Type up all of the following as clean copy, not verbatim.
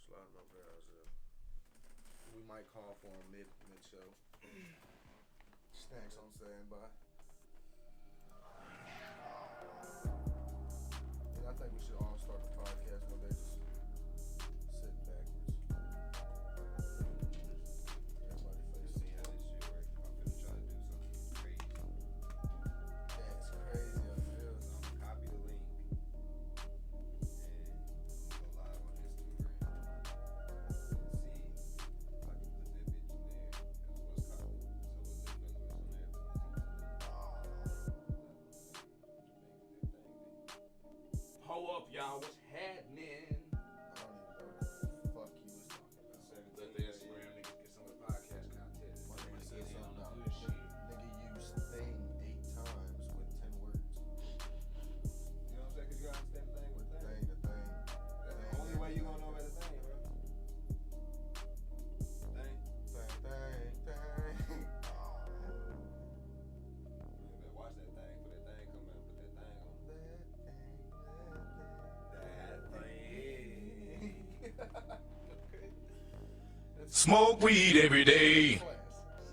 Slide my brows up. We might call for him mid show. Snacks on standby. And I think we should all start the podcast one day just sitting backwards. Everybody face. See how this shit work. I'm finna try to do something crazy. That's crazy, I feel. So I'm gonna copy the link and go live on Instagram and see if I can put that bitch in there as what's called. So it's the English on Hold up, y'all. What's happening? I don't even know what the fuck you was talking about. Let the Instagram niggas get some of the podcast content. My nigga said Get in something on about the good shit. nigga used thing 8 times with 10 words. You know what I'm saying? Because you gotta understand the thing with the thing. The thing. That's the only way you gonna know about the thing, bro. Thing. Thing. You better watch that thing for that thing come out. Put that thing on. Smoke weed every day. Classics.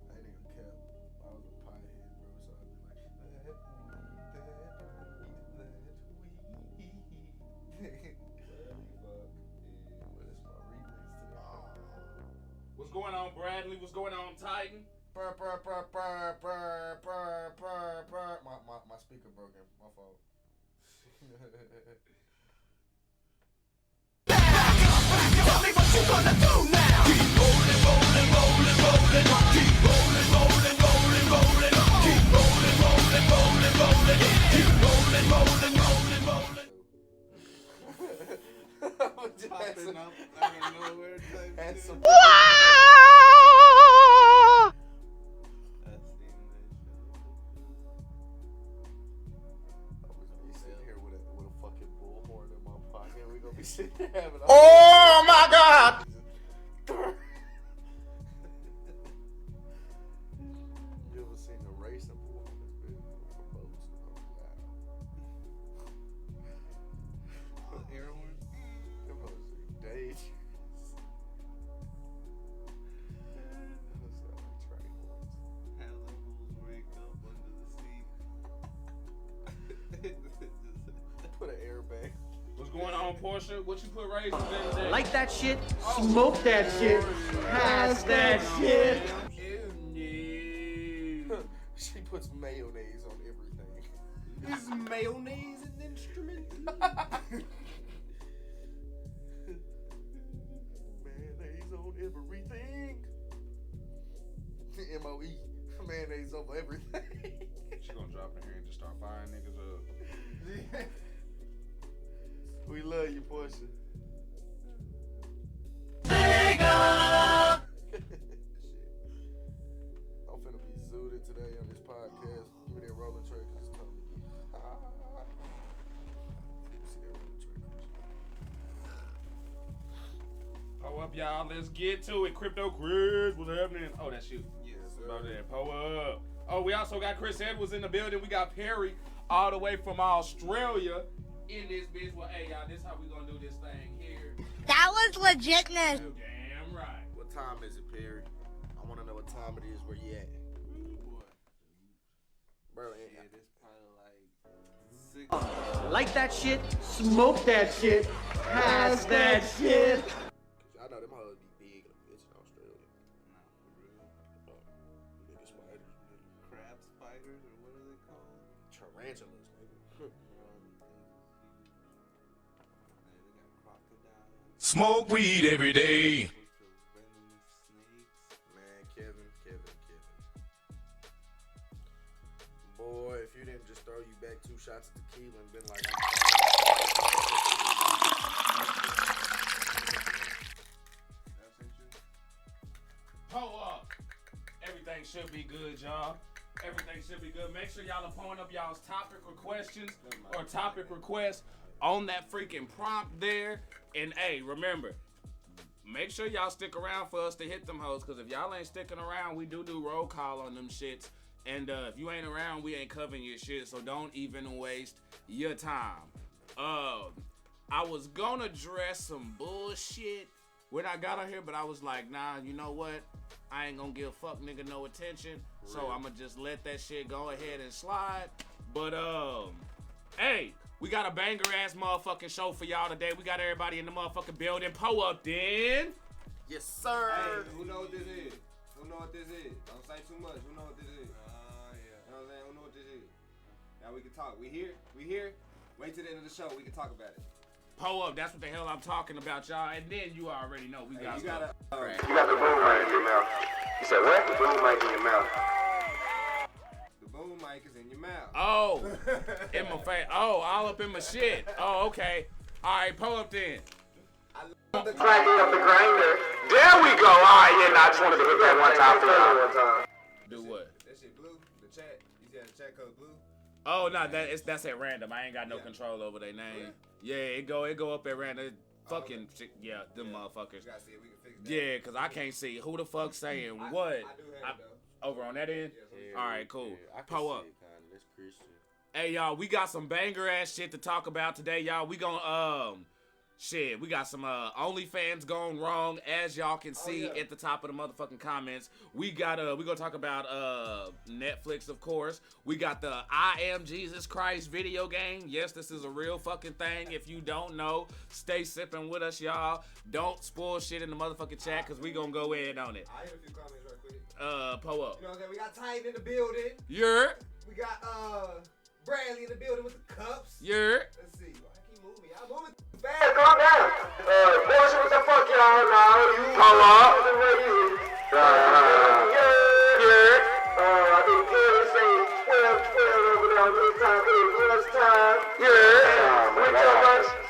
I ain't even kept. I was a pothead, bro, so I'd be like, that weed. But it's my remix today. What's going on, Bradley? What's going on, Titan? My speaker broken. My fault. Tell me what you gonna do now. Keep rolling, rolling, rolling, rolling. Keep rolling, rolling, rolling, rolling. Keep rolling, rolling, rolling, rolling. Keep rolling, rolling, rolling, rolling. Popping up out of nowhere type And shit. some. That's the I was be sitting here with a fucking bullhorn in my pocket. We gonna be sitting there having. Oh my God! You ever seen the racing bullhorn? It's been for boats. air horn. Them hoes are dangerous. Those sound like train horns. Had levels rigged up under the seat. Put an airbag. What's going on, Portia? What you put raisins in today? Like that shit, smoke that shit, pass that shit. She puts mayonnaise on everything. Is mayonnaise an instrument? Mayonnaise on everything. M-O-E. Mayonnaise over everything. She gonna drop in here and just start firing niggas up. We love you, Portia. Shit. I'm finna be zooted today on this podcast. Give me that rolling tray because it's time to get hot. See that rolling tray, Chris. Pull up, y'all. Let's get to it. Crypto Chris, what's happening? Oh, that's you. Yes, About that. Pull up. Oh, we also got Chris Edwards in the building. We got Perry all the way from Australia in this bitch. Well, hey, y'all, this how we gonna do this thing here. That was legitness. Damn right. What time is it, Perry? I want to know what time it is. Where you at? Bro, Yeah, this probably like 6. Like that shit, smoke that shit, pass that shit. I know them hoes be big in the bitch in Australia. Nah, for real. Nigga spiders, nigga. Crab spiders or what are they called? Tarantulas, nigga. Bro, them things is huge. Man, they got crocodiles. Smoke weed every day. Those venomous snakes. Man, Kevin. Boy, if you didn't just throw you back 2 shots of tequila and been like, Pull up. Everything should be good, y'all. Everything should be good. Make sure y'all are pulling up y'all's topic or questions or topic requests on that freaking prompt there. And hey, remember, make sure y'all stick around for us to hit them hoes. Because if y'all ain't sticking around, we do roll call on them shits. And if you ain't around, we ain't covering your shit. So don't even waste your time. I was gonna address some bullshit when I got on here, but I was like, nah, you know what? I ain't gonna give fuck nigga no attention, so I'ma just let that shit go ahead and slide. But hey, we got a banger ass motherfucking show for y'all today. We got everybody in the motherfucking building. Pull up then. Yes, sir. Hey, who know what this is? Who know what this is? Don't say too much. Who know what this is? Yeah. You know what I'm saying? Who know what this is? Now we can talk. We here? We here? Wait till the end of the show. We can talk about it. Pull up. That's what the hell I'm talking about, y'all. And then you already know we got You gotta. You got the boom mic in your mouth. You said what? The boom mic in your mouth. The boom mic is in your mouth. Oh, in my face. Oh, all up in my shit. Oh, okay. All right, pull up then. Cracking up the grinder. There we go. All right, yeah, I just wanted to hit that one time for y'all. Do what? That shit blue. The chat. You see how the chat code blue? Oh no, that's at random. I ain't got no control over their name. Yeah, it go up at random. Fucking shit. Yeah, them motherfuckers. You gotta see if we can fix that. Yeah, cause I can't see who the fuck saying what. I do have it though. Over on that end. Yeah, All right, cool. Yeah, I can Pull see up. it, kinda. That's Christian. Hey y'all, we got some banger ass shit to talk about today, y'all. We gon' shit, we got some OnlyFans going wrong, as y'all can see at the top of the motherfucking comments. We gonna talk about Netflix, of course. We got the I Am Jesus Christ video game. Yes, this is a real fucking thing. If you don't know, stay sipping with us, y'all. Don't spoil shit in the motherfucking chat, cause we gonna go in on it. I hit a few comments right quick. Pull up. You know what I'm saying? We got Titan in the building. You're. We got Bradley in the building with the cups. You're. Let's see. I keep moving. Y'all moving too Hey, fast. calm down. Boys, what the fuck y'all know? You pull up. I think Kelly say 12 over there on this time. It's time. Yeah.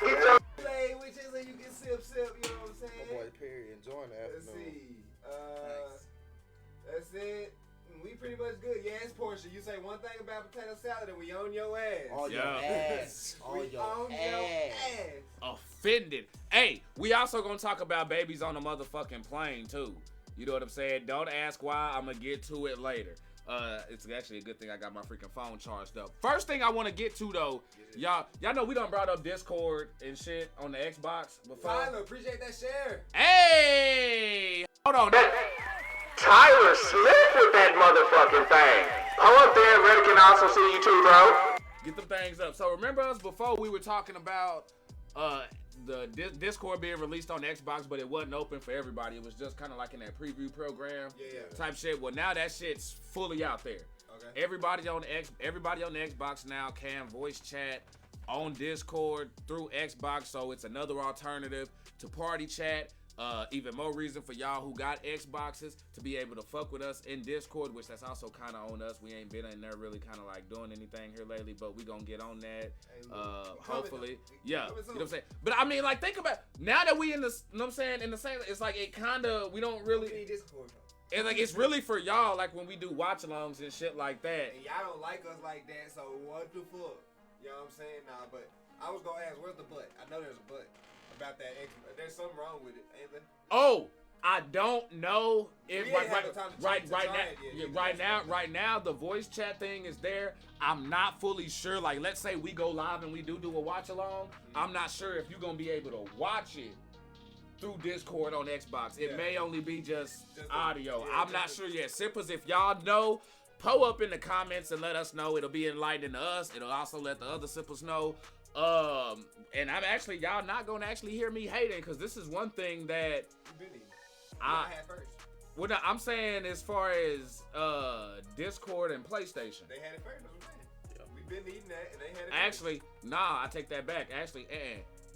Get your Play, which is so you can sip, you know what I'm My saying? boy Perry enjoying the Let's afternoon. see. That's it. We pretty much good. Yes, Portia. You say one thing about potato salad and we on your ass. On your Yeah. ass. We On your on ass. Offended. Hey, we also gonna talk about babies on the motherfucking plane too. You know what I'm saying? Don't ask why. I'm gonna get to it later. It's actually a good thing I got my freaking phone charged up. First thing I want to get to though, y'all know we done brought up Discord and shit on the Xbox before. Tyler, appreciate that share. Hey, hold on. Tyler Smith with that motherfucking thing. Pull up there. Reddy can also see you too, bro. Get them things up. So remember us before we were talking about the Discord being released on Xbox, but it wasn't open for everybody. It was just kind of like in that preview program type shit. Well, now that shit's fully out there. Okay. Everybody on the Xbox now can voice chat on Discord through Xbox, so it's another alternative to party chat. Even more reason for y'all who got Xboxes to be able to fuck with us in Discord, which that's also kind of on us. We ain't been in there really kind of like doing anything here lately, but we gonna get on that. Hopefully, yeah. You know what I'm saying? But I mean, like, think about now that we in the, you know what I'm saying, in the same. It's like it kind of we don't We really. need Discord. And like it's really for y'all, like when we do watch-alongs and shit like that. And y'all don't like us like that, so what the fuck? You know what I'm saying? Nah, but I was gonna ask, where's the butt? I know there's a butt about that. There's something wrong with it, ain't there? Oh, I don't know if We ain't had no time to try it yet. right now the voice chat thing is there. I'm not fully sure. Like, let's say we go live and we do a watch along. I'm not sure if you're gonna be able to watch it through Discord on Xbox. It may only be just audio. I'm not sure yet. Sippers, if y'all know, pull up in the comments and let us know. It'll be enlightening to us. It'll also let the other sippers know. And I'm actually, y'all not gonna actually hear me hating, because this is one thing that You been eating. I had first. well, no, I'm saying as far as Discord and PlayStation. They had it first. That's what I'm saying. We've been eating that, and they had it Actually, nah, I take that back. Actually,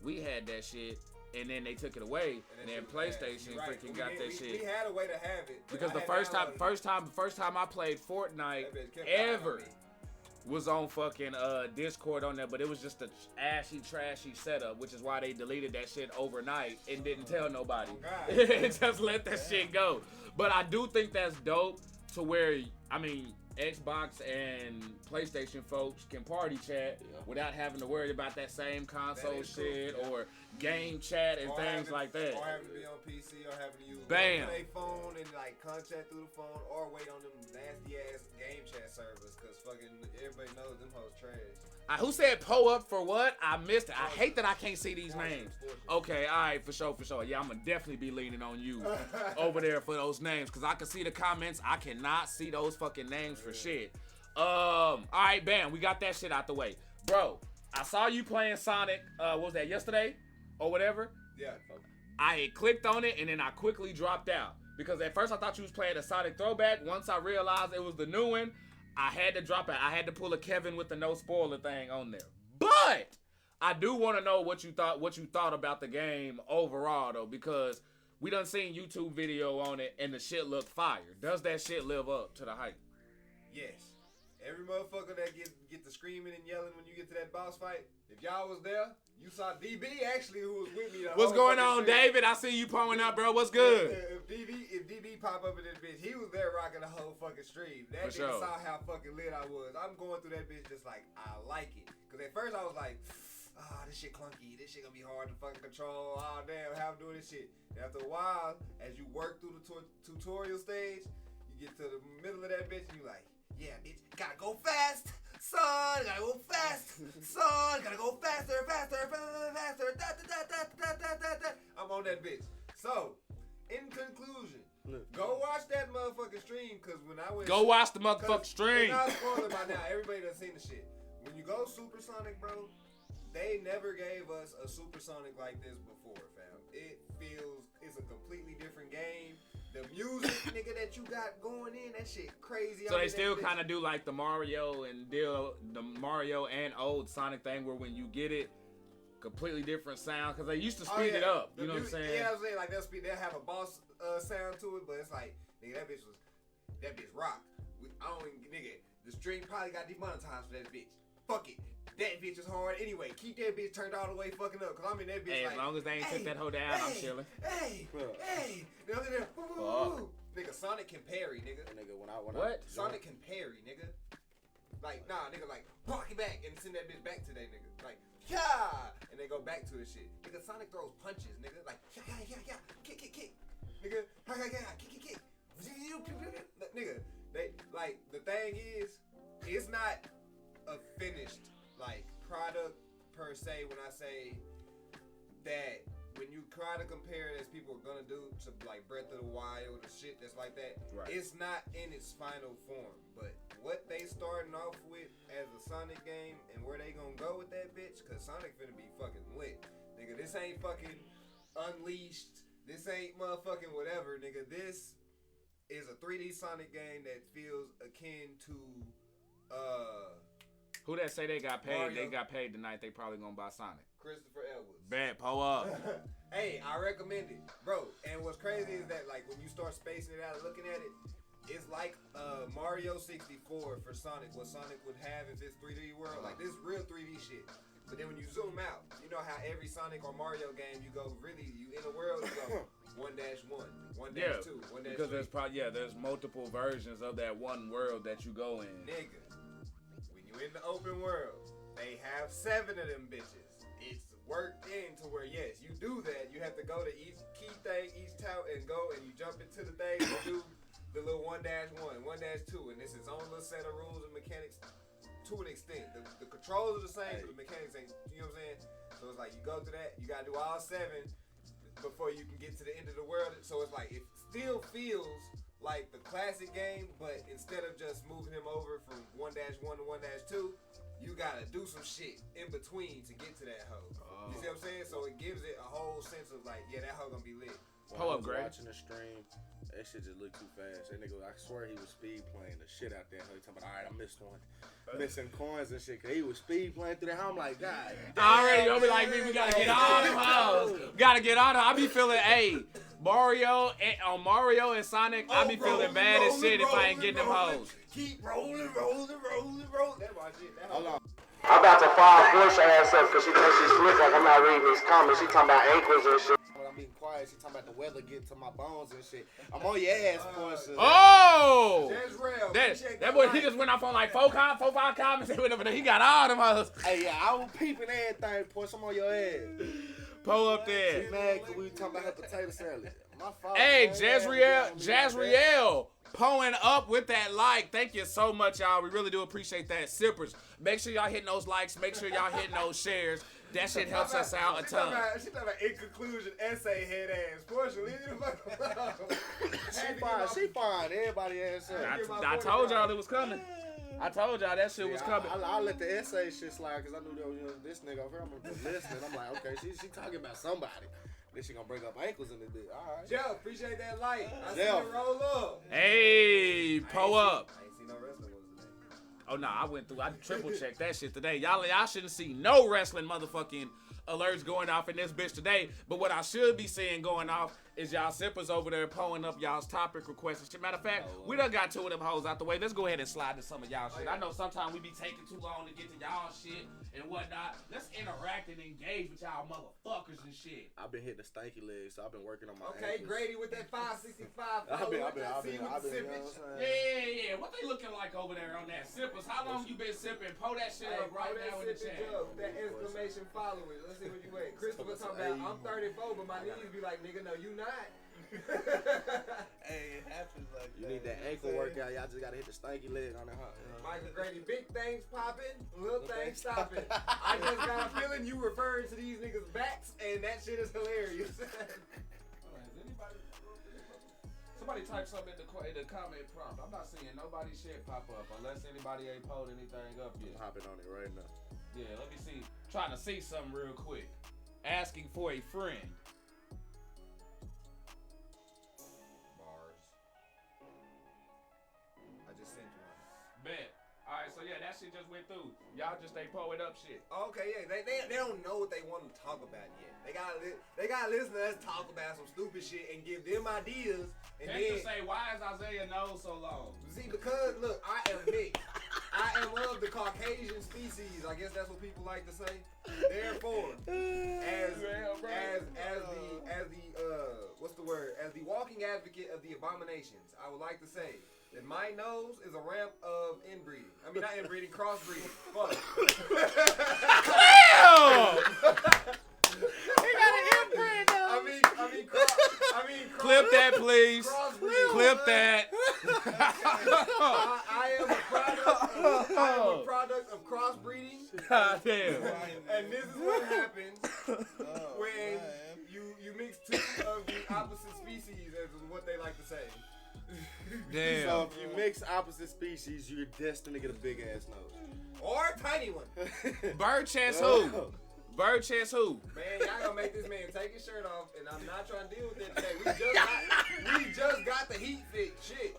we had that shit, and then they took it away, and then PlayStation freaking got that shit. We had a way to have it. Because I the had first downloaded time I played Fortnite That bitch kept dying on ever me. was on fucking Discord on there, but it was just a ashy, trashy setup, which is why they deleted that shit overnight and didn't tell nobody. God. Just let that shit go. But I do think that's dope to where, I mean, Xbox and PlayStation folks can party chat without having to worry about that same console is cool, shit yeah. or game chat and Or things having- like that. Or having to be on PC, or having to use Bam. their phone and like contact through the phone, or wait on them nasty ass game chat servers, cause fucking everybody knows them hoes trash. Who said pull up for what? I missed it. I hate that I can't see these names. Okay, all right, for sure. Yeah, I'm gonna definitely be leaning on you over there for those names because I can see the comments. I cannot see those fucking names for shit. All right, bam, we got that shit out the way, bro. I saw you playing Sonic. What was that, yesterday or whatever? Yeah. I had clicked on it and then I quickly dropped out because at first I thought you was playing a Sonic throwback. Once I realized it was the new one, I had to drop it. I had to pull a Kevin with the no spoiler thing on there. But I do want to know what you thought about the game overall though, because we done seen YouTube video on it and the shit looked fire. Does that shit live up to the hype? Yes. Every motherfucker that get to screaming and yelling when you get to that boss fight, if y'all was there, you saw DB actually who was with me. What's going on, David? I see you pulling up, bro. What's good? If DB pop up in this bitch, he was there rocking the whole fucking stream. That For nigga sure. saw how fucking lit I was. I'm going through that bitch just like, I like it. Because at first I was like, this shit clunky. This shit gonna be hard to fucking control. Oh, damn, how I'm doing this shit. And after a while, as you work through the tutorial stage, you get to the middle of that bitch and you like, yeah, bitch, gotta go fast, son, gotta go fast, son, gotta go faster, faster, faster, da, da, da, da, da, da, da. I'm on that bitch. So, in conclusion, go watch that motherfucking stream, cause when I went... Go watch the motherfucking stream. It's not spoiler by now, everybody done seen the shit. When you go Supersonic, bro, they never gave us a Supersonic like this before, fam. It's a completely different game. The music, nigga, that you got going in, that shit crazy. So they still kind of do like the Mario and old Sonic thing where when you get it, completely different sound because they used to speed it up. You know what I'm saying? Yeah, I'm saying like they'll have a boss sound to it, but it's like nigga, that bitch rocked. Nigga, the stream probably got demonetized for that bitch. Fuck it. That bitch is hard anyway. Keep that bitch turned all the way fucking up. Cause I'm in that bitch Hey, like, as long as they ain't took that hoe down, I'm chilling. Hey. Nigga, Sonic can parry, nigga. What? Sonic can parry, nigga. Like, nah, nigga, like, block it back and send that bitch back to that nigga. Like, yeah! And they go back to the shit. Nigga, Sonic throws punches, nigga. Like, yeah. Kick. Nigga, kick. Nigga, like, the thing is, it's not a finished, like, product per se when I say that when you try to compare it as people are gonna do to like Breath of the Wild or shit that's like that, right. It's not in its final form. But what they starting off with as a Sonic game and where they gonna go with that bitch, cause Sonic finna be fucking lit. Nigga, this ain't fucking Unleashed. This ain't motherfucking whatever, nigga. This is a 3D Sonic game that feels akin to who that say they got paid? Mario. They got paid tonight. They probably gonna buy Sonic. Christopher Edwards. Bad, pull up. Hey, I recommend it, bro. And what's crazy is that like when you start spacing it out and looking at it, it's like Mario 64 for Sonic. What Sonic would have if it's 3D world, like this real 3D shit. But then when you zoom out, you know how every Sonic or Mario game you go really you in the world you go 1-1, 1-2, 1-3. Because there's multiple versions of that one world that you go in. Nigga, when you in the open world, they have 7 of them bitches. It's worked into where yes, you do that. You have to go to each key thing, each town, and go and you jump into the thing and do the little 1-1, 1-2, and it's its own little set of rules and mechanics to an extent. The controls are the same, but the mechanics ain't. You know what I'm saying? So it's like you go through that, you gotta do all 7 before you can get to the end of the world. So it's like it still feels like the classic game, but instead of just moving him over from 1-1 to 1-2. You gotta do some shit in between to get to that hoe. You see what I'm saying? So it gives it a whole sense of like, yeah, that hoe gonna be lit. Pull up, Greg. Watching the stream, that shit just looked too fast. That nigga, I swear he was speed playing the shit out there. He talking about, all right, I missed one. Missing coins and shit. Cause he was speed playing through that. I'm like, God. Already, you'll be like me. We gotta get all them hoes. Gotta get all them. I be feeling, Mario and Sonic. I be feeling bad as shit if I ain't getting them hoes. Keep rolling. That's my shit. Hold on. I'm about to fire Bush ass up because she thinks she's slick like I'm not reading these comments. She talking about ankles and shit. When I'm being quiet, she talking about the weather getting to my bones and shit. I'm on your ass, Portia. Oh! Jezreel, That boy, he just went off on like 4, 5 comments. He got all them hoes. Hey, yeah, I was peeping everything, Portia. I'm on your ass. Pull up there. She mad because we talking about her potato salad. My fault. Hey, man. Jezreel, pulling up with that like. Thank you so much, y'all. We really do appreciate that. Sippers, make sure y'all hitting those likes. Make sure y'all hitting those shares. That shit helps us out a ton. She talking about in conclusion, essay head ass. Portia, leave me the fuck alone. She fine. Everybody ass up. I told y'all it was coming. I told y'all that shit was coming. I let the essay shit slide because I knew that this nigga over here. I'm listening. I'm like, okay, she talking about somebody. Then she gonna bring up ankles in this bitch. All right. Jeff, appreciate that light. I see Jeff. it roll up. Hey, pull up. I ain't see no wrestling ones today. Oh no, I went through. I triple checked that shit today. Y'all shouldn't see no wrestling motherfucking alerts going off in this bitch today. But what I should be seeing going off is y'all sippers over there pulling up y'all's topic requests. As a matter of fact, we done got two of them hoes out the way. Let's go ahead and slide to some of y'all shit. I know sometimes we be taking too long to get to y'all shit and whatnot. Let's interact and engage with y'all motherfuckers and shit. I've been hitting the stanky legs, so I've been working on my Okay, ankles. Grady with that 565. I've been, you know you know what what I'm I'm saying? saying? Yeah. What they looking like over there on that sippers? How long you been sipping? Pull that shit up right now in the chat. That exclamation followers. Let's see where you at. Christopher talking about, I'm 34, but my knees be like, nigga, no, you not. Hey, it happens like You that. need that ankle workout. Y'all just gotta hit the stanky leg on it, huh? Michael Grady, big things popping, little things stopping. I just got a feeling you referring to these niggas' backs, and that shit is hilarious. Somebody type something in the comment prompt. I'm not seeing nobody shit pop up unless anybody ain't pulled anything up yet. I'm hopping on it right now. Yeah, let me see. Trying to see something real quick. Asking for a friend. Bars. I just sent one. Bet. Alright, so yeah, that shit just went through. Y'all just ain't pulling up shit. Okay, yeah, they don't know what they want to talk about yet. They gotta listen to us talk about some stupid shit and give them ideas. And Can't then you say, why is Isaiah nose so long? see, because look, I am mixed. I am of the Caucasian species. I guess that's what people like to say. Therefore, as the what's the word? As the walking advocate of the abominations, I would like to say that my nose is a ramp of inbreeding. I mean, not inbreeding, crossbreeding. Fuck. He got an imprint though. I mean, Clip that, please. crossbreeding. Clip that. I am a product of crossbreeding. God damn. And this is what happens when you mix two of the opposite species, as is what they like to say. Damn. So if you mix opposite species, you're destined to get a big ass nose. Or a tiny one. Bird chest who? Bird chest who? Man, y'all gonna make this man take his shirt off, and I'm not trying to deal with that today. We just got the heat fit. Shit.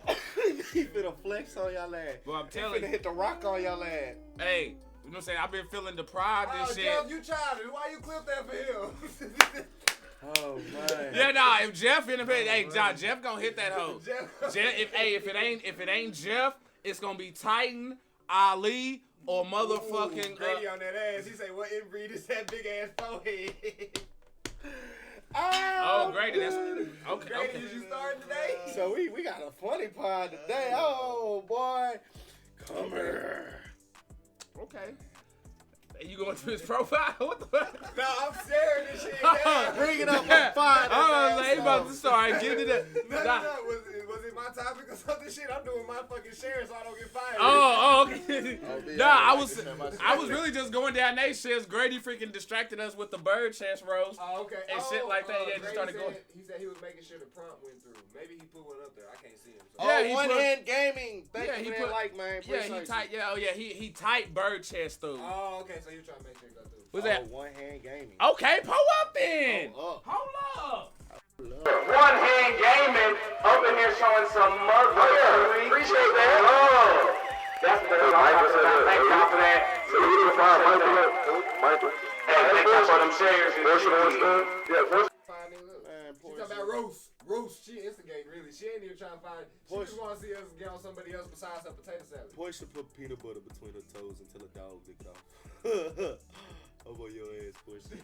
He finna flex on y'all ass. But I'm He telling finna you, hit the rock on y'all ass. hey, you know what I'm saying? I've been feeling deprived and Oh, shit. Jeff, you childish. Why you clip that for him? Oh man. Yeah, nah. If Jeff in the pit, hey, Jeff gonna hit that hoe. Jeff. Jeff, if it ain't Jeff, it's gonna be Titan, Ali, or motherfucking. Grady on that ass. He say, what inbreed is that big ass forehead? Oh, Grady, that's okay. Grady, Okay. is you starting today? So we got a funny pod today. Oh boy. Come here. Okay. Hey, you going to his profile? What the fuck? No, I'm staring this shit down. Bring it up on fire. I was like, he about to start. Give it that. No. Was it my topic or something? Shit, I'm doing my fucking share so I don't get fired. Oh, okay. yeah, Nah, I I was really just going down they shit. Grady freaking distracted us with the bird chest roast. Oh, okay. And shit like that, yeah, just Grady started said- going. He said he was making sure the prompt went through. Maybe he put one up there. I can't see him. So. Oh, Yeah, he one put- hand gaming. Thank Yeah, you he for put- that like, man. Yeah, he typed. Yeah, oh yeah, he typed bird chest through. Oh, okay. So he was trying to make sure it go through. What's that? One hand gaming. Okay, pull up then. Oh, Hold up. One hand gaming up in here showing some mother. Oh, yeah. Appreciate that. Oh. That's the thank y'all for that. Hey, thank y'all for them shares. Find me, look. Man, She talking about roast. Roast. She instigating, really. She ain't even trying to find. She Push. just want to see us get on somebody else besides her potato salad. Portia put peanut butter between her toes until a dog lick it off. I'm on your ass, Portia.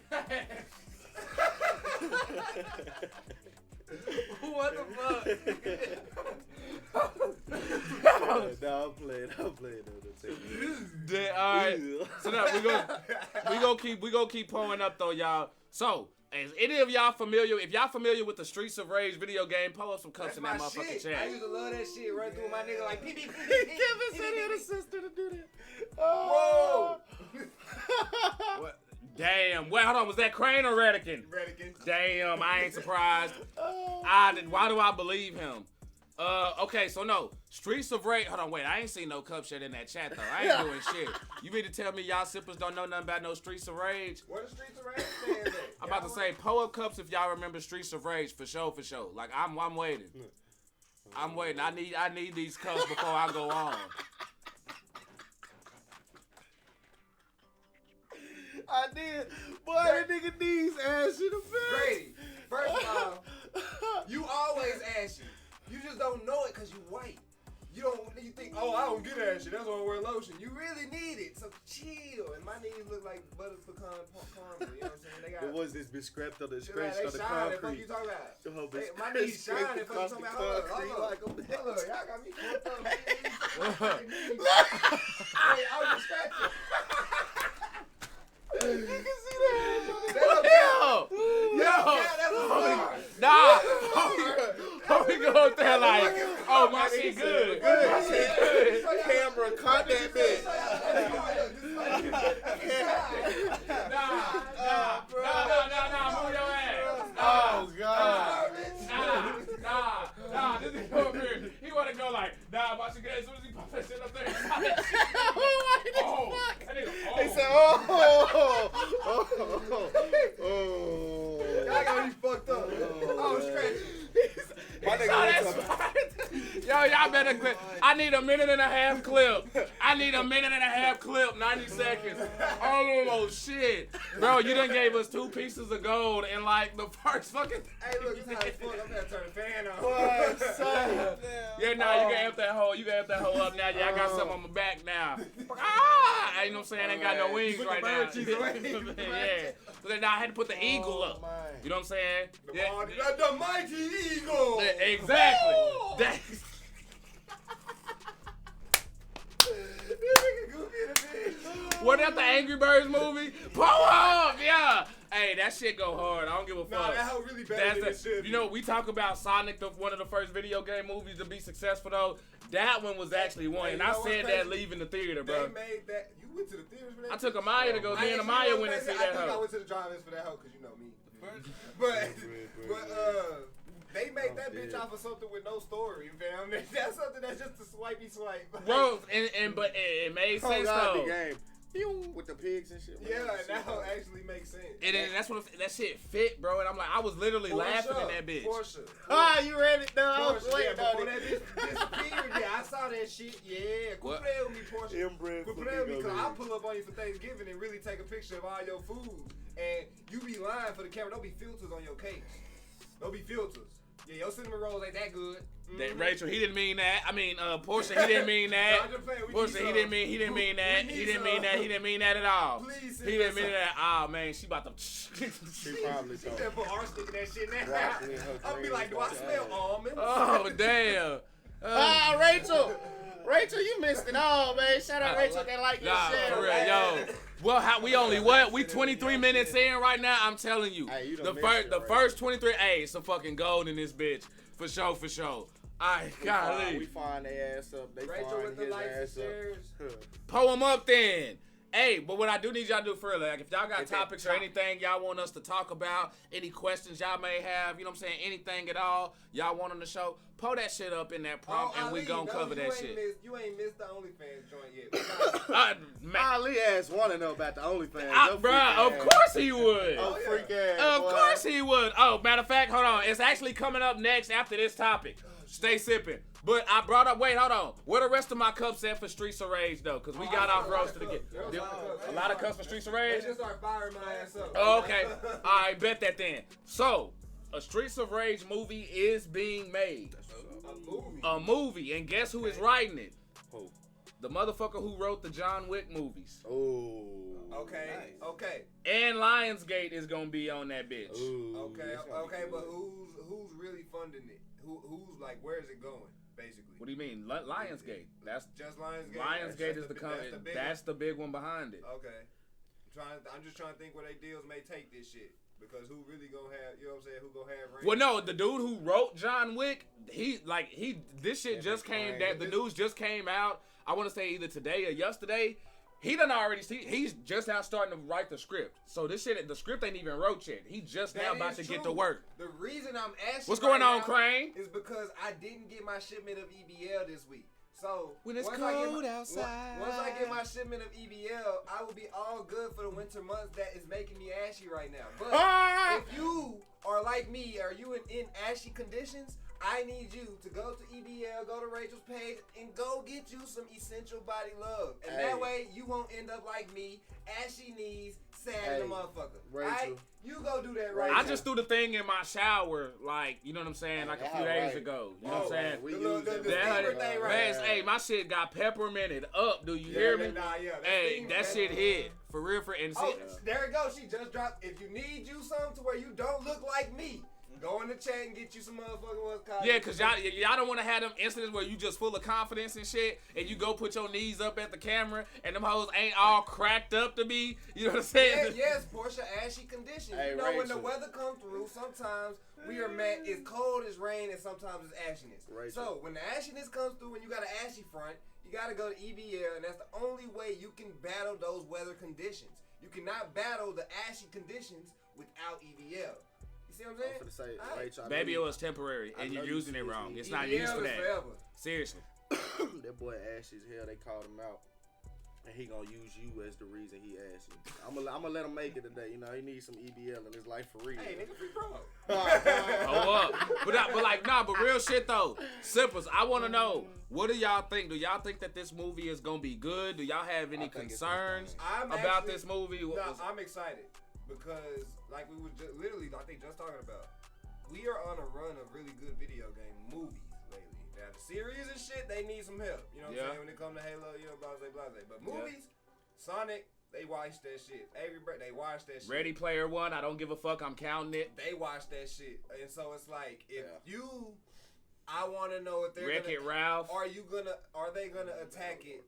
What the fuck? No, I'm playing. All right. So now we gonna keep pulling up though, y'all. So, is any of y'all familiar? If y'all familiar with the Streets of Rage video game, pull up some cups That's in that my motherfucking shit. chat. I used to love that shit. Run through my nigga like pee. Kevin said he had a sister to do that. Whoa. What? Damn. Wait, hold on. Was that Crane or Redican? Redican. Damn, I ain't surprised. Why do I believe him? Okay, so no. Streets of Rage. Hold on, wait. I ain't seen no cup shit in that chat, though. I ain't doing shit. You mean to tell me y'all sippers don't know nothing about no Streets of Rage? What the Streets of Rage fans at? I'm about to say, pull up cups if y'all remember Streets of Rage for sure. Like, I'm waiting. I'm waiting. I need these cups before I go on. I did. Boy, that nigga needs ashy the best. Grady, first of all, you always ashy. You just don't know it because you white. You think, oh, I don't get ashy. That's why I wear lotion. You really need it. So chill. And my knees look like butter pecan caramel. You know what I'm saying? They got. What was this bitch scraped on the They scratch on the shine. What concrete? you talking about? Oh, Hey, bitch, my knees scraped shining. What you across talking the about? Hold concrete up. like a bitch. Hold up. Y'all got me fucked up. Hey, I was just scratching. You can see that. Nah. We go up there like, oh, my shit good. Camera caught that bitch. Nah, move your ass. Oh, God. Nah, this nigga over here, he wanna go like, nah, my shit good. As soon as he pop that shit up there, that nigga, They said, Y'all got me fucked up. I was scratching. My nigga was talking. Yo, y'all better clip. I need a minute and a half clip. 90 seconds. Oh, shit. Bro, you done gave us 2 pieces of gold in like the first fucking. Hey, look, this how it's fucked. I'm gonna turn the fan on. Yeah, nah, you can amp that hoe. Up now. Yeah, I got something on my back now. You know what I'm saying? I ain't got no wings right now. Yeah. So then I had to put the eagle up. You know what I'm saying? The mighty eagle. Yeah, exactly. That's. What that the Angry Birds movie? Pull up, yeah. Hey, that shit go hard. I don't give a fuck. Nah, that hoe really better than it should be. You know, we talk about Sonic, one of the first video game movies to be successful though. That one was actually one, Hey, and you I know what's said crazy? that leaving the theater, They bro. made that. You went to the theaters for that? I took Amaya to go. Me and Amaya went and see that I think I hoe. went to the drive-ins for that hoe because you know me. But they made that bitch off of something with no story. You feel me? That's something that's just a swipey swipe. Bro, but it made sense though. The game. With the pigs and shit. Yeah, that hoe actually makes sense. And then that's what that shit fit, bro. And I'm like, I was literally laughing in that bitch. Porsche. You read it down. I was Porsche, waiting yeah, on before that it. bitch disappeared, yeah, I saw that shit. Yeah, quit What? playing with me, Porsche. Inbred Quit playing with me, because flamingo I'll pull up on you for Thanksgiving and really take a picture of all your food. And you be lying for the camera. Don't be filters on your cake. Don't be filters. Yeah, your cinnamon rolls ain't that good. That Rachel, he didn't mean that. I mean, Portia, he didn't mean that. No, I'm just playing. We Portia, need he some. didn't mean that. We He need didn't mean some. that. He didn't mean that at all. Please send He didn't us mean some. that. Oh man, she about to. She probably She told. said put arsenic in that shit now. Broccoli in her I'll be greens, like, do I watch smell out. almond? Oh damn. Rachel, you missed it all, man. Shout out Rachel, they like your Nah, shit. for real, yo. Well, we only what? We 23 minutes in right now. I'm telling you, Hey, you done the missed first, it, the right? first 23. Hey, some fucking gold in this bitch, for sure. Alright, We golly, find their ass up. They Rachel find with the his lights and ass shares. up. pull them up then. Hey, but what I do need y'all to do for real, like if y'all got Get that topics or anything y'all want us to talk about, any questions y'all may have, you know what I'm saying, anything at all y'all want on the show, pull that shit up in that prompt and we Ali, gon' no, cover you that ain't shit. You ain't missed the OnlyFans joint yet. Man, Ali ass want to know about the OnlyFans. bruh, of course he would. Oh, freak ass. Of boy. course he would. Oh, matter of fact, hold on. It's actually coming up next after this topic. Stay sipping. But I brought up, wait, hold on. Where the rest of my cups at for Streets of Rage, though? Because we got off roasted again. A lot of cups for Streets of They Rage? just start firing my ass up. Oh, okay. All right, bet that then. So, a Streets of Rage movie is being made. A movie. A movie. And guess who is writing it? Who? The motherfucker who wrote the John Wick movies. Oh. Okay. Nice. Okay. And Lionsgate is going to be on that bitch. Ooh, Okay. that's gonna be Okay. good. But who's really funding it? Who's like? Where is it going? Basically. What do you mean? Lionsgate. That's Just Lionsgate. Lionsgate is the company. big That's the big one behind it. one? Okay. I'm just trying to think where they deals may take this shit. Because who really gonna have, you know what I'm saying? Who gonna have range? Well, no, the dude who wrote John Wick, this shit just came, the news just came out. I want to say either today or yesterday. He done already see. He's just now starting to write the script. So this shit, the script ain't even wrote yet. He just now about to get to work. The reason I'm asking what's going on, now Crane? is because I didn't get my shipment of EBL this week. So when it's once cold outside, once I get my shipment of EBL, I will be all good for the winter months that is making me ashy right now. But if you are like me, are you in ashy conditions? I need you to go to EBL, go to Rachel's page, and go get you some essential body love. And that way, you won't end up like me, ashy knees, sad in the motherfucker. Rachel. Right? You go do that right I now. just threw the thing in my shower, like, you know what I'm saying, like a few days ago. You know what I'm saying? We The use it. steamer thing right Man, hey, my shit got pepperminted up. Do you hear me? Hey, that shit hit. For real, and Oh, there it goes. She just dropped. If you need you something to where you don't look like me, go in the chat and get you some motherfucking what's called. yeah, cause y'all don't want to have them incidents where you just full of confidence and shit, and you go put your knees up at the camera, and them hoes ain't all cracked up to be. You know what I'm saying? Yes, Portia, ashy condition. Hey, you know when the Rachel. weather come through, sometimes we are met. It's cold, it's rain, and sometimes it's ashiness. Rachel. So when the ashiness comes through, when you got an ashy front, you got to go to EBL, and that's the only way you can battle those weather conditions. You cannot battle the ashy conditions without EBL. You see what I'm saying? I'm finna say, Rachel, I Maybe know it was temporary, and you're know you using it wrong. It's not EBL used for is that. forever. Seriously. that boy ashy as hell. They called him out, and he gonna use you as the reason he ashy. I'm gonna let him make it today. You know, he needs some EBL in his life for real. Hey, nigga, free promo. Hold up. But real shit though. Simples, I want to know, what do y'all think? Do y'all think that this movie is gonna be good? Do y'all have any concerns about this movie? I'm excited because, like we were literally, I think, just talking about, we are on a run of really good video game movies lately. Now, the series and shit, they need some help. You know what I'm saying? When it comes to Halo, you know, blase, blase. But movies, Sonic, they watch that shit. They watch that shit. Ready Player One, I don't give a fuck. I'm counting it. They watch that shit. And so it's like, I want to know if they're Wreck-It Ralph. Are they gonna attack it?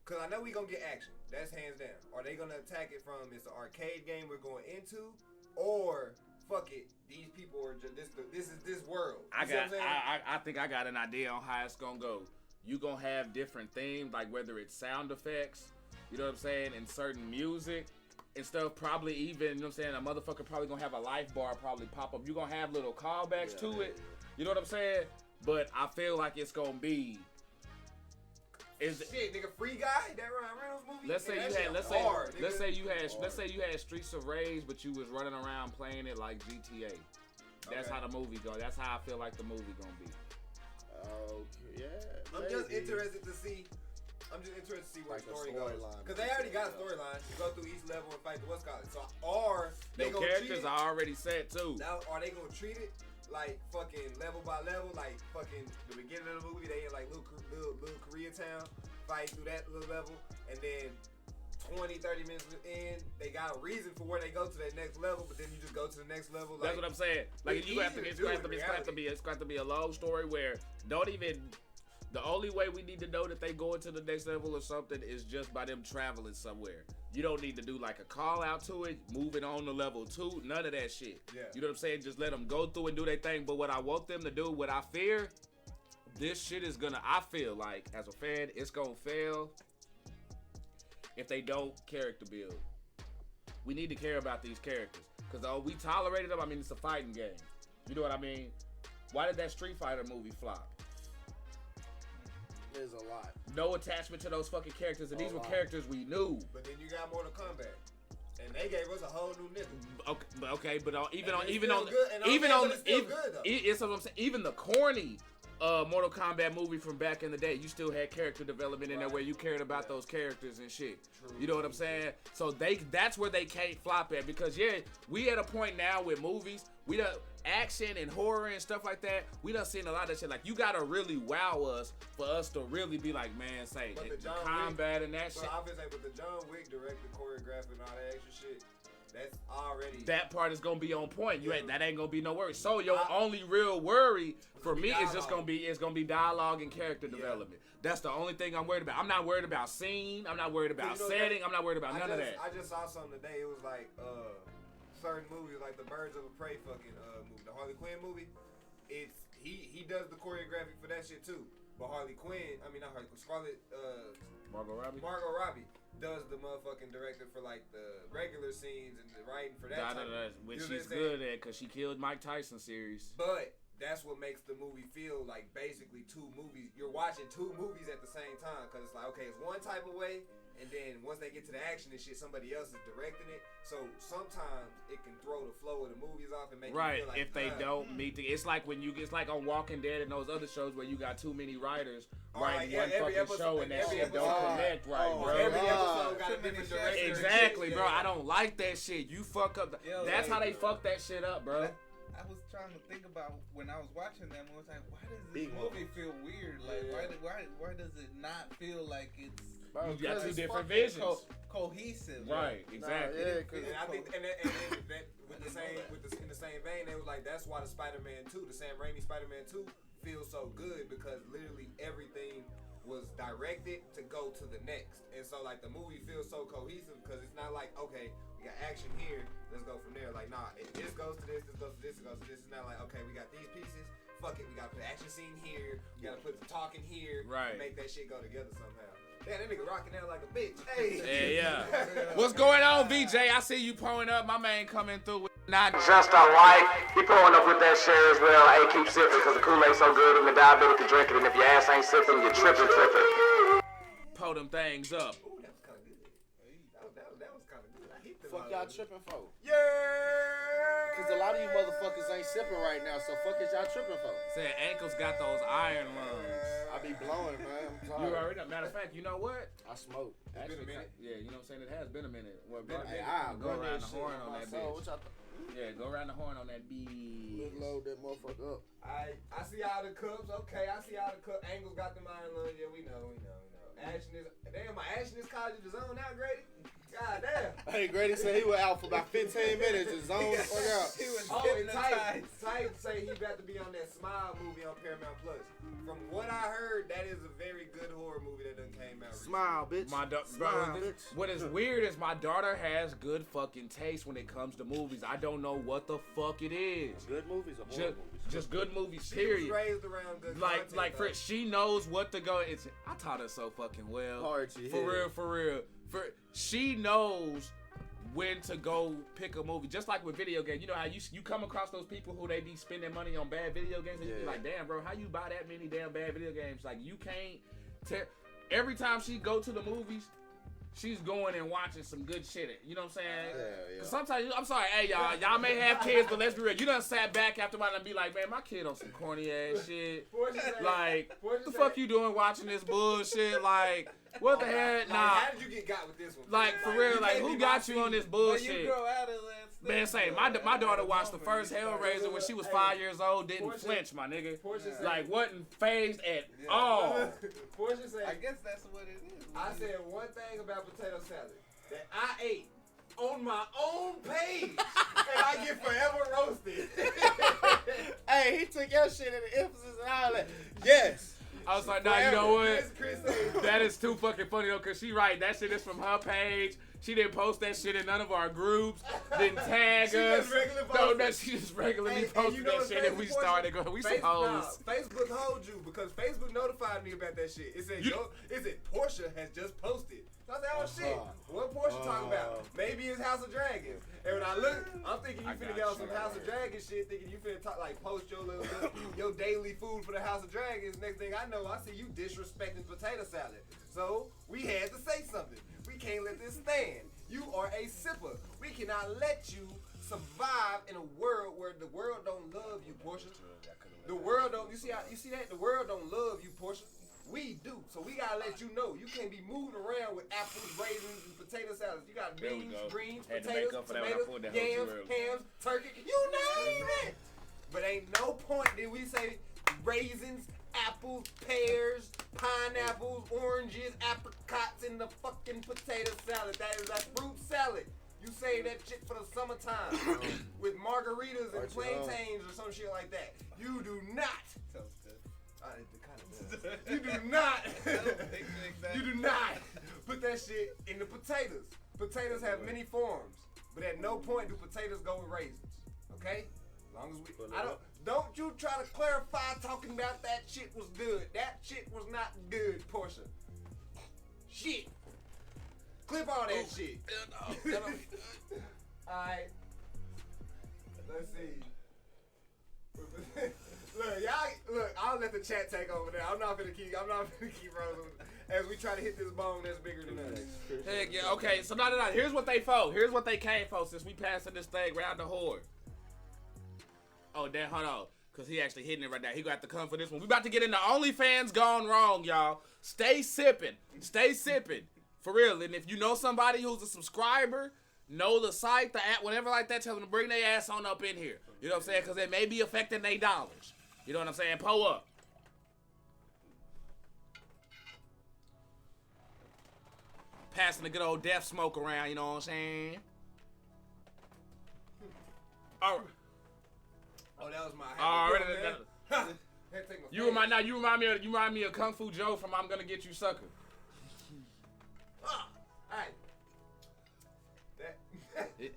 Cause I know we gonna get action. That's hands down. Are they gonna attack it from it's an arcade game we're going into, or fuck it, these people are just this is this world. I think I got an idea on how it's gonna go. You gonna have different themes, like whether it's sound effects, you know what I'm saying, and certain music and stuff. Probably even, you know what I'm saying, a motherfucker probably gonna have a life bar probably pop up. You gonna have little callbacks to it. You know what I'm saying? But I feel like it's gonna be. Shit, nigga, Free Guy, that Ryan Reynolds movie. Let's say you had Streets of Rage, but you was running around playing it like GTA. That's how the movie go. That's how I feel like the movie gonna be. Okay, yeah. I'm just interested to see where the story goes. Because they already got a storyline. You go through each level and fight the what's called. So are they Your gonna characters treat it, are already set too. now, are they gonna treat it like fucking level by level, like fucking the beginning of the movie? They in like little Koreatown, fight through that little level, and then 20-30 minutes in, they got a reason for where they go to that next level, but then you just go to the next level. Like, That's what I'm saying. Like it's you have to, easy it's to do going to in it's got to be a long story where don't even. The only way we need to know that they go into the next level or something is just by them traveling somewhere. You don't need to do like a call out to it, moving on to level 2, none of that shit. Yeah. You know what I'm saying? Just let them go through and do their thing. But what I want them to do, what I fear, this shit is gonna, I feel like, as a fan, it's gonna fail if they don't character build. We need to care about these characters. Because we tolerated them, I mean, it's a fighting game. You know what I mean? Why did that Street Fighter movie flop? There's a lot. No attachment to those fucking characters, and these were characters we knew. But then you got Mortal Kombat, and they gave us a whole new nigga. Okay, but even the corny Mortal Kombat movie from back in the day, you still had character development in there where you cared about those characters and shit. You know what I'm saying? So that's where they can't flop at, because we at a point now with movies, we done action and horror and stuff like that. We done seen a lot of shit. Like, you gotta really wow us for us to really be like, man, say the combat and that shit. But the John Wick directed, choreographed, and all that extra shit, that's already. That part is gonna be on point. That ain't gonna be no worry. So your only real worry for me is just gonna be dialogue and character development. That's the only thing I'm worried about. I'm not worried about scene. I'm not worried about setting. I'm not worried about none of that. I just saw something today. It was like certain movies, like the Birds of a Prey fucking movie, the Harley Quinn movie. It's he does the choreography for that shit too. But Harley Quinn, I mean not Harley Quinn, Scarlett Margot Robbie does the motherfucking director for like the regular scenes and the writing for that. Which she's good at because she killed Mike Tyson series. But that's what makes the movie feel like basically two movies. You're watching two movies at the same time because it's like, okay, it's one type of way, and then once they get to the action and shit, somebody else is directing it. So sometimes it can throw the flow of the movies off and make you feel like, if they don't meet it's like when it's like on Walking Dead and those other shows where you got too many writers writing one fucking show and that shit don't connect right, bro. Every episode got a different director. Exactly, bro. I don't like that shit. You fuck up. That's how they fuck that shit up, bro. I was trying to think about when I was watching that movie. I was like, why does this movie feel weird? Like, why does it not feel like it's? Bro, you got two different visions. Cohesive. Right. Exactly. And I think, and that with the same, in the same vein, they was like, that's why the Spider-Man 2, the Sam Raimi Spider-Man 2, feels so good because literally everything was directed to go to the next, and so like the movie feels so cohesive because it's not like, okay, we got action here, let's go from there. Like, nah, this goes to this, this goes to this, this goes to this. It's not like, okay, we got these pieces, fuck it, we gotta put the action scene here, we gotta put the talking here, right? Make that shit go together somehow. Damn, that nigga rocking out like a bitch. Hey. Yeah. What's going on, VJ? I see you pulling up. My man coming through with not just a white. He pulling up with that shit as well. Hey, keep sipping because the Kool-Aid so good and the diabetic can drink it. And if your ass ain't sipping, you're tripping. Pull them things up. Ooh, that was kind of good. That was kind of good. I hate them. Fuck y'all tripping for? Yeah. Cause a lot of you motherfuckers ain't sipping right now, so fuck is y'all tripping for? Saying Ankles got those iron lungs. I be blowing, man. I'm sorry. You already know. Matter of fact, you know what? I smoke. It's been a minute. Yeah, you know what I'm saying? It has been a minute. Well, Hey, I'll go around the horn on that bitch. What y'all Yeah, go around the horn on that bitch. load that motherfucker up. I see all the cups. Okay, I see all the cups. Angles got the iron lungs. Yeah, we know. Action is damn. My action is college is on now, Grady. God damn. Hey, Grady said he was out for about 15 minutes. Just zone the fuck out. He was And Tight say he about to be on that Smile movie on Paramount Plus. From what I heard, that is a very good horror movie that done came out recently. Smile, bitch. Bro, what is weird is my daughter has good fucking taste when it comes to movies. I don't know what the fuck it is. Good movies or horror movies? Just good movies, She period. was raised around good Like content, for she knows what to go. I taught her so fucking well. Archie, For real. She knows when to go pick a movie. Just like with video games, you know how you come across those people who they be spending money on bad video games, and you be like, damn, bro, how you buy that many damn bad video games? Like, you can't. Every time she go to the movies, she's going and watching some good shit. You know what I'm saying? Yeah. Sometimes, I'm sorry, hey, y'all may have kids, but let's be real. You done sat back after a while and be like, man, my kid on some corny ass shit. Like, what the fuck you doing watching this bullshit? Like, what the hell? Nah. How did you get got with this one? Like, for real, like, who got you on this bullshit? You grow out of that. Man, say, my daughter watched the first Hellraiser when she was 5 years old, didn't flinch, my nigga. Like, wasn't phased at all. Portia said, I guess that's what it is. I said one thing about potato salad that I ate on my own page, and I get forever roasted. Hey, he took your shit and the emphasis and all that. Yes. I was like, nah, you know what? That is too fucking funny though, cause she right. That shit is from her page. She didn't post that shit in none of our groups. Didn't tag us. No, she just regularly posted that shit, and we started going. We some hoes. Facebook holds you because Facebook notified me about that shit. It said, Portia has just posted. So I said, oh shit, what Portia talking about? Maybe it's House of Dragons. And when I look, I'm thinking you finna get on some House of Dragons shit, thinking you finna talk like post your daily food for the House of Dragons. Next thing I know, I see you disrespecting potato salad. So we had to say something. We can't let this stand. You are a sipper. We cannot let you survive in a world where the world don't love you, Portia. The world don't. You see that? The world don't love you, Portia. We do. So we gotta let you know. You can't be moving around with apples, raisins, and potato salads. You got beans, greens, potatoes, tomatoes, yams, hams, turkey. You name it. But ain't no point that we say raisins, apples, pears, pineapples, oranges, apricots in the fucking potato salad. That's fruit salad. You say that shit for the summertime with margaritas and plantains or some shit like that. You do not. You do not. You do not put that shit in the potatoes. Potatoes have many forms. But at no point do potatoes go with raisins. Okay? As long as we, don't you try to clarify talking about that shit was good. That shit was not good, Portia. Shit. Clip all that shit. Alright. Let's see. Look, I'll let the chat take over there. I'm not gonna keep rolling as we try to hit this bone that's bigger than us. Heck yeah, okay, so no. Here's what they for. Here's what they came for since we passing this thing round the horn. Oh, damn, hold on. Because he actually hitting it right now. He got to come for this one. We about to get into OnlyFans gone wrong, y'all. Stay sipping. Stay sipping. For real. And if you know somebody who's a subscriber, know the site, the app, whatever like that, tell them to bring their ass on up in here. You know what I'm saying? Because it may be affecting their dollars. You know what I'm saying? Pull up. Passing the good old death smoke around, you know what I'm saying? All right. Oh, that was my You remind me of Kung Fu Joe from I'm Gonna Get You Sucker. Alright.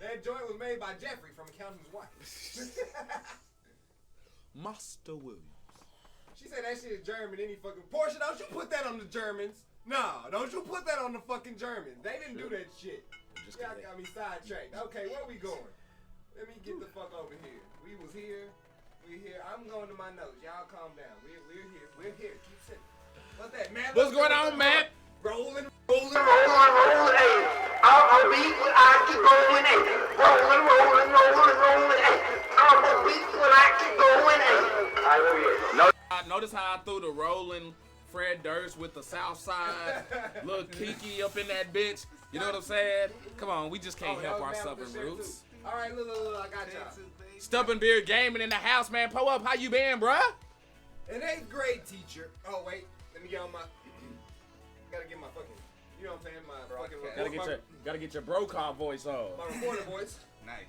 That joint was made by Jeffrey from Accountant's Wife. Master Williams. She said that shit is German. Any fucking Portia, don't you put that on the Germans? No, don't you put that on the fucking Germans. They didn't do that shit. Y'all got me sidetracked. Okay, where we going? Let me get the fuck over here. We was here. We here. I'm going to my notes. Y'all calm down. We're here. We're here. Keep sitting. What's that, Matt? What's going on, Matt? Rolling. Rolling, ayy. I'm a beat when I keep going, ayy. Rolling, ayy. I'm a beat when I keep going, ayy. Notice how I threw the rolling Fred Durst with the South Side, little Kiki up in that bitch. You know what I'm saying? Come on, we just can't help our Southern roots. All right, look, I got y'all. Stubborn Beard Gaming in the house, man. Pull up. How you been, bruh? An 8th grade teacher. Oh wait, let me get on my. Gotta get my fucking. You know what I'm saying? My fucking. Gotta get your broadcast voice on. My reporter voice. Nice.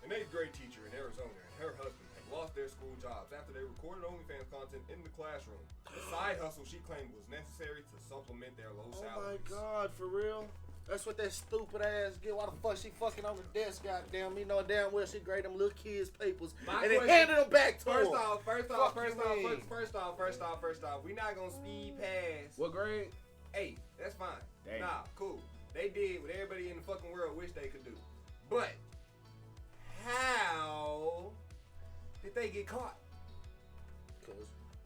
An 8th grade teacher in Arizona and her husband have lost their school jobs after they recorded OnlyFans content in the classroom. The side hustle she claimed was necessary to supplement their low salaries. Oh my God, for real? That's what that stupid ass get. Why the fuck she fucking on the desk, goddamn? You know damn well she grade them little kids' papers and then handed them back to First her. off, we not gonna speed past. What grade? 8. That's fine. Damn. Nah, cool. They did what everybody in the fucking world wish they could do. But how did they get caught?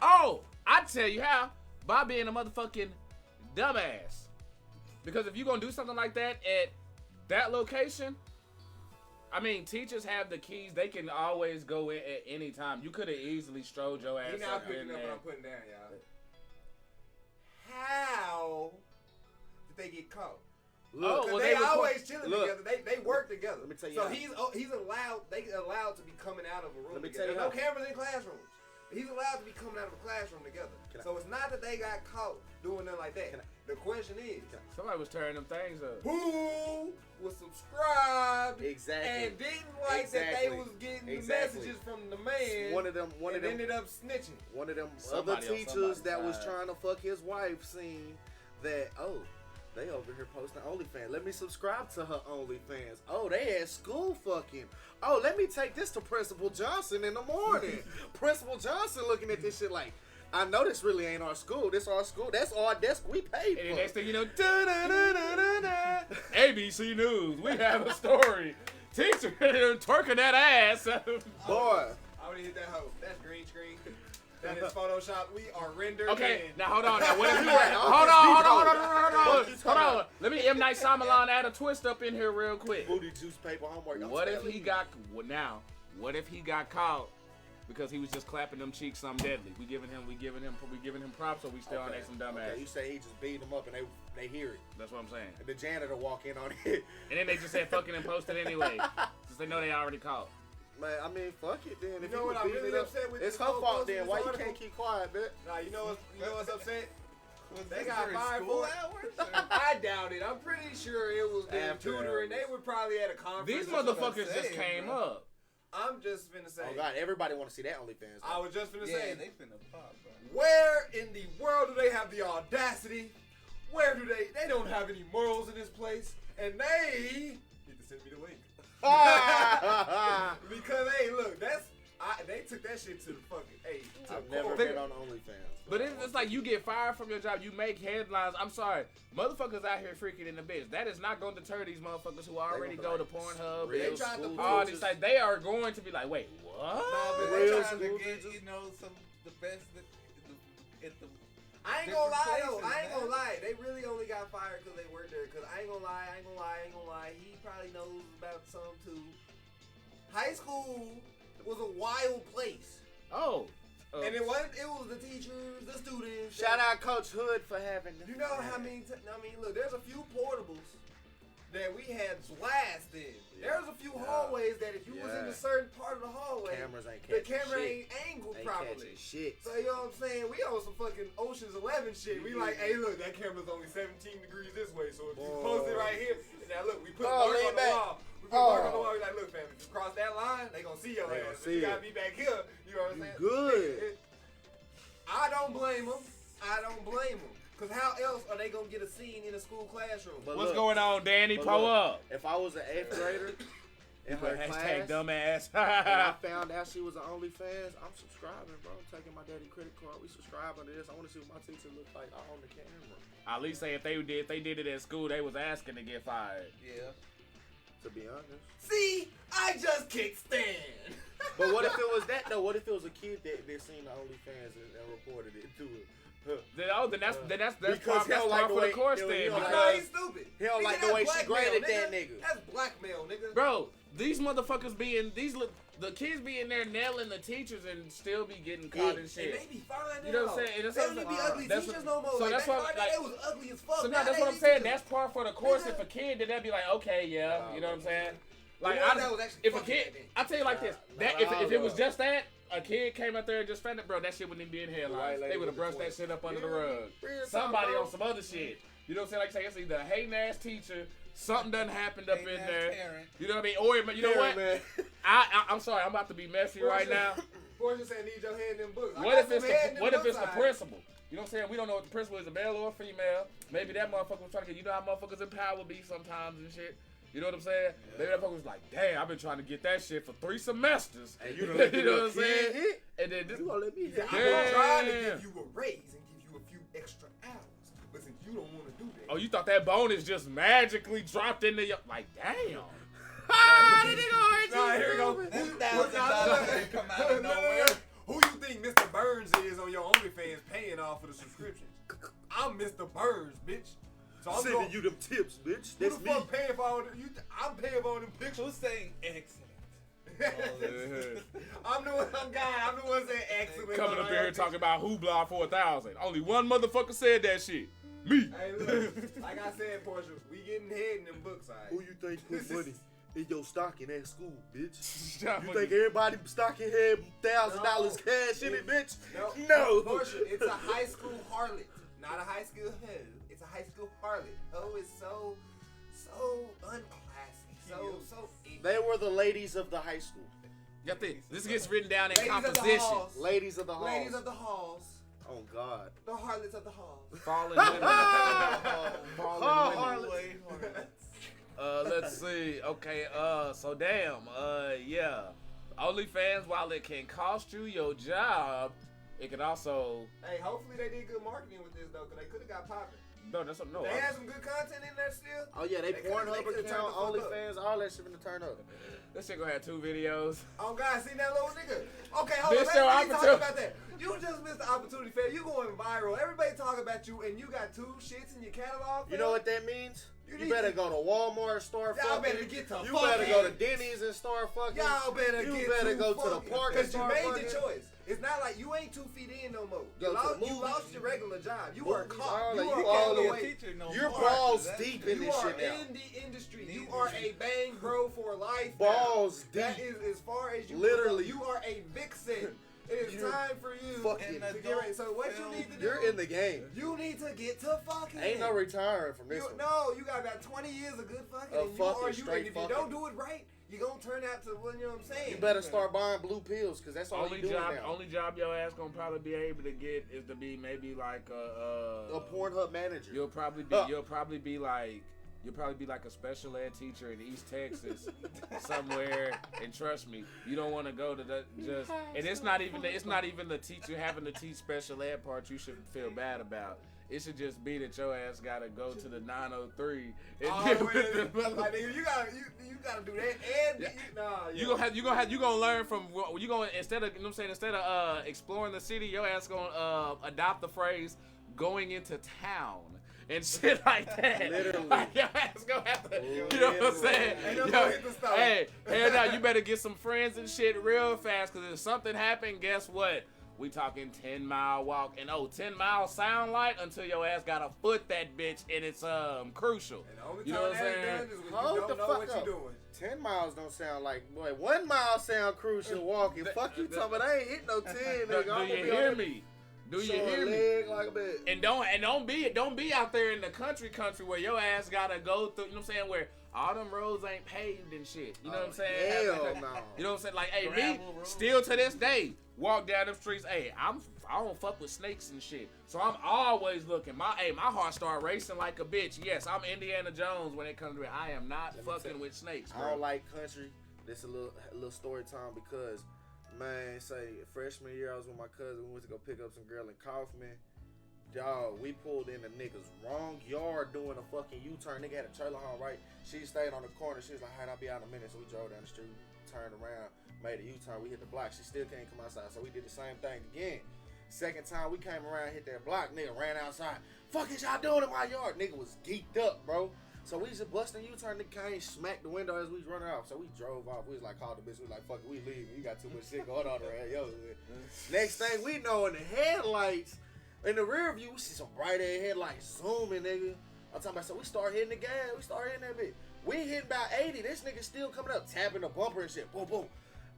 Oh, I tell you how. By being a motherfucking dumbass. Because if you're going to do something like that at that location, I mean, teachers have the keys. They can always go in at any time. You could have easily strolled your ass You're not picking up what I'm putting down, y'all. How did they get caught? Look, they always chilling together. They work together. Let me tell you. So he's allowed. They allowed to be coming out of a room. Let me together. tell you There's no cameras in classrooms. He's allowed to be coming out of a classroom together. So it's not that they got caught doing nothing like that. The question is, somebody was tearing them things up. who was subscribed Exactly. and didn't like that they was getting the messages from the man? One of them ended up snitching. One of them Somebody other on teachers somebody's that was side. trying to fuck his wife seen that, oh, they over here posting OnlyFans. Let me subscribe to her OnlyFans. Oh, they at school fucking. Oh, let me take this to Principal Johnson in the morning. Principal Johnson looking at this shit like, I know this really ain't our school. This our school. That's our desk we paid And the for. next thing you know, ABC News, we have a story. Teacher twerking that ass. Boy. I would hit that hoe. That's green screen. That is Photoshop. We are rendered. Okay, in. now hold on. Now what if he hold on. Let me M. Night Shyamalan add a twist up in here real quick. Booty juice paper homework. I'm What if telling he you. got What if he got caught because he was just clapping them cheeks something deadly? We giving him props, or we still on some dumbass? Okay, you say he just beat them up and they hear it. That's what I'm saying. And the janitor walk in on it. And then they just said fucking and post it anyway, since they know they already caught. Man, I mean, fuck it then. If You know you what was I'm beating really it up, upset with? it's this her whole fault post in then. this Why you article? can't keep quiet, bitch? Nah, you know what's upset? Was They this got during fired school for it. hours? I doubt it. I'm pretty sure it was them After tutoring. hours. They were probably at a conference. These or something. motherfuckers just saying, came bro. up. I'm just finna say. Oh God, everybody want to see that OnlyFans. I was just finna Yeah, say. they finna pop, bro. Where in the world do they have the audacity? Where do they don't have any morals in this place, and they need to send me the link. Because hey, look, they took that shit to the fucking to I've the never core. been on OnlyFans. But it's like you get fired from your job, you make headlines. I'm sorry, motherfuckers out here freaking in the bitch. That is not going to deter these motherfuckers who already go to Pornhub. real and tried to school all prove these teachers. sites. They are going to be like, wait, what? No, but Real they trying to school get, teachers. some the best at the I ain't gonna lie though. Different I ain't gonna places, lie. They really only got fired because they worked there. Cause I ain't gonna lie. He probably knows about some too. High school was a wild place, Oh. and it was the teachers, the students. Shout out Coach Hood for having. You know how many? Look, there's a few portables that we had blast in. There's a few hallways that if you was in a certain part of the hallway, Cameras ain't the catching camera shit. ain't angled Ain't properly. catching shit. So you know what I'm saying? We on some fucking Ocean's 11 shit. We like, hey, look, that camera's only 17 degrees this way, so if you post it right here, and now look, we put Oh, mark lean on the back. wall. We put mark on the Oh. wall. We like, look, fam, if you cross that line, they gonna see your They ass. gonna see You gotta it. be back here. You know what I'm You saying? good. I don't blame them. Cause how else are they gonna get a scene in a school classroom? But What's look, going on, Danny? but Pull look, up. If I was an 8th grader in her Hashtag class, dumbass. and I found out she was an OnlyFans, I'm subscribing, bro. I'm taking my daddy credit card. We subscribing to this. I want to see what my teacher look like on the camera. At least say if they did it at school, they was asking to get fired. yeah. To be honest. See, I just can't stand. But what if it was that though? What if it was a kid that seen the OnlyFans and reported it to it? Then that's Because par he don't like for the the way- course he then. don't like- No, because- he's stupid. He don't Nigga, like the that's way she blackmail, graded that nigga. That's blackmail, nigga. Bro, these motherfuckers the kids be in there nailing the teachers and still be getting caught in And shit. they be fine now. You know what I'm saying? And that's They what don't I'm even be saying. ugly That's teachers what- no more. so Like, that's back what- in my like- day, they was ugly as fuck. So Now now that's they what I'm be saying. teachers. That's par for the course. If a kid did that, be like, okay, yeah, you know what I'm saying? Like, The one that was actually if a fucking kid, that day. I tell you like this, that if it was just that, a kid came out there and just found it, bro, that shit wouldn't even be in headlines. Right, They would have lady brushed with that the shit up under the Yeah. rug. Real talk, Somebody bro. on some other shit. You know what I'm saying? Like say it's either a hating ass teacher, something done happened up in Hating-ass there. parent. You know what I mean? Or you know Yeah, what? man. I'm sorry, I'm about to be messy right now. Portia said, need your head in them books. I What got if it's some head in the them what if books, it's the alright. principal? You know what I'm saying? We don't know what the principal is, a male or a female. Maybe that motherfucker was trying to get. You know how motherfuckers in power be sometimes and shit. You know what I'm saying? Maybe that motherfucker was like, damn, I've been trying to get that shit for 3 semesters. And you done let the you know little what I'm saying? kid hit? And then this, You gonna let me hit? I've been trying to Damn. give you a raise and give you a few extra hours. But since you don't want to do that. oh, you thought that bonus just magically dropped into your like, damn. Nah, here we go. $1,000 come out of nowhere. Who you think Mr. Burns is on your OnlyFans paying off for the subscriptions? I'm Mr. Burns, bitch. So I'm Sending going, you them tips, bitch. who That's the me. fuck paying for all the, I'm paying for all them pictures. Who's saying excellent? I'm the one saying excellent. Coming up on here all talking about hoopla for 1,000. Only one motherfucker said that shit. Me. Hey, look, like I said, Portia, we getting head in them books, alright? Who you think put money in your stocking at school, bitch? Shut You up. think everybody stocking had $1,000 cash in it, bitch? No, Portia, it's a high school harlot, not a high school hoe. It's a high school harlot. Hoe is so unclassy, so ignorant. They were the ladies of the high school. Got this gets written down in Ladies of the composition. halls. Ladies of the halls. Ladies of the halls. Oh, God. The harlots of the halls. Fallen women. Oh, Fallen women. Let's see. Okay, so damn, yeah. OnlyFans, while it can cost you your job, it can also. Hey, hopefully they did good marketing with this though, cause they could have got popping. No, that's no. They had some good content in there still. Oh, yeah, they They could've- Pornhub they could've turned account, the fuck up. OnlyFans, all that shit finna turn up. This shit gonna have 2 videos. Oh God, see that little nigga? Okay, hold on. Missed your Let's talk opportunity. about that. You just missed the opportunity, fam. You going viral. Everybody talking about you, and you got 2 shits in your catalog. You fam. know what that means? You You need better to- go to Walmart, start Y'all fucking. better get to You fucking. better go to Denny's and start fucking. Y'all better You get better to go to the fucking. park and Cause you start made fucking. the choice. It's not like you ain't 2 feet in no more. Go to the You movies. lost your regular job. You Movies, are caught. all You that. are You all all the in. way. Teacher no You're more. balls That- deep in You this are shit now. in the industry. You are a bang bro for life. Balls now. That deep. is as far as you Literally. go. You are a vixen. It is You're time for you fucking- to get ready. So what you need to do? You're in the game. You need to get to fucking. Ain't no retiring from this one. No, you got about 20 years of good fucking. Of And fucking and straight if fucking. you don't do it right, you're gonna turn out to what you know what I'm saying. You better start buying blue pills, cause that's all Only you doing job, now. only job your ass gonna probably be able to get is to be maybe like A Pornhub manager. You'll probably be like You'll probably be like a special ed teacher in East Texas somewhere, and trust me, you don't want to go to the just. And it's not even the teacher having to teach special ed part you should feel bad about. It should just be that your ass gotta go to the 903. And Like, nigga, you gotta do that, and you gonna learn from you gonna instead of exploring the city, your ass gonna adopt the phrase going into town. And shit like that. Literally. Like, your ass gonna have to, you know what I'm saying? Hey, hell no, you better get some friends and shit real fast, because if something happened, guess what? We talking 10-mile walk. And 10 miles sound light until your ass gotta foot that bitch, and it's crucial. And the only you know what I'm saying? Is when you don't know what you're doing. 10 miles don't sound like, boy, 1 mile sound crucial walking. Fuck you talking about, I ain't hitting no 10, nigga. Do you hear me? Do you hear me? Like a bit. And don't be out there in the country where your ass gotta go through, you know what I'm saying, where all them roads ain't paved and shit. You know what I'm saying? Hell no. You know what I'm saying? Like, hey, me, still to this day, walk down them streets, hey, I don't fuck with snakes and shit. So I'm always looking. My heart start racing like a bitch. Yes, I'm Indiana Jones when it comes to it. I am not fucking with snakes, bro. I don't like country. This a little story time because, man, say freshman year I was with my cousin. We went to go pick up some girl in Kaufman. Dog, we pulled in the nigga's wrong yard doing a fucking U-turn. Nigga had a trailer home, right? She stayed on the corner. She was like, "Hey, I'll be out in a minute." So we drove down the street, turned around, made a U-turn. We hit the block. She still can't come outside. So we did the same thing again. Second time we came around, hit that block, nigga ran outside. "Fuck is y'all doing in my yard?" Nigga was geeked up, bro. So we just busting U-turn. Nigga came, smacked the window as we was running off. So we drove off. We was like, called the bitch. We was like, "Fuck it, we leaving. You got too much shit going on around." Yo, next thing we know, in the headlights, in the rear view, we see some bright ass headlights zooming, nigga. I'm talking about, so we start hitting the gas. We start hitting that bitch. We hitting about 80. This nigga still coming up, tapping the bumper and shit. Boom, boom.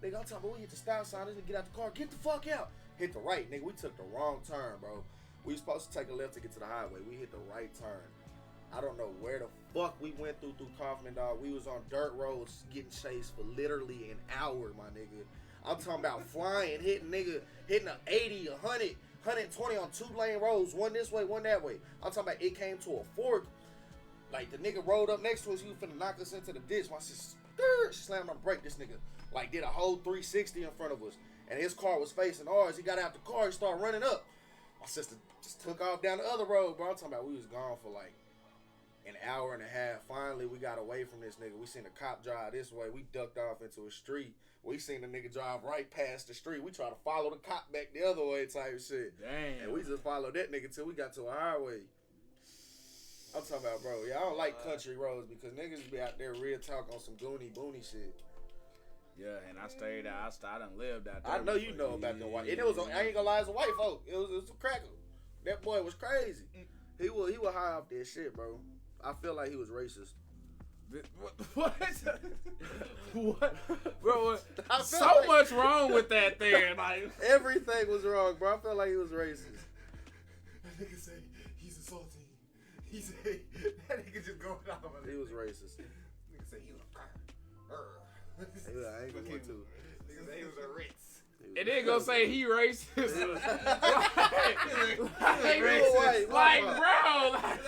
Nigga, I'm talking about, we hit the stop sign. This nigga get out the car. Get the fuck out. Hit the right, nigga. We took the wrong turn, bro. We was supposed to take a left to get to the highway. We hit the right turn. I don't know where the fuck we went through Kaufman, dog. We was on dirt roads getting chased for literally an hour, my nigga. I'm talking about flying, hitting a 80, 100, 120 on 2-lane roads, one this way, one that way. I'm talking about it came to a fork. Like, the nigga rolled up next to us, he was finna knock us into the ditch. My sister, she slammed on the brake. This nigga, like, did a whole 360 in front of us. And his car was facing ours. He got out the car, he started running up. My sister just took off down the other road, bro. I'm talking about we was gone for like an hour and a half. Finally, we got away from this nigga. We seen a cop drive this way. We ducked off into a street. We seen the nigga drive right past the street. We tried to follow the cop back the other way type shit. Damn. And we just followed that nigga till we got to a highway. I'm talking about, bro, yeah, I don't like country roads because niggas be out there real talk on some goony boony shit. Yeah, and I stayed out. I done lived out there. I know you know about the white. And it was, I ain't gonna lie, it's a white folk. It was a cracker. That boy was crazy. He was high off that shit, bro. I feel like he was racist. What? What? Bro, what? So like much wrong with that there. Like, everything was wrong, bro. I felt like he was racist. That nigga say he's assaulting. He say that nigga just going off. He was racist. Nigga say he was I ain't gonna want to. Nigga say he was a Ritz. it didn't go say he racist. Like, bro.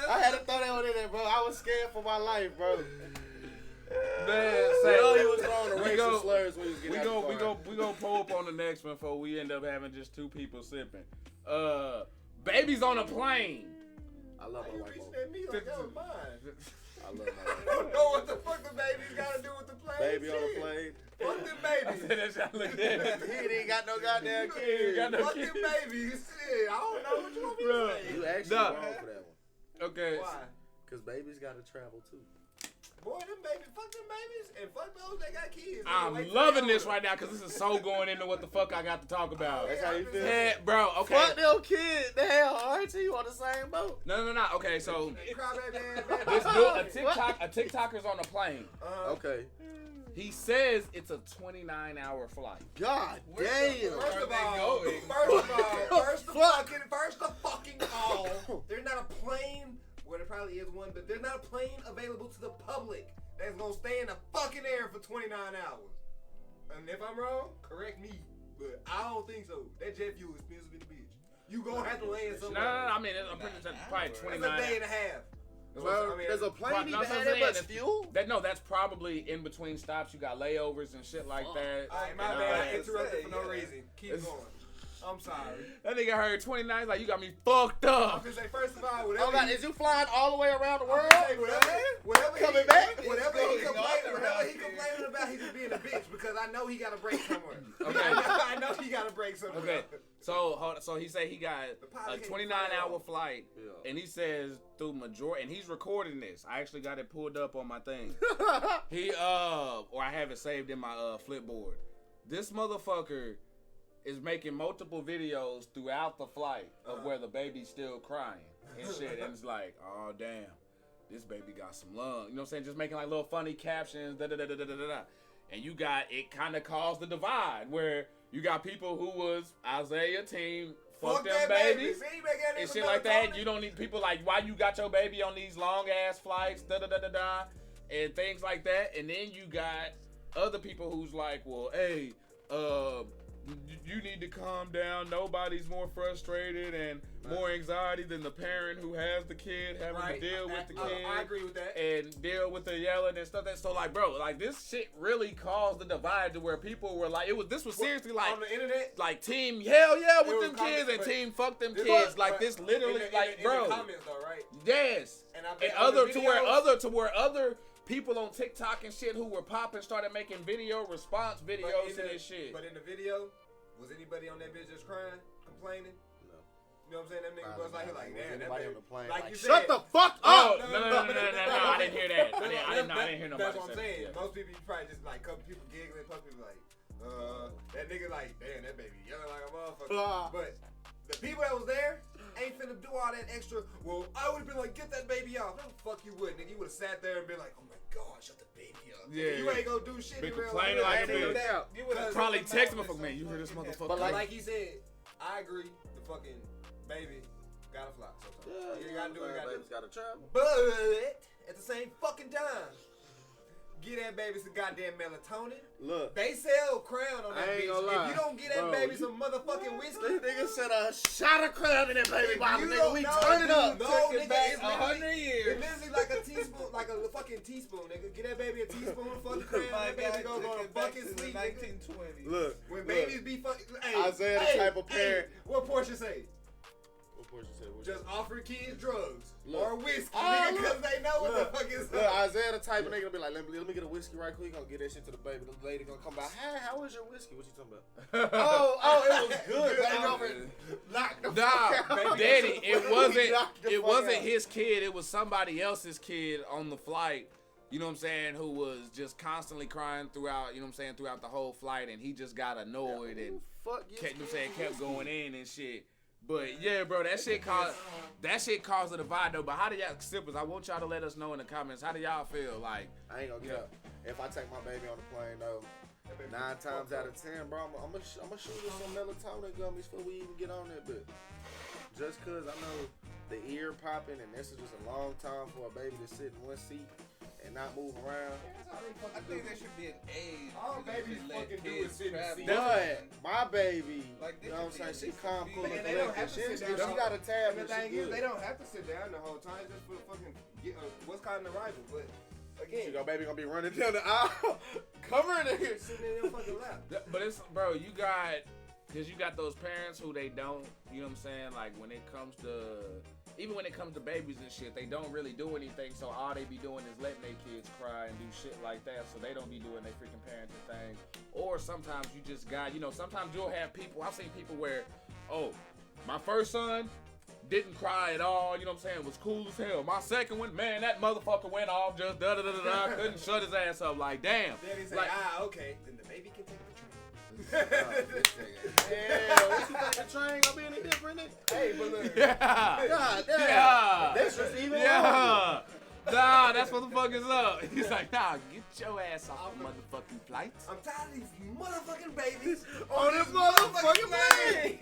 I had to throw that one in there, bro. I was scared for my life, bro. Man, I know he was throwing the racist slurs when he was getting out the car. We gonna pull up on the next one before we end up having just two people sipping. Babies on a plane. I love my wife. At me like that was mine. I love my I wife. don't know what the fuck the babies gotta do with the plane. Baby on shit. the plane. Fuck them babies. He ain't got no goddamn kids. Fuck them babies. Shit, I don't know what you want me to say. You actually wrong for that one. Okay. Why? Because babies gotta travel too. Boy, them babies, fuck them babies, and fuck those that got kids. I'm loving this right now because this is so going into what the fuck I got to talk about. That's how you feel? Yeah, bro, okay. Fuck them kids. The hell, aren't you on the same boat? No. Okay, so Crybaby, this dude, a TikToker's on a plane. Okay. He says it's a 29-hour flight. God damn. First of all, there's not a plane. Well, there probably is one, but there's not a plane available to the public that's gonna stay in the fucking air for 29 hours. And if I'm wrong, correct me. But I don't think so. That jet fuel is expensive in the bitch. You gonna have to land No, somewhere. I mean, I'm pretty sure it's probably That's 29. a day and a half. That's what Well, I mean, does a plane Well, need no, to that's have what I'm that saying. much fuel? That's probably in between stops. You got layovers and shit like that. Alright, my And, bad. I uh, interrupted for no yeah. reason. Keep It's- going. I'm sorry. That nigga heard 29. Like, you got me fucked I'm up. gonna say, first of all, whatever. Oh God, is you flying all the way around the I'm world? gonna say, whatever Coming back? Whatever he It's going complaining, on around here. about, he's just being a bitch because I know he got a break somewhere. Okay. I know he got a break somewhere. Okay. So he said he got The a pilot can't 29-hour fly flight, Yeah. and he says through majority, and he's recording this. I actually got it pulled up on my thing. He or I have it saved in my Flipboard. This motherfucker is making multiple videos throughout the flight of where the baby's still crying and shit, and it's like, oh damn, this baby got some lung. You know what I'm saying? Just making like little funny captions, da da da da da da da. And you got it kind of caused the divide where you got people who was Isaiah team, fuck them that babies. See, he make that And nigga shit like that. melatonin. You don't need people like, why you got your baby on these long ass flights, da da da da da, and things like that. And then you got other people who's like, well, hey, you need to calm down. Nobody's more frustrated and more anxiety than the parent who has the kid having Right. to deal with the kid. I agree with that. And deal with the yelling and stuff. So like, bro, like this shit really caused the divide to where people were like, this was seriously like, on the internet. like team hell yeah It with was them comments, kids and but- team fuck them This kids. was- Like but this literally, in bro. the comments though, right? Yes. And I And bet other the to where videos- other people on TikTok and shit who were popping started making video response But videos in to the- this shit. But in the video, was anybody on that bitch just crying, complaining? No. You know what I'm saying? Them niggas was like, Was damn, that anybody baby. on the plane Like like, you shut said. the fuck Oh up! no! I didn't hear that. I didn't hear nobody That's what I'm say saying. that. Yeah. Most people, you probably just like couple people giggling, couple people like, that nigga like, damn, that baby yelling like a motherfucker. But the people that was there ain't finna do all that extra. Well, I would've been like, get that baby off. No, the fuck you would, nigga. You would've sat there and been like, oh my god, shut the baby up. Yeah, You ain't gonna do shit Been in real complaining life. like a You bitch. would've- you would've- Probably text me for man. You heard this motherfucker. But Like he said, I agree. The fucking baby gotta fly. Sometimes. You gotta do what you gotta do. Baby's gotta travel. But at the same fucking time, get that baby some goddamn melatonin. Look, They sell Crown on that I ain't bitch. gonna lie. If you don't get that Bro, baby you- some motherfucking whiskey, this nigga said a shot of crab in that baby If bottle, you nigga. don't We know, turn it dude, up. no, Took nigga, it back it's 100 literally- years. It's literally like a teaspoon, like a fucking teaspoon, nigga. Get that baby a teaspoon of fucking Crown. My That baby guy gonna took go to it back fucking to the sleep, nigga. 1920s. Look, When look. babies be fucking, hey, Isaiah the hey, type of hey, parent- what Portia say? What portion said? What Just offer kids drugs Look. or whiskey, Oh, nigga, look. because they know what Look, the fuck is Look, up. Isaiah the type of nigga to be like, let me get a whiskey right quick. Gonna get that shit to the baby. The lady gonna come by. Hey, how was your whiskey? What you talking about? oh, it was good. Baby over knocked the fuck Nah, out. Daddy, it wasn't. Knocked the It fuck wasn't out. his kid. It was somebody else's kid on the flight. You know what I'm saying? Who was just constantly crying throughout. You know what I'm saying? Throughout the whole flight, and he just got annoyed and Fuck you. kept, you know what I'm saying, kept going in and shit. But yeah, bro, that shit caused a divide though. But how do y'all, sippers? I want y'all to let us know in the comments. How do y'all feel? Like, I ain't gonna get up. If I take my baby on the plane though, 9 times out of 10, bro, I'm gonna shoot her some melatonin gummies before we even get on that bit. Just cause I know the ear popping and this is just a long time for a baby to sit in one seat and not move around. I think there should be an age. All where they babies should let fucking do kids is sit in travel. seats. But my baby, Like, you know what I'm saying? they She should calm, be- cool, and And they don't have collected. to sit She down. got a And tablet. the She thing is, good. they don't have to sit down the whole time just for fucking get what's called an arrival. But again, Your baby gonna be running down the aisle, covering it. sitting in your fucking lap. but it's, bro, you got, cause you got those parents who they don't, you know what I'm saying? Like when it comes to, even when it comes to babies and shit, they don't really do anything. So all they be doing is letting their kids cry and do shit like that. So they don't be doing their freaking parenting thing. Or sometimes you just got, you know, sometimes you'll have people, I've seen people where, oh, my first son didn't cry at all, you know what I'm saying, was cool as hell. My second one, man, that motherfucker went off just da-da-da-da-da, couldn't shut his ass up, like, damn. Then he say, Like, okay, then the baby can take the train. Yeah, what you think the train gonna be any different? Nigga? Hey, but look, yeah. God damn. Yeah. That's just even Yeah. Nah, that's what the fuck is up. He's like, nah, get your ass off the motherfucking flight. I'm tired of these motherfucking babies on this motherfucking plane.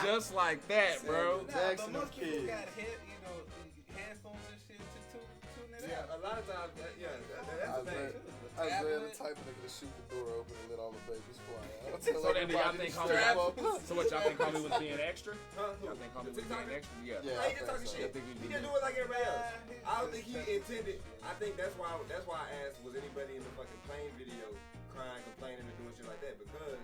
Just like that, bro. Nah, Jackson but most and people kids. got headphones and shit to tune it Yeah, out. a lot of times, that's the thing. Isaiah the tablet. type of nigga to shoot the door open and let all the babies fly out. So then do y'all think homie? So what y'all think homie was being extra? Huh? Y'all think homie was being extra? Yeah. Yeah. He just talking so. shit. think he He be didn't do it like everybody else. I don't think he intended. I think that's why I asked, was anybody in the fucking plane video crying, complaining, and doing shit like that? Because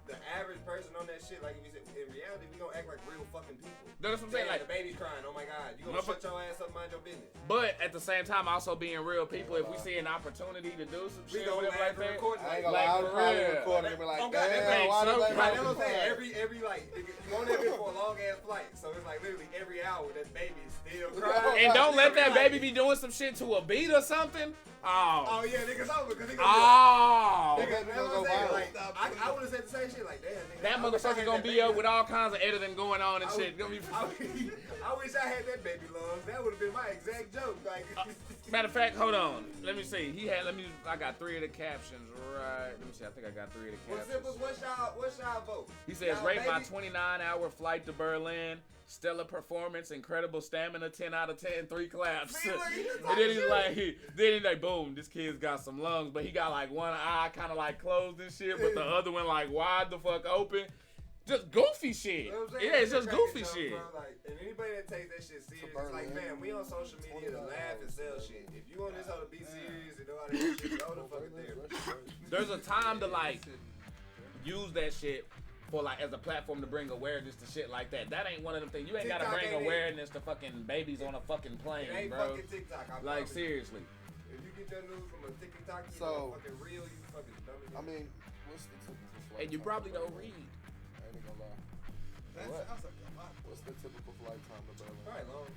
the average person on that shit, like we said, in reality, we gonna act like real fucking people. That's what I'm saying. Damn, Like, the baby's crying. Oh my god, you gonna shut your ass up, mind your business. but at the same time, also being real people, if we see an opportunity to do some We shit or gonna whatever like laugh and that. record I ain't like, gonna Like, lie, I was for probably real. recording and be like, Oh, God, that damn, makes why so did they much Right, make that's what I'm me saying. cry? Every like, you on there for a long ass flight, so it's like literally every hour that baby's still crying. And don't let that baby be doing some shit to a beat or something. Oh. Oh yeah, niggas over because niggas. Oh. Niggas, That that's gonna what go I'm saying. viral. Like, I would have said the same shit. Like, damn, nigga. That I wish I motherfucker had gonna that be baby. up with all kinds of editing going on and I shit. wish- Gonna be. I wish I had that baby lungs. That would have been my exact joke. Like, Matter of fact, hold on. Let me see. I got 3 of the captions right. Let me see. I think I got 3 of the well, captions. Simples, what's y'all vote? He says, Y'all rate my baby? 29-hour flight to Berlin. Stellar performance, incredible stamina, 10 out of 10, 3 claps. See, look, he just And then he's talking like, boom, this kid's got some lungs, but he got like one eye kind of like closed and shit, but the other one like wide the fuck open. Just goofy shit. You know what I'm saying? Yeah, it's just Cracking goofy jokes, shit. Bro. Like, and anybody that takes that shit serious, it's like, man, we on social media to laugh and sell shit. If you want this hoe to be serious and know how to do shit, go the fucking therapy. There's a time to like use that shit for like as a platform to bring awareness to shit like that. That ain't one of them things. You ain't gotta TikTok bring ain't it. awareness to fucking babies on a fucking plane, It ain't bro. fucking TikTok. I Like promise you. seriously. If you get that news from a TikTok, you So, fucking real, you fucking dummy. I mean, what's the typical flight And you time probably to don't Berlin? read. I ain't gonna lie. That What? sounds like a lot. What's the typical flight time to Berlin? Probably long.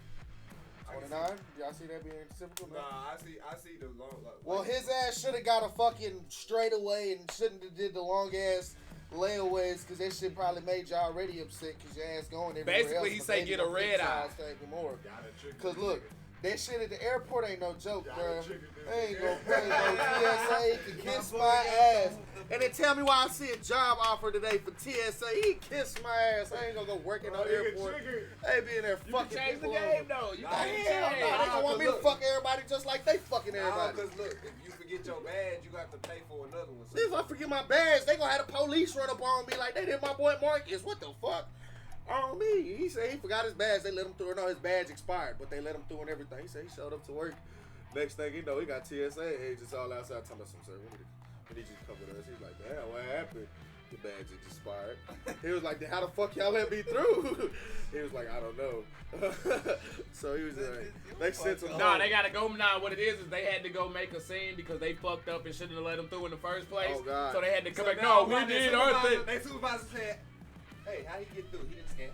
29? Y'all see that being typical? No? Nah, I see the long. Like, Well, his ass should have got a fucking straightaway and shouldn't have did the long ass layaways because that shit probably made you already upset because your ass going everywhere Basically, else, he but say they get didn't a red think eye. size thing more. Gotta trigger Cause the look, nigga. that shit at the airport ain't no joke, Gotta bruh. trigger this They ain't nigga. gonna pay no TSA can kiss my ass. And then tell me why I see a job offer today for TSA. He kissed my ass. I ain't gonna go work in no Bro, nigga airport. triggered. They be in there You fucking can change the people game over. though. You Nah, can hell change. Hell no, they gonna want me to Look. fuck everybody just like they fucking Nah, everybody. cause look, if you forget your badge, you have to pay for another one. If I forget my badge, they gonna have the police run up on me like they did my boy Marcus. What the fuck? On me. He said he forgot his badge. They let him through. No, his badge expired, but they let him through and everything. He said he showed up to work. Next thing you know, he got TSA agents all outside telling us, sir, we need you to come with us. He's like, damn, what happened? Your badge expired. He was like, how the fuck y'all let me through? He was like, I don't know. So he was like, they sent him Nah, home. they gotta go. Nah, what it is they had to go make a scene because they fucked up and shouldn't have let them through in the first place. Oh, God. So they had to come So back. now No, we my did our supervisor- thing. They supervisor said, "Hey, how he get through? He didn't scan."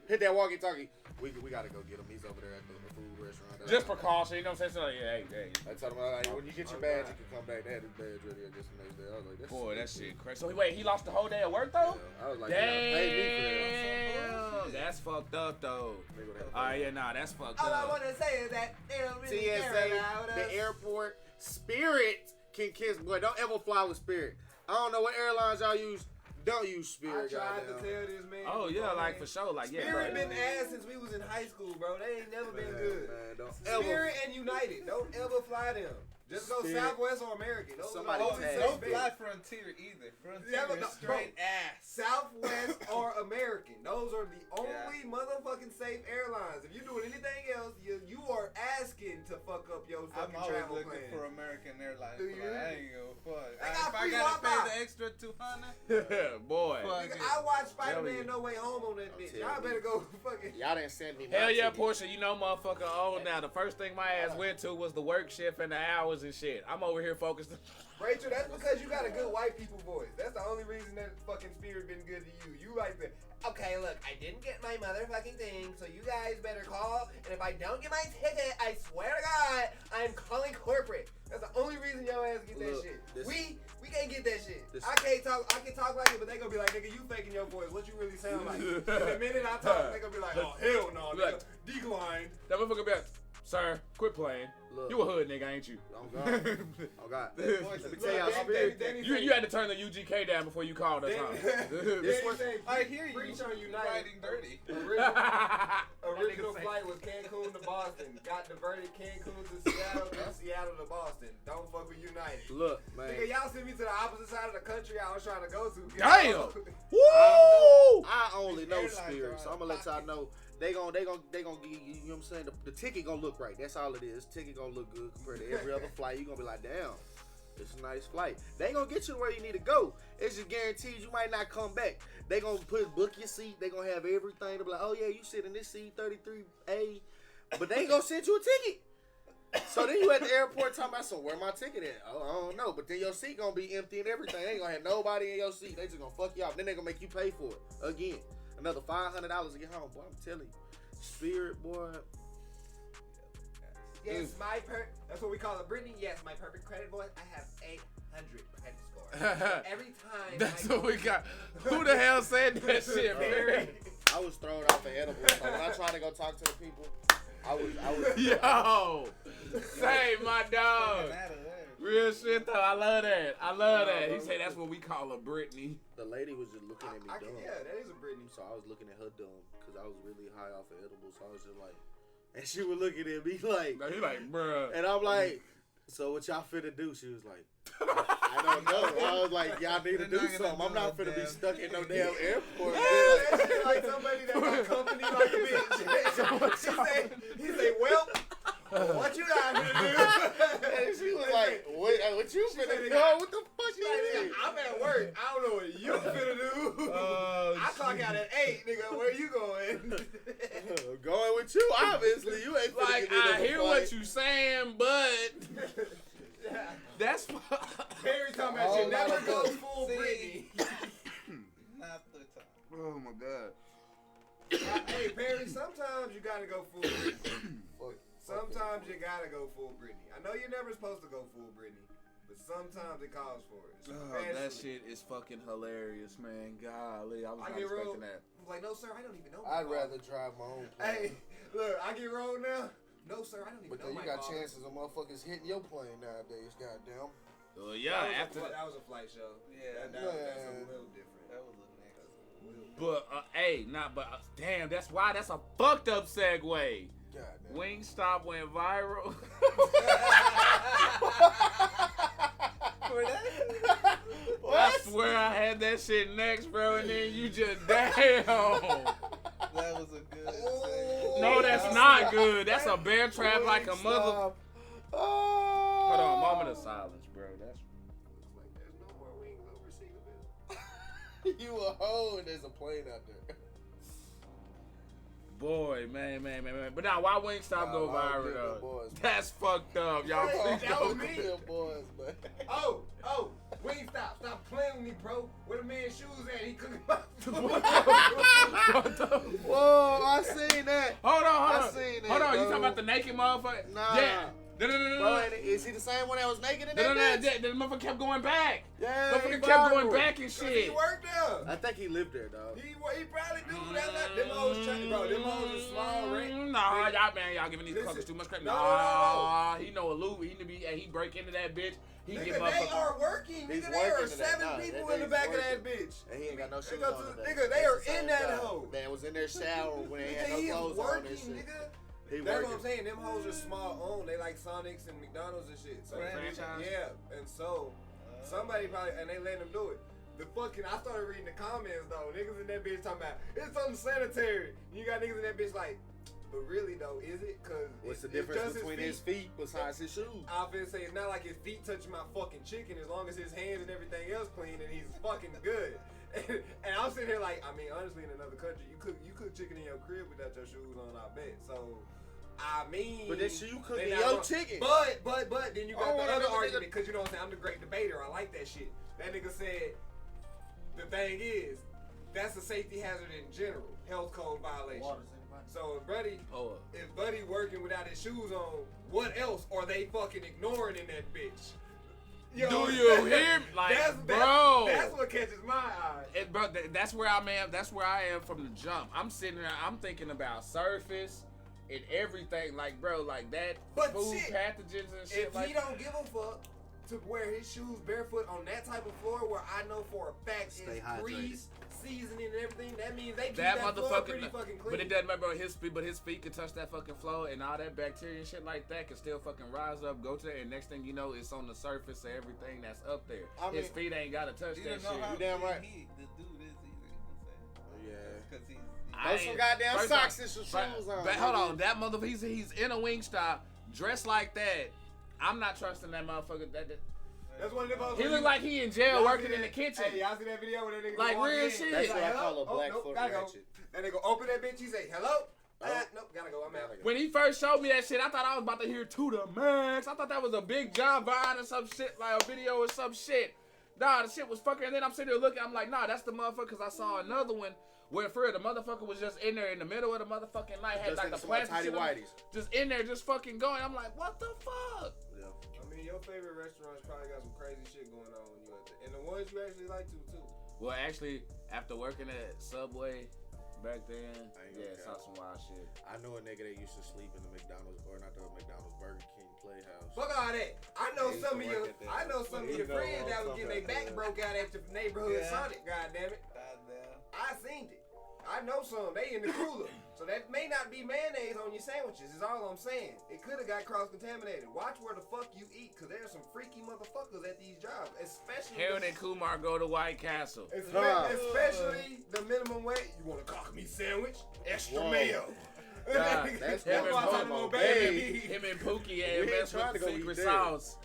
Hit that walkie-talkie. We gotta go get him. He's over there at the food restaurant. Just precaution, you know what I'm saying? So, yeah, hey. I told him, like, when you get your badge, you can come back. They had his badge ready, I guess, the next day. I was like, that's Boy, that shit crazy. So wait, he lost the whole day of work though? Yeah, I was like, yeah, Damn, that's fucked up though. Alright, yeah, nah, that's fucked All I up. want to say is that they don't really care TSA, about us. the airport, Spirit can kiss. Boy, don't ever fly with Spirit. I don't know what airlines y'all use. Don't use I Spirit, tried to goddamn. tell this man. Oh yeah, before, like man. for sure, like yeah, Spirit bro. been ass since we was in high school, bro. They ain't never been good. Man, don't ever. Spirit and United, don't ever fly them. Just go Spirit. Southwest or American. Those Somebody are the only tag. safe Don't bets. fly Frontier either. Frontier Yeah, but is straight ass. Southwest or American. Those are the only motherfucking safe airlines. If you're doing anything else, you are asking to fuck up your I'm fucking always travel looking plan. for American Airlines. Do you? Like, I ain't gonna fuck. They got If I free gotta pay Wi-Fi. the extra $200, Boy. fuck Nigga, it. I watched Hell Spider-Man yeah. No Way Home on that bitch. tell Y'all you. better go fucking. Y'all didn't send me. Hell my yeah, ticket. Portia, you know motherfucker old now. The first thing my ass went to was the work shift and the hours and shit. I'm over here focused. Rachel, that's because you got a good white people voice. That's the only reason that fucking Spirit been good to you. You like the, okay, look, I didn't get my motherfucking thing, so you guys better call, and if I don't get my ticket, I swear to God, I'm calling corporate. That's the only reason your ass get that Look, shit. this- We can't get that shit. this- I can talk like it, but they gonna be like, nigga, you faking your voice. What you really sound like? And the minute I talk, they gonna be like, oh, hell no, nigga. Like- Declined. That motherfucker be like, Sir, quit playing. Look. You a hood nigga, ain't you? Oh God. Oh God. That voice Let me is tell y'all, good. Spirit. You had to turn the UGK down before you called us, huh? This one, I hear you. Preach on You're United. riding dirty. Original flight was Cancun to Boston. Got diverted Cancun to Seattle, then Seattle to Boston. Don't fuck with United. Look, man. Nigga, y'all sent me to the opposite side of the country I was trying to go to. Damn! Woo! I only know Airlines Spirit, are so out I'm gonna let of y'all pocket. know they gon' give you, you know what I'm saying? The ticket gonna look right. That's all it is. Ticket gonna look good compared to every other flight. You gonna be like, damn, it's a nice flight. They gonna get you to where you need to go. It's just guaranteed you might not come back. They gonna book your seat. They gonna have everything. They be like, oh yeah, you sit in this seat 33A, but they ain't gonna send you a ticket. So then you at the airport talking about, so where my ticket at? Oh, I don't know. But then your seat gonna be empty and everything. They ain't gonna have nobody in your seat. They just gonna fuck you off. Then they gonna make you pay for it again. Another $500 to get home. Boy, I'm telling you, Spirit, boy. Yes, that's what we call it, Brittany. Yes, my perfect credit voice. I have 800 credit score. Every time. That's what we got. Who the hell said that shit, Barry? I was thrown off the edible. So when I try to go talk to the people, I was. Yo, say my dog. Fucking out of there. Real shit though. I love that. I love that. He said that's what we call a Brittany. The lady was just looking at me dumb. Yeah, that is a Brittany. So I was looking at her dumb because I was really high off of edibles. So I was just like, and she was looking at me like, He like, bruh. and I'm like, so what y'all finna do? She was like, I don't know. I was like, y'all need to do something. I'm not finna be stuck in no damn airport. That shit like somebody that got company like a bitch. he say, well, what you got here to do? And she was like, what you finna do? What the fuck you doing? I'm at work. I don't know what you finna do. I clock out at 8, nigga. Where you going? Going with you, obviously. You ain't finna Like, get in I a hear fight. what you saying, but that's Perry talking about Oh, you never my go God. full Britney. Not the time. oh my god. Hey, Perry, sometimes you gotta go full Britney. Fuck. Sometimes you gotta go full Britney. I know you're never supposed to go full Britney, but sometimes it calls for it. That shit is fucking hilarious, man. Golly, I was I not get rolled. expecting that. I'm like, no, sir, I don't even know. I'd rather drive my own plane. Hey, look, I get rolled now. No, sir, I don't even But know then you my got father. chances of motherfuckers hitting your plane nowadays, goddamn. Yeah, that after that was a flight show. Yeah. that's a Man. little different. That was the next. but damn, that's why that's a fucked up segue. Goddamn. Wingstop went viral. I swear I had that shit next, bro, and then you just damn. That was a good. No, that's not good. That's a bear trap like a mother. Oh. Hold on, moment of silence, bro. That's Looks like there's no more wings over Seagoville. You a hoe and there's a plane out there. boy, man. But now, why Wingstop go Nah, I don't viral give though? them boys, man. That's fucked up, y'all. Hey, Please that don't. was me. Them boys, man. Oh, Wingstop, stop playing with me, bro. Where the man's shoes at? He cooking my food. What the? Whoa, I seen that. Hold on. I seen that, Hold on, you bro. talking about the naked motherfucker? Nah. Yeah. Bro, No. is he the same one that was naked in No, that bitch? the motherfucker kept going back. Yeah, Motherfucker he kept going viral. back and He shit. worked there. I think he lived there, dog. He probably do. That's not them hoes, bro. Them hoes are small, right? Nah, y'all giving these Listen, fuckers too much credit. no. Nah, he know a loop. He break into that bitch. He Nigga, get they motherfuckers. are working. He's Nigga, there are working in that. 7 Nah, people that in the nigga's back of working. that bitch. And he ain't got no shoes Nigga, on today. nigga, they are in that guy. hoe. Man was in their shower when they had Nigga, he no is clothes on working, and shit. nigga. He That's working. what I'm saying. Them hoes are small owned. They like Sonics and McDonald's and shit. So Franchise? yeah, and so somebody probably and they let them do it. The fucking I started reading the comments though. Niggas in that bitch talking about it's unsanitary. You got niggas in that bitch like, but really though, is it? Cause What's the it's difference just between his feet besides his shoes? I finna say it's not like his feet touching my fucking chicken as long as his hands and everything else clean and he's fucking good. And I'm sitting here like, I mean, honestly, in another country, you cook chicken in your crib without your shoes on, I bet. So, I mean, But that's you cooking they not your wrong. chicken. But then you got Oh, the that other nigga- argument because you know what I'm saying. I'm the great debater. I like that shit. That nigga said the thing is that's a safety hazard in general, health code violation. So if Buddy working without his shoes on, what else are they fucking ignoring in that bitch? Yo, Do you hear me? Like, bro. That's what catches my eye. Bro, that's where I am. That's where I am from the jump. I'm sitting there. I'm thinking about Surface, and everything. Like, bro, like that But food shit, pathogens and shit. If Like, he don't give a fuck to wear his shoes barefoot on that type of floor where I know for a fact Stay is hydrated. grease, seasoning, and everything, that means they keep that that floor motherfucking, pretty fucking clean. but it doesn't matter, bro. His feet can touch that fucking floor, and all that bacteria and shit like that can still fucking rise up, go to there, and next thing you know, it's on the surface of everything that's up there. I His mean, feet ain't gotta touch You that don't know how shit. You damn right. the dude is either. You know what I'm saying? Yeah. Because he's I Throw some ain't- goddamn first socks off- and some but- shoes on. But hold on, that motherfucker, he's in a Wingstop, dressed like that. I'm not trusting that motherfucker. That's one of them folks He when look you- like he in jail y'all working see in the that- kitchen. Hey, y'all see that video where that nigga Like, walk real in? shit. That's He's what I like, call a hello? black nope, foot gotta go. ratchet. That nigga open that bitch, he say, hello? Nope, gotta go, I'm out. When he first showed me that shit, I thought I was about to hear to the max. I thought that was a big John Vine or some shit, like a video or some shit. Nah, the shit was fucking. And then I'm sitting there looking, I'm like, nah, that's the motherfucker. Cause I saw another one where for real, the motherfucker was just in there in the middle of the motherfucking night, had Just like in the some plastic tidy shit on, whities. just in there, just fucking going. I'm like, what the fuck? Yeah. I mean, your favorite restaurants probably got some crazy shit going on when you at there. And the ones you actually like to, too. Well, actually, after working at Subway back then, I ain't yeah, gonna saw cap. some wild shit. I know a nigga that used to sleep in the McDonald's, or not the McDonald's, Burger King Playhouse. Fuck all that. I know They used some to of work your, at that. I know some of You your know friends what that I'm was getting their talking back about. broke out at the neighborhood Yeah. Sonic. God damn it. goddamn. I seen it. I know some. They in the cooler. So that may not be mayonnaise on your sandwiches, is all I'm saying. It could have got cross-contaminated. Watch where the fuck you eat, because there's some freaky motherfuckers at these jobs. Especially Harold and Kumar go to White Castle. especially the minimum wage. You want a cock meat sandwich? Extra Whoa. mayo. Nah, that's That's him why I and told Pomo, him, baby. Him and Pookie We and ain't mess trying with to the go secret eat there. sauce.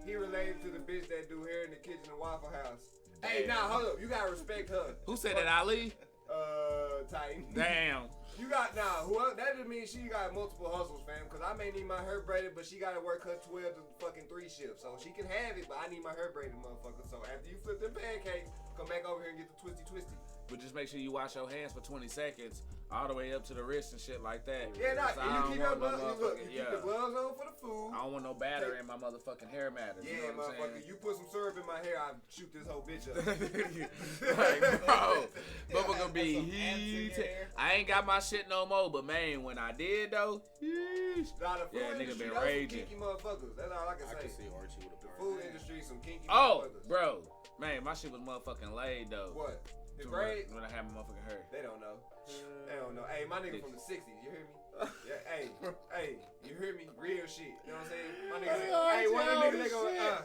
He related to the bitch that do hair in the kitchen at Waffle House. Hey, nah, hold up. You gotta respect her. Who said that, Ali? Titan. Damn. You got, whoever, that just means she got multiple hustles, fam. Because I may need my hair braided, but she got to work her 12 to fucking 3 shifts. So she can have it, but I need my hair braided, motherfucker. So after you flip them pancakes, come back over here and get the twisty. But just make sure you wash your hands for 20 seconds, all the way up to the wrist and shit like that. Yeah, nah, 'Cause I and you don't keep your want no gloves, look, you motherfucking- keep the gloves on for the food. I don't want no batter in my motherfucking hair matters. Yeah, you know what I'm motherfucker, saying? you put some syrup in my hair, I shoot this whole bitch up. Like, bro, motherfucker gonna be Some ants in your heat. hair. I ain't got my shit no more, but man, when I did though, yeesh. Nah, the food Yeah, nigga industry, been those some raging. kinky motherfuckers. That's all I can I say. can see Archie with a The part. food industry, some kinky Oh, motherfuckers. bro, man, my shit was motherfucking laid though. What? His When braid? I had my motherfucking hair. They don't know. They don't know. Hey, my nigga from the 60s, you hear me? Yeah, hey, you hear me? Real shit. You know what I'm saying? My nigga say, hey, one of them niggas, they go, you know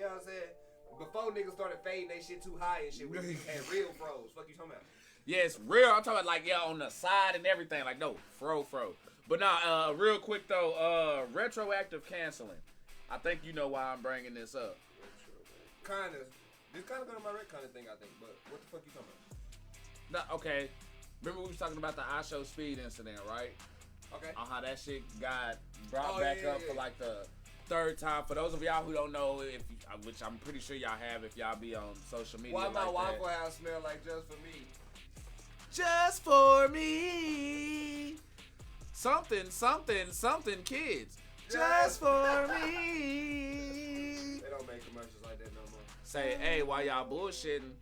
what I'm saying? Before niggas started fading they shit too high and shit, we had real froze. Fuck you talking about? Yes, real. I'm talking about like on the side and everything. Like no, fro. But nah, real quick though, retroactive canceling. I think you know why I'm bringing this up. Kinda. This kind of go to my retcon thing, I think. But what the fuck you talking about? Nah, okay. Remember we was talking about the I Show Speed incident, right? Okay. On how that shit got brought Oh, back yeah, up yeah, for yeah. like the third time. For those of y'all who don't know, if you, which I'm pretty sure y'all have, if y'all be on social media. Why my like Waffle that. House smell like just for me? Just for me. Something, kids. Just for me. They don't make commercials like that no more. Say, hey, while y'all bullshitting,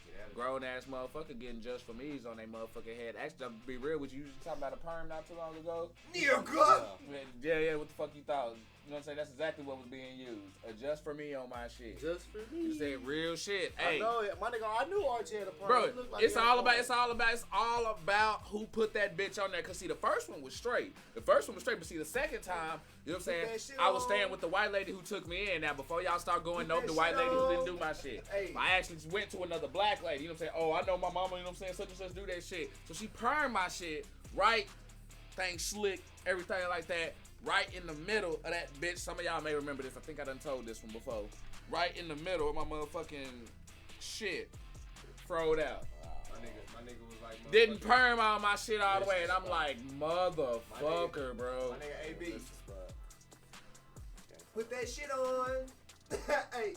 Get out of grown ass motherfucker getting just for me's on their motherfucking head. Actually, to be real with you, was talking about a perm not too long ago. here. Nigga! Yeah, what the fuck you thought? You know what I'm saying? That's exactly what was being used. A just for me on my shit. Just for You me. said real shit. I Hey, know it. My nigga, I knew Archie had a part. bro, It looked like it's he had all a about part. who put that bitch on there. Cause see, the first one was straight. But see, the second time, you know what I'm saying? that shit I was on. staying with the white lady who took me in. Now, before y'all start going, Put nope, that the white shit lady who on. didn't do my shit. Hey. I actually went to another black lady. You know what I'm saying? Oh, I know my mama. You know what I'm saying? Such and such do that shit. So she permed my shit right, thing slick, everything like that. Right in the middle of that bitch. Some of y'all may remember this. I think I done told this one before. Right in the middle of my motherfucking shit. Throwed out. My nigga was like, Didn't motherfucker. perm all my shit all the way. And I'm like, motherfucker, bro. My nigga AB. Put that shit on. hey,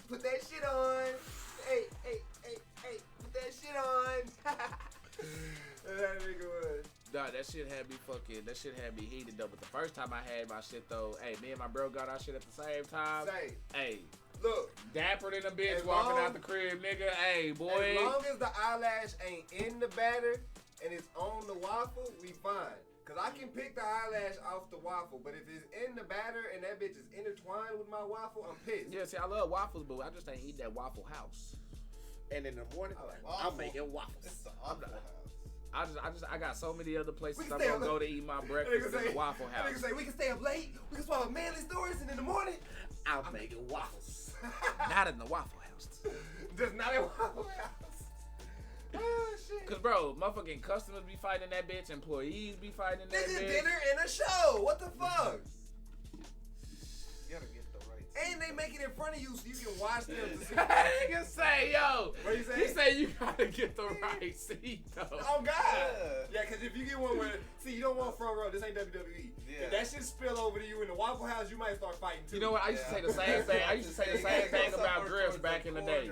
put that shit on. Hey, put that shit on. That nigga was. Nah, that shit had me heated though. But the first time I had my shit though, hey, me and my bro got our shit at the same time. Say, Hey, Look, Dapper than a bitch As walking long- out the crib, nigga. Hey, boy. as long as the eyelash ain't in the batter and it's on the waffle, we fine. Cause I can pick the eyelash off the waffle, but if it's in the batter and that bitch is intertwined with my waffle, I'm pissed. Yeah, see, I love waffles, but I just ain't eat that Waffle House. And in the morning, I'm making waffles. It's an awful house. I got so many other places We can I'm stay gonna up- go to eat my Nigga breakfast say, at the Waffle nigga House. say we can stay up late, we can swallow manly stories, and in the morning, I'm making waffles. Not in the Waffle House. just not at Waffle House. Oh shit. Cause bro, motherfucking customers be fighting that bitch, employees be fighting that Nigga, bitch. dinner and a show. What the fuck? You gotta get the right. And they make it in front of you so you can watch them. To see. Nigga say, yo. What you say? He say you gotta get the right seat though. Oh God! Yeah, cause if you get one where, see, you don't want front row. This ain't WWE. Yeah. If that shit spill over to you in the Waffle House, you might start fighting too. You know what? I used to say the same thing. I used to say the same thing about Griff's back in the day.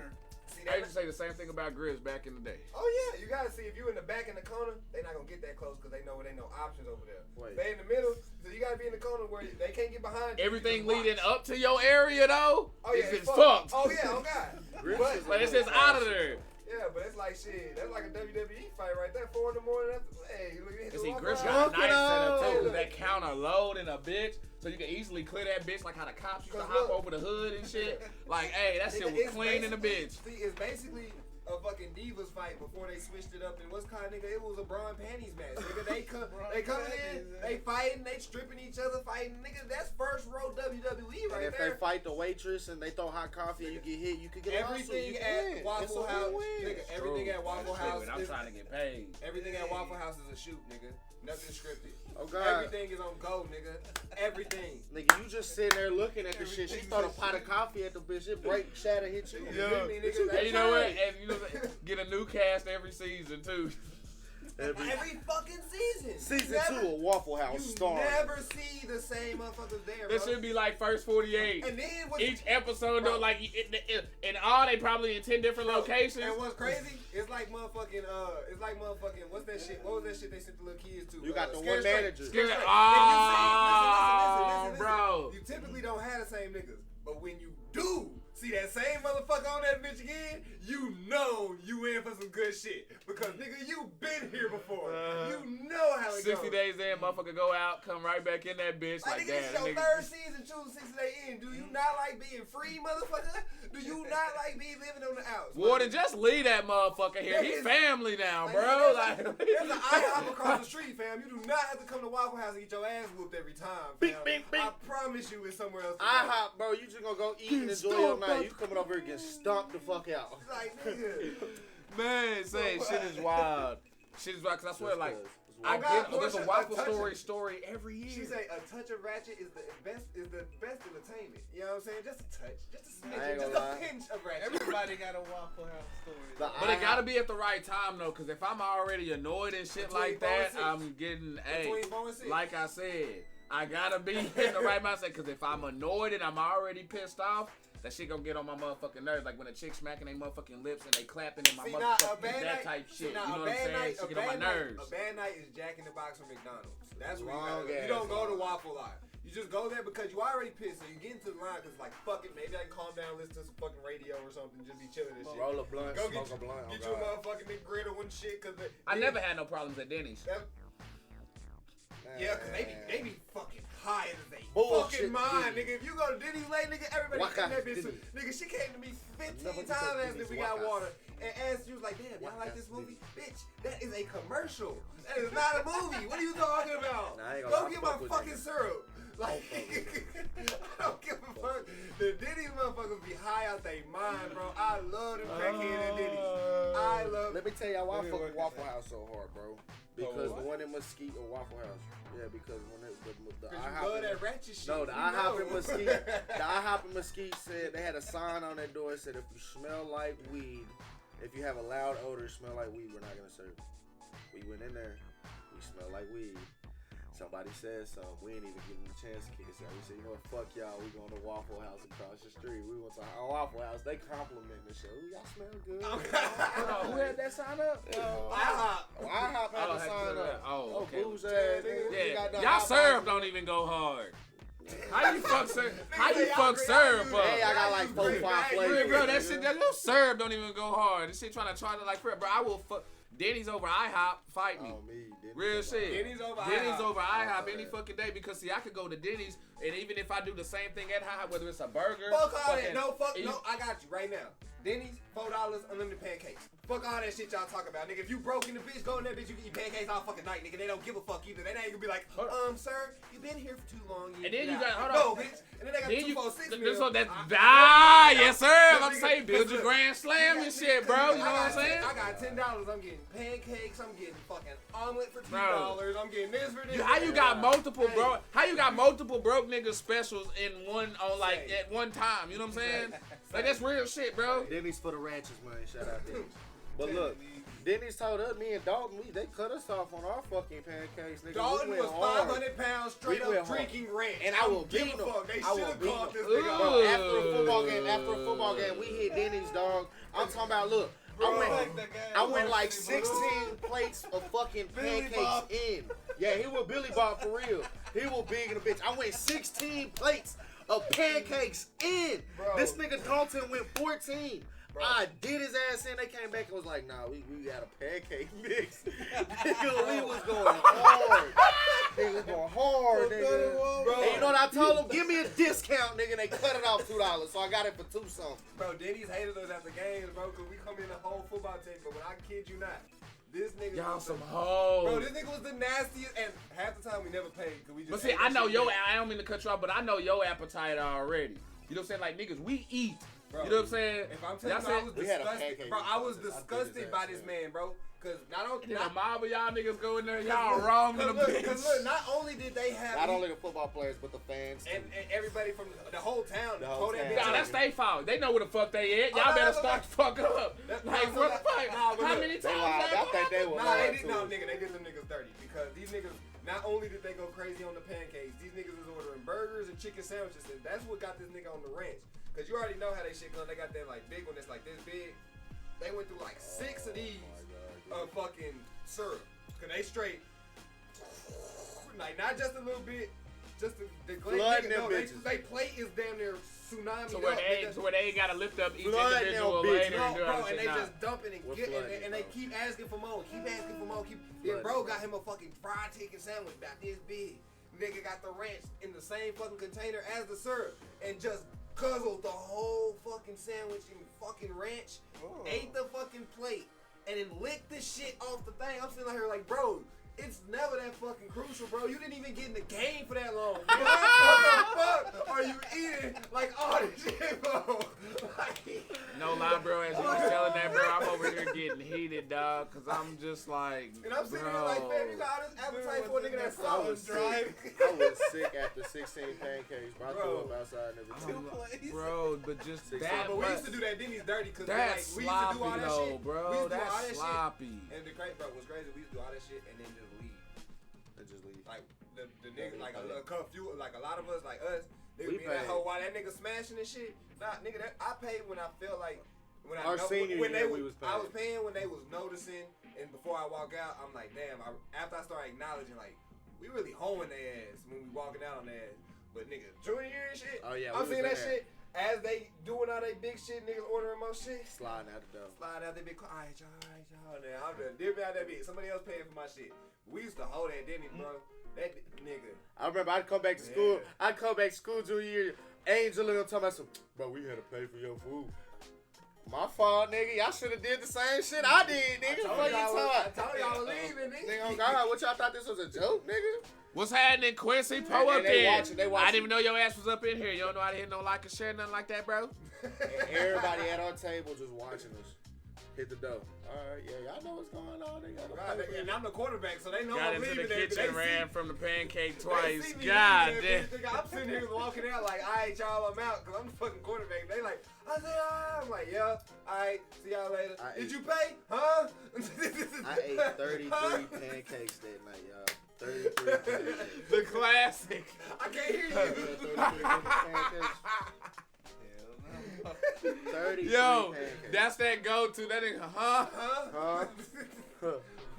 See, I that, used to say the same thing about Griff's back in the day. oh yeah, you gotta see if you in the back in the corner, they not gonna get that close because they know there ain't no options over there. Wait. They in the middle, so you gotta be in the corner where they can't get behind you. Everything You can leading watch. up to your area though, Oh yeah, it's fucked. fucked. Oh yeah, oh God. Griff's is But it's just out of there. Yeah, but it's like shit. That's like a WWE fight right there. 4 in the morning. That's, hey, look at And see, Waffle Griff's House. got a nice setup too, Look. cause that counter loading a bitch, so you can easily clear that bitch like how the cops used to Cause hop look. over the hood and shit. Like, hey, that shit Nigga, was it's clean in the basically- bitch. See, it's basically a fucking Divas fight before they switched it up. And what's kind, nigga? It was a bra and panties match. Nigga, they coming in, they fighting, they stripping each other, fighting. Nigga, that's first row WWE And right if there. they fight the waitress and they throw hot coffee and you get hit, you could get a lawsuit. Everything You can win. at Waffle It's a House, win-win. nigga. Everything at Waffle That's true, House and I'm is trying to get paid. everything at Waffle House is a shoot, nigga. Nothing scripted. Oh God. Everything is on go, nigga. Everything. Nigga, you just sitting there looking at the shit. She throw a pot of coffee at the bitch. It break, shatter, hit you. You feel me, nigga? What you That's And you know what? right. And you know, get a new cast every season too. Every fucking season. Season Never- 2 of Waffle House You starring. never see the same motherfuckers there, This bro. should be like first 48. And then what's Each episode though, Bro. like in all, they probably in 10 different locations. And what's crazy? It's like motherfucking. It's like motherfucking. What's that shit? What was that shit they sent the little kids to? You got the Scare one Straight. manager. Scare Straight. Oh, Listen, bro. You typically don't have the same niggas, but when you do see that same motherfucker on that bitch again, you know you in for some good shit because nigga, you been here before. You know how it 60 goes. days in, motherfucker go out, come right back in that bitch Like, like nigga, this that. your Nigga, third season, choose 60 days in. Do you not like being free, motherfucker? Do you not like me living on the outs? Warden, just leave that motherfucker here. There He is- family now, Like, bro. there's an IHOP across the street, fam. You do not have to come to Waffle House and get your ass whooped every time, fam. Bing, bing, bing. I promise you it's somewhere else. to go. IHOP, bro, you just gonna go eat and enjoy your night. You coming over here and get stomped the fuck out. Like, nigga. Man, say shit is wild. Shit is wild, cause I swear, like, I God, get there's a Portia, waffle I touch story every year. She say a touch of ratchet is the best entertainment. You know what I'm saying? Just a touch, just a I ain't smidgen, just gonna a lie. pinch of ratchet. Everybody got a Waffle House story. The But it IHOP gotta be at the right time though, cause if I'm already annoyed and shit Between like 4 and that, 6. I'm getting Between 4 and 6. like I said, I gotta be in the right mindset. Cause if I'm annoyed and I'm already pissed off, that shit gonna get on my motherfucking nerves. Like when a chick smacking their motherfucking lips and they clapping in my See, now, a motherfucking bad that night, type shit. now, You know a what I'm bad saying? night, Shit get on my nerves. A bad night is Jack in the Box from McDonald's. That's where Long you ass don't go to line. Waffle Lot. You just go there because you already pissed, so you get into the line because like, fuck it, maybe I can calm down, listen to some fucking radio or something, just be chilling and shit. roll a blunt, Go smoke a blunt. Get Oh you a God. motherfucking McGriddle and shit, cause I never had no problems at Denny's. Yeah, cause they be fucking high as they Bullshit fucking mind, Denny's. nigga. If you go to Denny's late, nigga, everybody Waka in that bitch. Denny's. Nigga, she came to me 15 Never times said after Denny's, we got Waka. water and asked, you was like, damn, y'all like Waka this movie? Denny's. Bitch, that is a commercial. That is not a movie. What are you talking about? Nah, I ain't gonna Go lie, I get fuck my with fucking niggas. syrup. Like, I don't give a fuck. The Denny's motherfuckers be high out they mind, bro. I love them crackhead at Denny's. I love Let me tell y'all why I Let me fuck look with at Waffle that. House so hard, bro. Because what? the one in Mesquite or Waffle House. Yeah, because when the Cause you IHOP love in- that ratchet shit. No, the you IHOP know. in Mesquite. The IHOP in Mesquite said they had a sign on their door that said if you smell like weed, if you have a loud odor, smell like weed, we're not gonna serve you. We went in there, we smell like weed. Somebody said something. We didn't even give them a chance to kick us out. We said, you know what, fuck y'all. We going to Waffle House across the street. We went to our Waffle House. They compliment the show. Y'all smell good. Hold on, who had that sign up? IHOP. IHOP had Oh, the had sign to do that. up. Oh, okay. Booze ass nigga. We Yeah, got the y'all hot serve box. don't even go hard. How you fuck serve? How you Nigga, fuck y'all serve up? Hey, I got like 4 or 5 Yeah, flavors. bro, that shit, that little serve don't even go hard. This shit trying to charge it like crap, bro. I will fuck. Denny's over IHOP, fight me. Oh, me. Denny's Real over shit. Denny's over Denny's IHOP. over IHOP any Okay. fucking day because see, I could go to Denny's and even if I do the same thing at IHOP, whether it's a burger, Fuck all fucking- that. and No, I got you right now. Denny's, $4, unlimited pancakes. Fuck all that shit y'all talking about, nigga. If you broke in the bitch, go in that bitch, you can eat pancakes all fucking night, nigga. They don't give a fuck either. They ain't gonna be like, sir, you been here for too long. And then you out." got- hold no, on. bitch. And then they got Then 2 you, for 6 this meals. one that I- yes sir. I'm about to Nigga, say build your look, grand slam and shit, bro. You know what I'm saying? I got $10. I'm getting pancakes. I'm getting fucking omelet for $2. Bro. I'm getting this for this. How you got multiple Hey. bro? How you got multiple broke niggas specials in one on like Say. at one time? You know what I'm saying? Like that's real shit, bro. Denny's for the ranchers, man. Shout out Denny's. But look, Denny's told us, me and Dalton, they cut us off on our fucking pancakes, nigga. Dalton we was went hard. 500 pounds straight We went up hard. drinking ranch. And I will don't give beat a him. fuck. They I will should have beat caught him. this nigga. Bro, out. after a football game, we hit Denny's, dog. I'm talking about, look, I went like 16 plates of fucking pancakes in. Yeah, he was Billy Bob for real. He was big in a bitch. I went 16 plates of pancakes in. Bro. This nigga Dalton went 14. I did his ass in. They came back and was like, nah, we got a pancake mix. Nigga, we was going hard. They was going hard, nigga. Bro. And you know what I told them? Give me a discount, nigga. And they cut it off $2. So I got it for $2 something. Bro, Denny's hated us after games, bro, because we come in the whole football team. But when I kid you not, this nigga Y'all was some the, hoes. bro, this nigga was the nastiest. And half the time we never paid because we just. But see, ate I that know shit your. there. I don't mean to cut you off, but I know your appetite already. You know what I'm saying? Like niggas, we eat. Bro, You know what I'm saying? If I'm Y'all telling you, I was We had a disgusted, pancake bro. I was mix. I did his disgusted by ass this in. man, bro. Cause not only, And then a mob of y'all niggas go in there, y'all wrong in the look, bitch. cause look, not only did they have Not only the football players, but the fans. and everybody from the whole town, The whole told that town. bitch Nah, that's their fault. They know where the fuck they at. Oh, Y'all no, better no, start no. the fuck up. That- Like, no, what the no, fuck? nah, but How look, many They times lied. that I think they were Nah, they lying did, too. no, nigga, they did them niggas dirty because these niggas. Not only did they go crazy on the pancakes, these niggas was ordering burgers and chicken sandwiches, and that's what got this nigga on the ranch. Cause you already know how they shit go. They got that like big one that's like this big. They went through like 6 of these of fucking syrup. Cause they straight, like not just a little bit, just the glaze. Flooding Nigga, them no, bitches. they plate is damn near tsunami. To where they ain't gotta lift up each Flood individual them bitches. later Bro, and do all bro, that and shit. they Nah. just dumping and We're getting flooding, and they bro. keep asking for more, keep asking for more, keep. Flooding, Then bro bro. got him a fucking fried chicken sandwich about this big. Nigga got the ranch in the same fucking container as the syrup and just guzzled the whole fucking sandwich in fucking ranch, ate the fucking plate, and then licked the shit off the thing. I'm sitting out here like, bro, it's never that fucking crucial, bro. You didn't even get in the game for that long. Bro. What the fuck are you eating like all this shit, bro? Like, No lie, bro. As you was telling that, bro, I'm over here getting heated, dog. Cause I'm just like, and I'm sitting bro. here like, man, you got all this appetite for a nigga that's I solid was dry. sick. I was sick after 16 pancakes, bro. I threw Bro. up outside and everything. I'm bro, but just Six that. But we much- used to do that Denny's dirty because That's like, we used to do all sloppy that though, shit. bro. We used to do all That's that sloppy. shit. And the crazy, bro, what's crazy, we used to do all that shit and then just leave. And just leave. Like the nigga, like a few, like a lot of us, like us, they We would be in that paid. hoe while that nigga smashing and shit. Nah, nigga, that I paid when I felt like when Our I know, senior when year, they we was I paying. was paying when they was noticing, and before I walk out, I'm like, damn. After I start acknowledging, like, we really hoeing their ass when we walking out on their ass. But nigga, junior year and shit, Oh, yeah, I'm we seeing was that in there. shit as they doing all they big shit, niggas ordering more shit. Sliding out the door. Slide out that big car. Alright, y'all. Now I'm just dipping out that bitch. Somebody else paying for my shit. We used to hold that Denny, bro. That nigga. I remember I'd come back to school. Yeah. I'd come back to school junior year. Angel and them talking about some, bro, we had to pay for your food. My fault, nigga. Y'all should have did the same shit I did, nigga. What you I talking told y'all leaving, nigga. Nigga, oh God, what y'all thought this was a joke, nigga? What's happening, Quincy? Po And up they in. watching, they I watching. didn't even know your ass was up in here. You don't know how to hit no like and share, nothing like that, bro. And everybody at our table just watching us hit the door. All right, yeah, y'all know what's going on. They got God, and I'm the quarterback, so they know Got I'm into leaving. the They kitchen, see- ran from the pancake they twice. see me God leaving damn. that bitch, nigga. I'm sitting here walking out like, all right, y'all, I'm out, because I'm the fucking quarterback. They like, I said, I'm like, yeah, all right, see y'all later. I Did ate- you pay? Huh? I ate 33 pancakes that night, y'all. 33 pancakes. The classic. I can't hear Yeah, you. 33 pancakes. 33 Yo, pancakes. that's that go-to. That nigga, huh? Huh? Huh?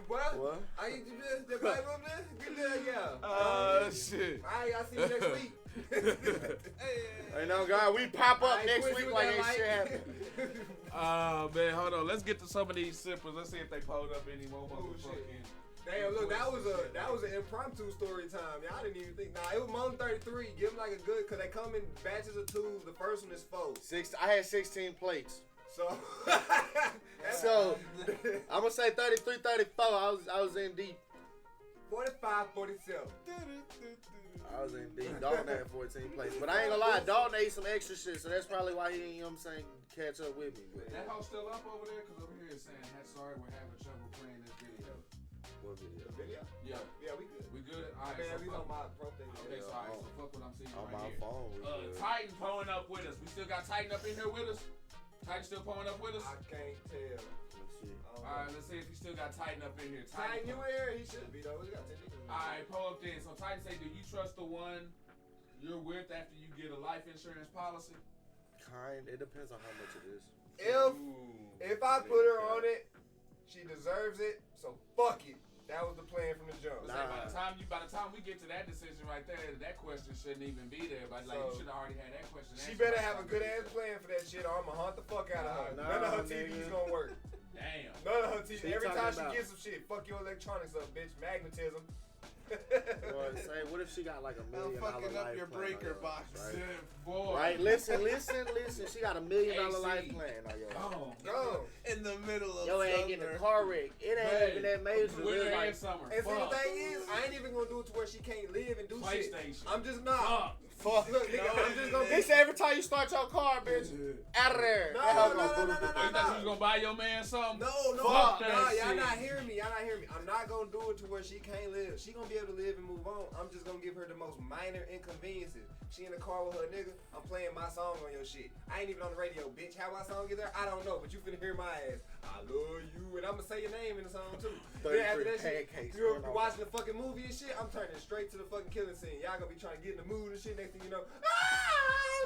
What? What? I eat the Bible there? Good day, yeah. Oh, shit. All right, I'll see you next week. Hey, no, God, we pop up next week like ain't shit happened. Man, hold on. Let's get to some of these sippers. Let's see if they pulled up any more motherfucking. Damn, look, that was an impromptu story time. Y'all didn't even think. Nah, it was more than 33. Give them like a good, cause they come in batches of 2. The first one is 4. I had 16 plates. So, So I'm gonna say 33, 34. I was in deep. 45, 47. I was in deep. Dalton had 14 plates, but I ain't gonna lie, Dalton ate some extra shit, so that's probably why he ain't, you know what I'm saying, catch up with me. But That hoe still up over there? Cause over here it's saying, sorry, we're having trouble playing this video. what video? Video? Yeah. Yeah, we good. We good? All right. Man, so we fuck- on my birthday. Okay, so alright, so fuck what I'm seeing On right my here. phone. we good. Titan pulling up with us. We still got Titan up in here with us? Titan still pulling up with us? I can't tell. Let's see. Alright, let's see if we still got Titan up in here. Titan, you here? He should be though. We got 10 niggas. Alright, pull up then. So Titan say, do you trust the one you're with after you get a life insurance policy? It depends on how much it is. If I put her on it, she deserves it. So fuck it. That was the plan from the jump. Say, by the time we get to that decision right there, that question shouldn't even be there. But like, you should have already had that question. She answered better by have a the good time ass plan for that shit, or I'ma hunt the fuck out of her. Nah, None of her nigga. TV's gonna work. Damn. None of her TV. She Every talking time she about- gets some shit, fuck your electronics up, bitch. Magnetism. Boy, say, what if she got like $1 million fucking up life your plan on breaker yours, box. Right? Boy. Right, listen. She got $1 million AC. life plan on yours. Oh. Go. In the middle of Yo, ain't getting a car wreck. It ain't even that major. Winter It's and like, summer. And see, the Fuck. thing is, I ain't even gonna do it to where she can't live and do shit. PlayStation. I'm just not. fuck. Look, nigga, I'm just gonna He said every time you start your car, bitch, out of there. No, That hoe no, gonna no, boom, no, boom, no, Oh, you boom. thought you was gonna buy your man something? No, Fuck that y'all shit. not hearing me. Y'all not hearing me. I'm not gonna do it to where she can't live. She gonna be able to live and move on. I'm just gonna give her the most minor inconveniences. She in the car with her nigga. I'm playing my song on your shit. I ain't even on the radio, bitch. How my song get there? I don't know, but you finna hear my ass. I love you, and I'ma say your name in the song too. Then after that shit, pancakes you're going on. watching the fucking movie and shit. I'm turning straight to the fucking killing scene. Y'all gonna be trying to get in the mood and shit. Next thing you know,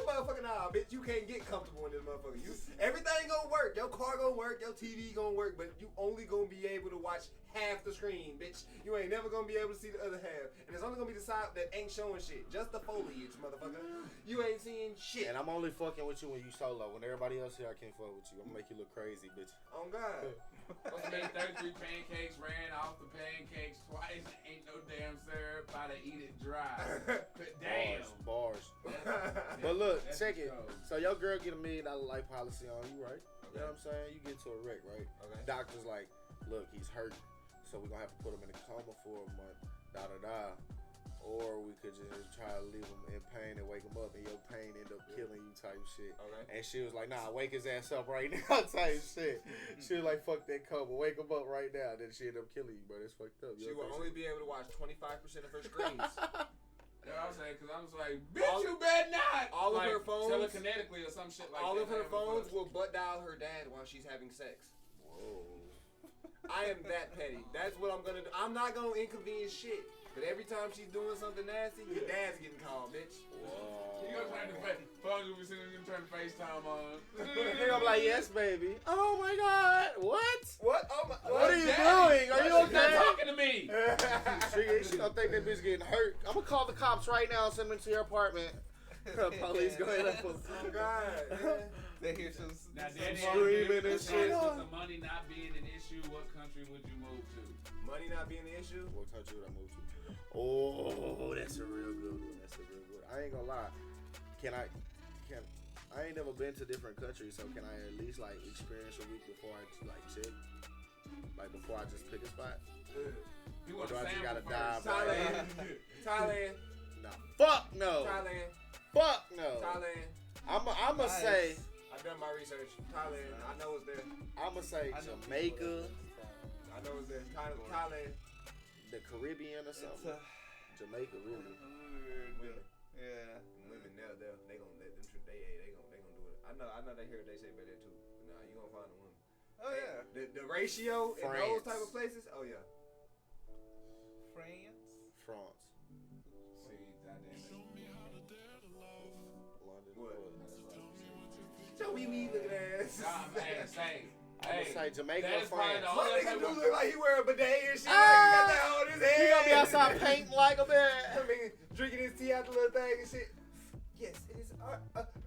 motherfucker, nah, bitch, you can't get comfortable in this motherfucker. Everything gonna work. Your car gonna work. Your TV gonna work, but you only gonna be able to watch half the screen, bitch. You ain't never gonna be able to see the other half, and it's only gonna be the side that ain't showing shit. Just the foliage, motherfucker. You ain't seeing shit. And I'm only fucking with you when you solo. When everybody else here, I can't fuck with you. I'm gonna make you look crazy, bitch. Oh God. Must made 33 pancakes, ran off the pancakes twice, ain't no damn syrup, about to eat it dry. Damn. Bars. But look, That's check it. cold. So your girl get $1 million life policy on you, right? You know what I'm saying? You get to a wreck, right? Okay. Doctor's like, look, he's hurt, so we're gonna have to put him in a coma for a month, or we could just try to leave him in pain and wake him up, and your pain end up killing you type shit. Okay. And she was like, nah, wake his ass up right now type shit. She was like, fuck that coma, wake him up right now. Then she ended up killing you, bro. That's fucked up. She will only be able to watch 25% of her screens. You know what I'm saying? Because I'm just like, bitch, you better not. all of like, her phones- telekinetically or some shit like All that. of her I don't give a phones fuck. will butt dial her dad while she's having sex. Whoa. I am that petty. That's what I'm gonna do. I'm not gonna inconvenience shit. But every time she's doing something nasty, your dad's getting called, bitch. You gonna turn the phones will be sitting there turn FaceTime on. Nigga, I'm like, yes, baby. Oh my God, what? What? Oh my, What are you Daddy, doing? Are you She's not okay? talking to me. She gonna think that bitch getting hurt. I'm gonna call the cops right now and send them to your apartment. Police go ahead and Oh God, man. They hear some Now, Daddy, screaming and shit. With the money not being an issue, what country would you move to? Money not being the issue. What country would I move to? Oh, that's a real good one. That's a real good one. I ain't gonna lie. I ain't never been to different countries, so can I at least like experience a week before I like check? Like before I just pick a spot? You Or want do I to just sample gotta die, first. bro? Thailand. Nah. Fuck no. Thailand. Fuck no. Thailand. I'ma Nice. say I've done my research. Thailand. I know it's there. I'ma say I know Jamaica, I know it's there. Thailand. the Caribbean or something. Jamaica, really. Yeah. Women there, they gonna let them. They gonna do it. I know they hear it. They say better too. But nah, you gonna find a woman. Oh yeah. The ratio in those France. type of places. Oh yeah. France. France. See, goddamn it. London. What? What? Show me looking ass. Nah, man, say. I'ma say Jamaica that or is probably France. the My only nigga place do where- look like he wear a bidet and shit. Ah! Like he got that on his head. He gonna be outside painting like a I man. mean, drinking his tea out the little thing and shit.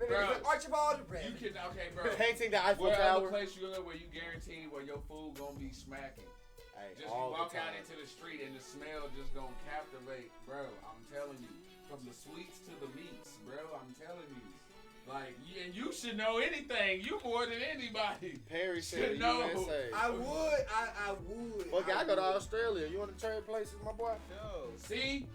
Bro, Archibald the you Rabbit. can okay, bro. Painting the Eiffel What other Tower. place you go where you guaranteed where your food gonna be smacking? Hey, Just all you the walk out time. into the street and the smell just gonna captivate, bro. I'm telling you, from the sweets to the meats, bro. I'm telling you, like, and you should know anything. You more than anybody. Perry said No. USA. I would. Fuck it, I go to Australia. You want to trade places, my boy? Yo. See,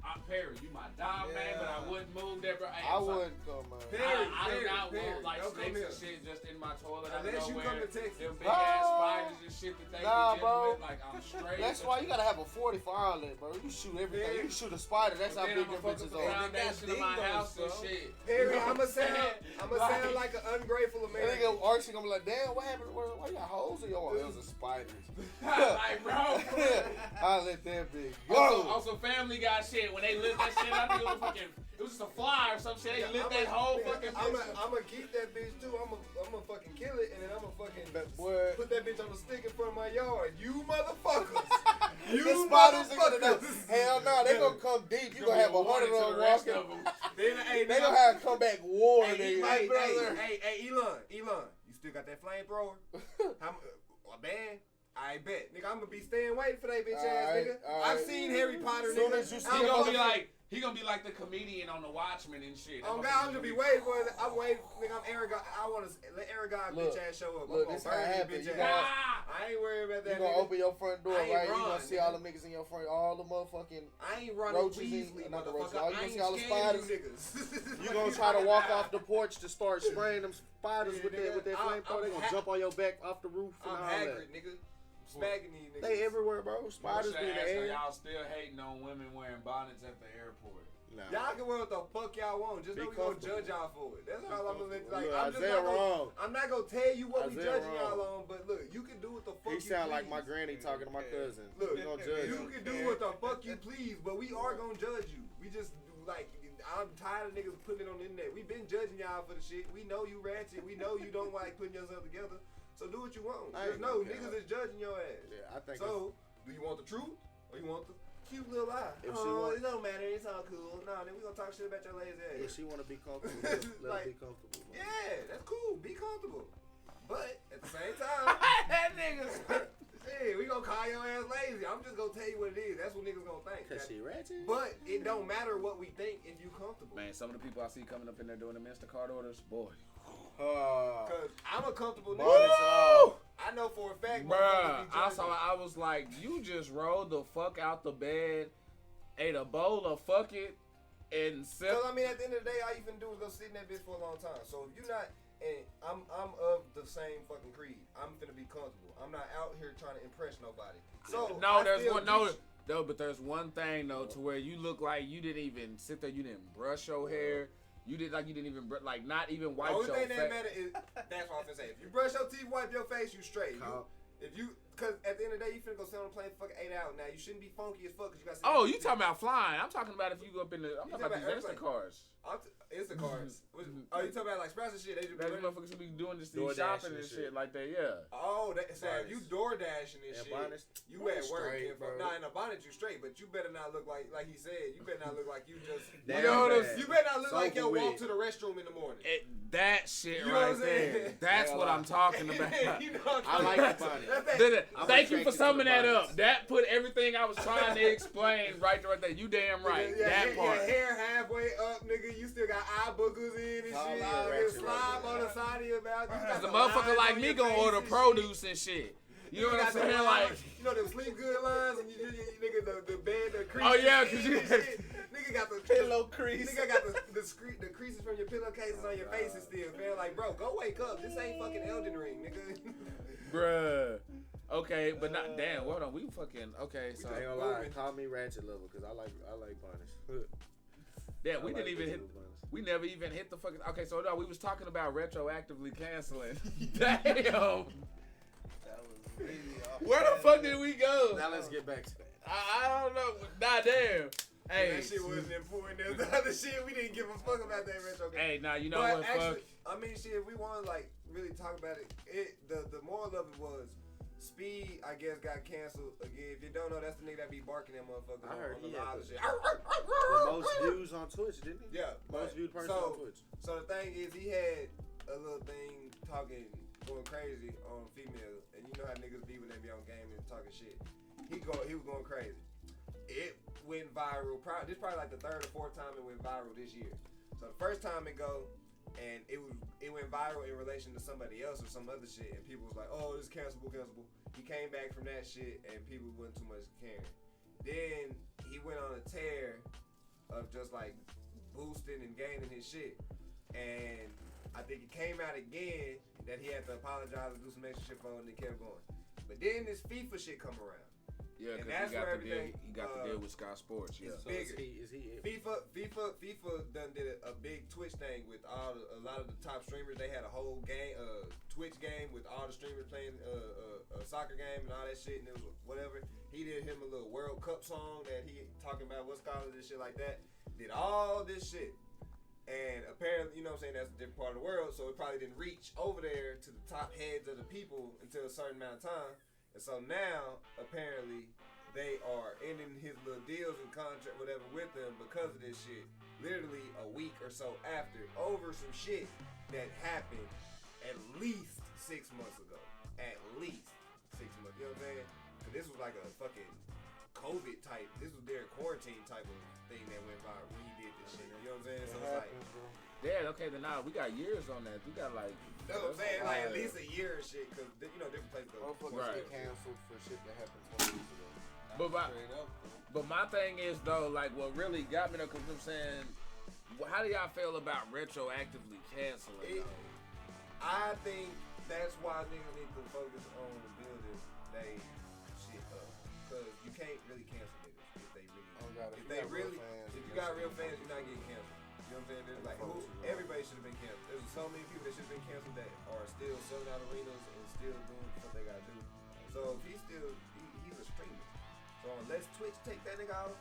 I'm Perry. You my dog, man, but I wouldn't move there, bro. Hey, I I'm sorry. wouldn't come, man. I do not Perry, want like don't come snakes here. and shit just in my toilet. I don't Unless know you where come to Texas. them big ass Oh. spiders and shit that they Nah, be dealing bro. with. Like I'm straight. That's why you gotta have a 40 for all that, bro. You shoot everything. Yeah. You shoot a spider. That's how Then big I'ma your fuck bitches up the are. foundation of my dingoes, house and bro. shit. Perry, You know I'ma what I'm saying? sound like an ungrateful And they American. go Archie gonna be like, damn, what happened? Why you got holes in your wall? It was a spider. Like, bro. I let that be. Also, Family Guy shit. When they lit that shit, I think it was fucking. It was just a fly or some shit. They lit that whole fucking. I'm bitch. gonna keep that bitch too. I'm gonna fucking kill it, and then I'm gonna fucking That boy. put that bitch on the stick in front of my yard. You motherfuckers. You The spiders are gonna know. motherfuckers. Hell no, they gonna come deep. You gonna have 100 to of the them rest walking. of them. Then, hey, They gonna have comeback war, Hey, nigga. hey, brother. hey, Elon, you still got that flamethrower? A band? I bet. Nigga, I'm gonna be staying waiting for that bitch ass Alright, nigga. alright. I've seen Harry Potter, Soon nigga. as you see I'm He gonna gonna be like the comedian on The Watchmen and shit. Oh God, I'm gonna be waiting for it. I'm waiting, nigga. I'm Aragon. I wanna let Aragon Look, bitch ass show up. look, I'm this gonna how it burn happen. his You bitch gonna- ass. Ah! I ain't worried about You that. gonna nigga. open your front door, I ain't right? You run, gonna see nigga. all the niggas in your front, all the motherfucking. I ain't running roaches Weasley, and- not the motherfucker. roaches. Oh, you I gonna ain't see all the scared of you niggas. You gonna try to walk off the porch to start spraying them spiders Yeah, with nigga. that I'm flamethrower. They gonna jump on your back off the roof and I'm all that. Hagrid, nigga. Smacking these niggas. They everywhere, bro. Spiders be in the air. Y'all still hating on women wearing bonnets at the airport. Nah. Y'all can wear what the fuck y'all want. Just Be know we gonna comfortable. judge y'all for it. That's all I'm gonna let. Like, Look, I'm just Isaiah not gonna, wrong. I'm not gonna tell you what we Isaiah judging wrong. y'all on, but look, you can do what the fuck He you sound like please. my granny talking to my cousin. Look, We gonna judge you you. can do what the fuck you please, but we are gonna judge you. We just like I'm tired of niggas putting it on the internet. We've been judging y'all for the shit. We know you ratchet. We know you don't like putting yourself together. So do what you want. I Just ain't know gonna care. niggas is judging your ass. Yeah, I think. So do you want the truth or you want the cute little lie? If she Oh, want- it don't matter. It's all cool. No, then we gonna talk shit about your lazy ass. if she wanna be comfortable, let her Like, be comfortable. Man. Yeah, that's cool. Be comfortable. But at the same time, That nigga. hey, we gonna call your ass lazy. I'm just gonna tell you what it is. That's what niggas gonna think. Cause she ratchet. But it don't matter what we think if you comfortable. Man, some of the people I see coming up in there doing the Instacart orders, boy. Cause I'm a comfortable Bonnets nigga. off. I know for a fact. Bruh, motherfuckers be I judging. saw. I was like, you just rolled the fuck out the bed, ate a bowl of fuck it, and Cause sipped. I mean, at the end of the day, all you finna do is go sit in that bitch for a long time. So if you're not, and I'm of the same fucking creed. I'm finna be comfortable. I'm not out here trying to impress nobody. So No, I there's still one. get No, you. no, but there's one thing though, to where you look like you didn't even sit there. You didn't brush your hair. You did like you didn't even like not even wipe The only your thing face. that matter is that's what I'm finna say. If you brush your teeth, wipe your face, you straight. If you, cause at the end of the day, you finna go sit on a plane for fucking 8 hours. Now you shouldn't be funky as fuck, cause you got. Oh, you talking about flying? I'm talking about if you go up in the. I'm You talking about these talking Insta about cars. Instacarts. Oh, you talking about like Sprouse and shit? They just That motherfuckers should be doing this DoorDash shopping and and shit. shit like that. Yeah. Oh, so if you door dashing and Yeah, shit, bonnets. you Bonnets at work. straight, Yeah, bro. nah, in a bonnet you straight, but you better not look like he said. You better not look like you just. Damn you know what bad. You better not look So like you walk weird. to the restroom in the morning. That shit You know what right I'm saying? there. That's what I'm talking about. You know what I I'm like saying? the bonnet. That's Did it. I'm Thank you for attracted to the summing that bonnets. up. That put everything I was trying to explain right there. You damn right. Yeah, That part. Your hair halfway up, nigga. You still got eye boogers in and All shit. out You ratchet slime right on the side of your mouth. You got Cause a the motherfucker lines like on me your gonna face order and produce and shit. You know what I'm got the saying? lines, Like, you know them sleep good lines and you nigga the bed the creases. Oh, yeah, and 'cause you- shit. Nigga got the Pillow crease. Nigga got the creases from your pillowcases on your face and still feel like, bro, go wake up. This ain't fucking Elden Ring, nigga. bruh. Okay, but not damn. Hold on, we fucking okay. So I ain't gonna lie. Call me ratchet lover, cause I like bonnets. yeah, I we like didn't even hit. little bonnets. We never even hit the fucking. Okay, so no, we was talking about retroactively canceling. Damn. Where the fuck did we go? Now let's get back to that. I don't know. Nah, damn. Hey, That shit wasn't important. There's the other shit. We didn't give a fuck about that retro game. hey, now you know But what? actually, Fuck. I mean, shit. If we want to like really talk about it, the moral of it was Speed. I guess got canceled again. If you don't know, that's the nigga that be barking at motherfuckers I heard on the he had live the- and shit. The most views on Twitch, didn't he? Yeah, Most viewed person so, on Twitch. So the thing is, he had a little thing going crazy on females, and you know how niggas be when they be on game and talking shit. He was going crazy. It went viral. This probably like the third or fourth time it went viral this year. So the first time it and it went viral in relation to somebody else or some other shit, and people was like, oh, this is cancelable. He came back from that shit, and people wasn't too much caring. Then he went on a tear of just like boosting and gaining his shit, and I think it came out again that he had to apologize and do some extra shit for it, and it kept going. But then this FIFA shit come around. Yeah, And because that's he got to deal with Sky Sports. Yeah. It's So bigger. is he FIFA done did a big Twitch thing with a lot of the top streamers. They had a whole game, Twitch game with all the streamers playing a soccer game and all that shit, and it was whatever. He did him a little World Cup song that he talking about what's called and shit like that. Did all this shit. And apparently, you know what I'm saying, that's a different part of the world, so it probably didn't reach over there to the top heads of the people until a certain amount of time. And so now, apparently, they are ending his little deals and contract, whatever, with them because of this shit. Literally a week or so after, over some shit that happened at least 6 months ago. At least 6 months. You know what I'm saying? Because this was like a fucking COVID type. This was their quarantine type of thing that went viral when he did this shit. You know what I'm saying? So it's like, Yeah, okay, then now we got years on that. We got like. you know what I'm saying? Like at least a year of shit, because you know different places go. motherfuckers Right. get canceled for shit that happened 20 years ago. But my thing is though, like what really got me though, because I'm saying, how do y'all feel about retroactively canceling? I think that's why niggas need to focus on building they shit up, because you can't really cancel niggas if they really, if you got real fans, you're not getting canceled. You know what I'm saying? There's like everybody should have been canceled. There's so many people that should have been canceled that are still selling out arenas and still doing what they gotta do. So if he's a streamer. So unless Twitch take that nigga off,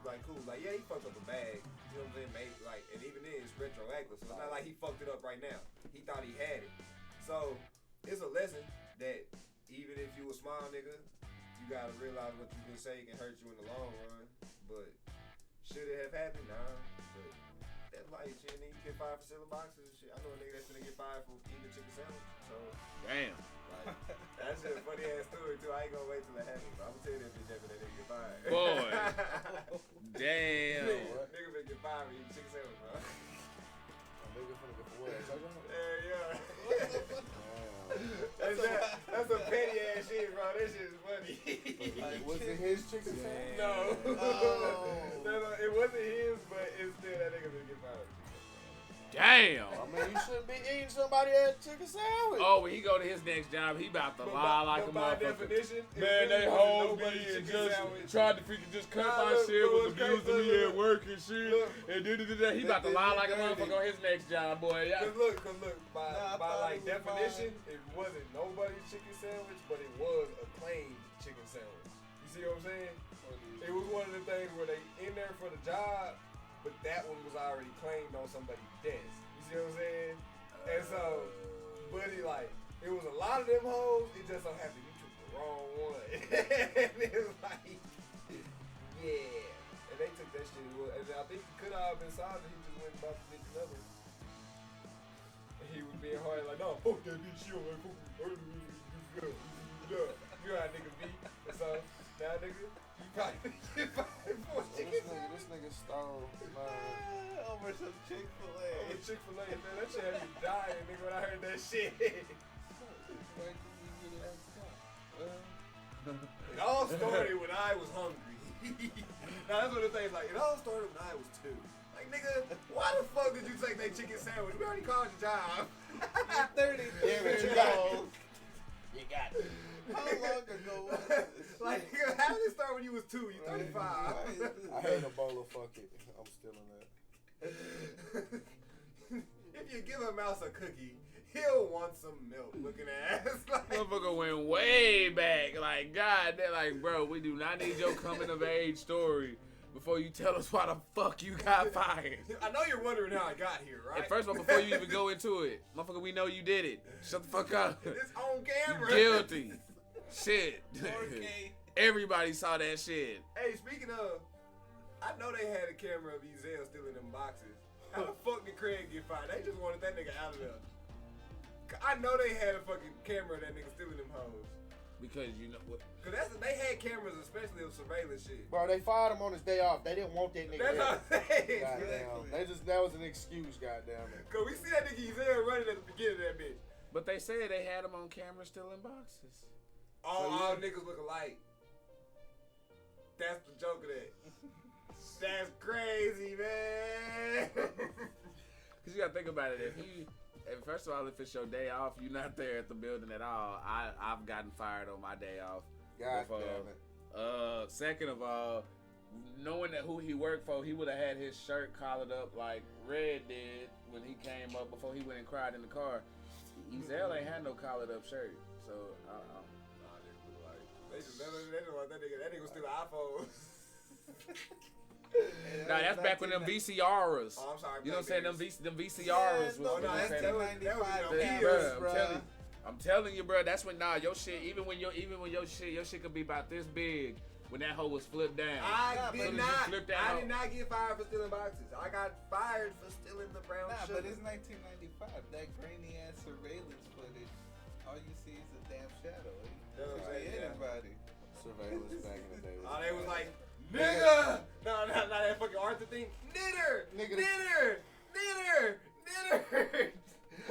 like cool, like yeah, he fucked up a bag. You know what I'm saying? Maybe, like, and even then it's retroactive, so it's not like he fucked it up right now. He thought he had it. So it's a lesson that even if you a small nigga, you gotta realize what you can say can hurt you in the long run. But should it have happened? Nah. But that's like shit. Nigga, you get fired for selling boxes and shit. I know a nigga that's gonna get fired for eating a chicken sandwich. So Damn. like, that's just a funny ass story too. I ain't gonna wait till it happens. I'm gonna tell you that bitch after that nigga get fired. Boy. Damn. Nigga finna get fired for eating chicken sandwich, bro. Nigga finna get for what? Yeah. That's a petty ass shit, bro. That shit is funny. Like, was it his chicken sandwich? No. No, it wasn't his, but it's still that nigga finna get fired. Damn. I mean, you shouldn't be eating somebody else's chicken sandwich. Oh, when he go to his next job, he about to lie like a by motherfucker. definition, Man, they hold me and just tried to freaking just cut my shit, was abusing me at work and shit. And he about to lie like a motherfucker on his next job, boy. Yeah. Cause look, by like definition, it wasn't nobody's chicken sandwich, but it was a claimed chicken sandwich. You see what I'm saying? It was one of the things where they in there for the job, but that one was already claimed on somebody's desk. You see what I'm saying? And so, buddy, like, it was a lot of them hoes, it just so happened you took the wrong one. And it was like, yeah. And they took that shit, and I think it could have been solved if he just went about to get another one. And he was being hard, like, no, fuck that bitch, she don't like fuck me. You know how niggas be. And so, now nigga, you probably get fired for chicken sandwich. This nigga stole my... Over some Chick-fil-A. Over Chick-fil-A, man, that shit had me dying, nigga, when I heard that shit. It all started when I was hungry. Now that's one of the things, like, it all started when I was 2. Like, nigga, why the fuck did you take that chicken sandwich? We already called your job. 30 Yeah, but you got it. You got it. How long ago was this? Like, nigga, how did it start when you was 2? You 35. I hate a bowl of fuck it. I'm stealing that. If you give a mouse a cookie, he'll want some milk looking ass. Like, Motherfucker went way back. Like, God, they're like, bro, we do not need your coming of age story before you tell us why the fuck you got fired. I know you're wondering how I got here, right? And first of all, before you even go into it, motherfucker, we know you did it. Shut the fuck up. It's on camera. You guilty. Shit. Okay. Everybody saw that shit. Hey, speaking of, I I know they had a camera of Ezel still in them boxes. How the fuck did Craig get fired? They just wanted that nigga out of there. I know they had a fucking camera of that nigga still in them hoes. Because you know what? Cause they had cameras, especially of surveillance shit. Bro, they fired him on his day off. They didn't want that nigga. That's what I'm saying. Goddamn. That was an excuse, goddamn it. Cause we see that nigga Ezel running at the beginning of that bitch. But they said they had him on camera still in boxes. All niggas look alike. That's the joke of that. That's crazy, man. Cause you gotta think about it. First of all, if it's your day off, you're not there at the building at all. I've gotten fired on my day off. God damn it. Second of all, knowing that who he worked for, he would have had his shirt collared up like Red did when he came up before he went and cried in the car. Ezel ain't had no collared up shirt, so they just like that nigga was still an iPhone. Nah, that's back when them VCRs. Oh, I'm sorry. You know what I'm saying? Them VCRs was. That's 1995. I'm telling you, bro. That's when your shit. Even when your shit could be about this big. When that hoe was flipped down. I did not get fired for stealing boxes. I got fired for stealing the brown sugar. But it's 1995. That grainy ass surveillance footage. All you see is a damn shadow. You know what I'm saying? Anybody. Surveillance back in the day. Oh, they was like, nigga! No, not that fucking Arthur thing. Knitter! Nigga. Knitter! Knitter! Knitter!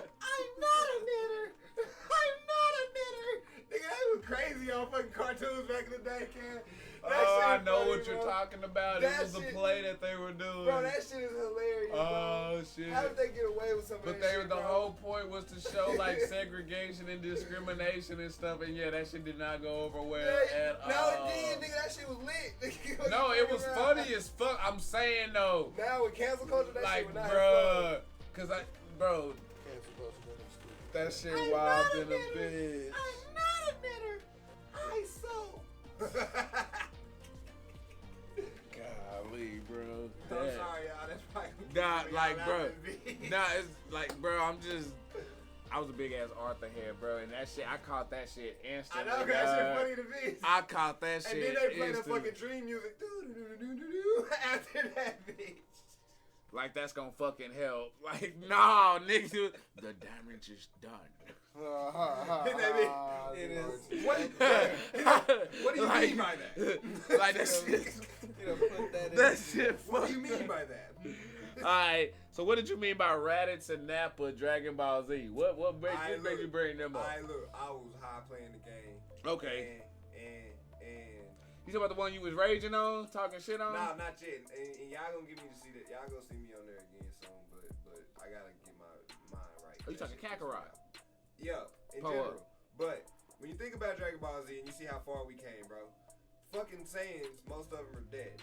I'm not a knitter! I'm not a knitter! Nigga, they was crazy on fucking cartoons back in the day, Ken. I know what you're talking about. It was a play that they were doing. Bro, that shit is hilarious, bro. Shit. How did they get away with some of But that shit, the bro? whole point was to show like segregation and discrimination and stuff, and yeah, that shit did not go over well at all. No, it did, nigga. That shit was lit. No, it was funny as fuck. I'm saying though. Now with cancel culture, that like, shit was not bruh, cause bro, Cancel culture, that shit wild in a bitch. I'm not a knitter. I sew. Golly, bro. I'm sorry, y'all. That's probably it's like, bro, I was a big ass Arthur head, bro, and that shit, I caught that shit I instantly. know, that shit funny to me. I caught that shit. And then they play the instantly. fucking dream music after that bitch. Like that's gonna fucking help. Like, no, nigga, the damage is done. It is. What do you mean by that? Like that shit. Put That shit. What do you mean by that? Alright, so what did you mean by Raditz and Nappa Dragon Ball Z? What made you bring them up? I was high playing the game. Okay. And You talking about the one you was raging on, talking shit on? nah, not yet. And y'all gonna get me to see that. Y'all gonna see me on there again soon. But I gotta get my mind right. Oh, you talking Kakarot? Yeah, in Pull general. up. But when you think about Dragon Ball Z and you see how far we came, bro, fucking Saiyans, most of them are dead.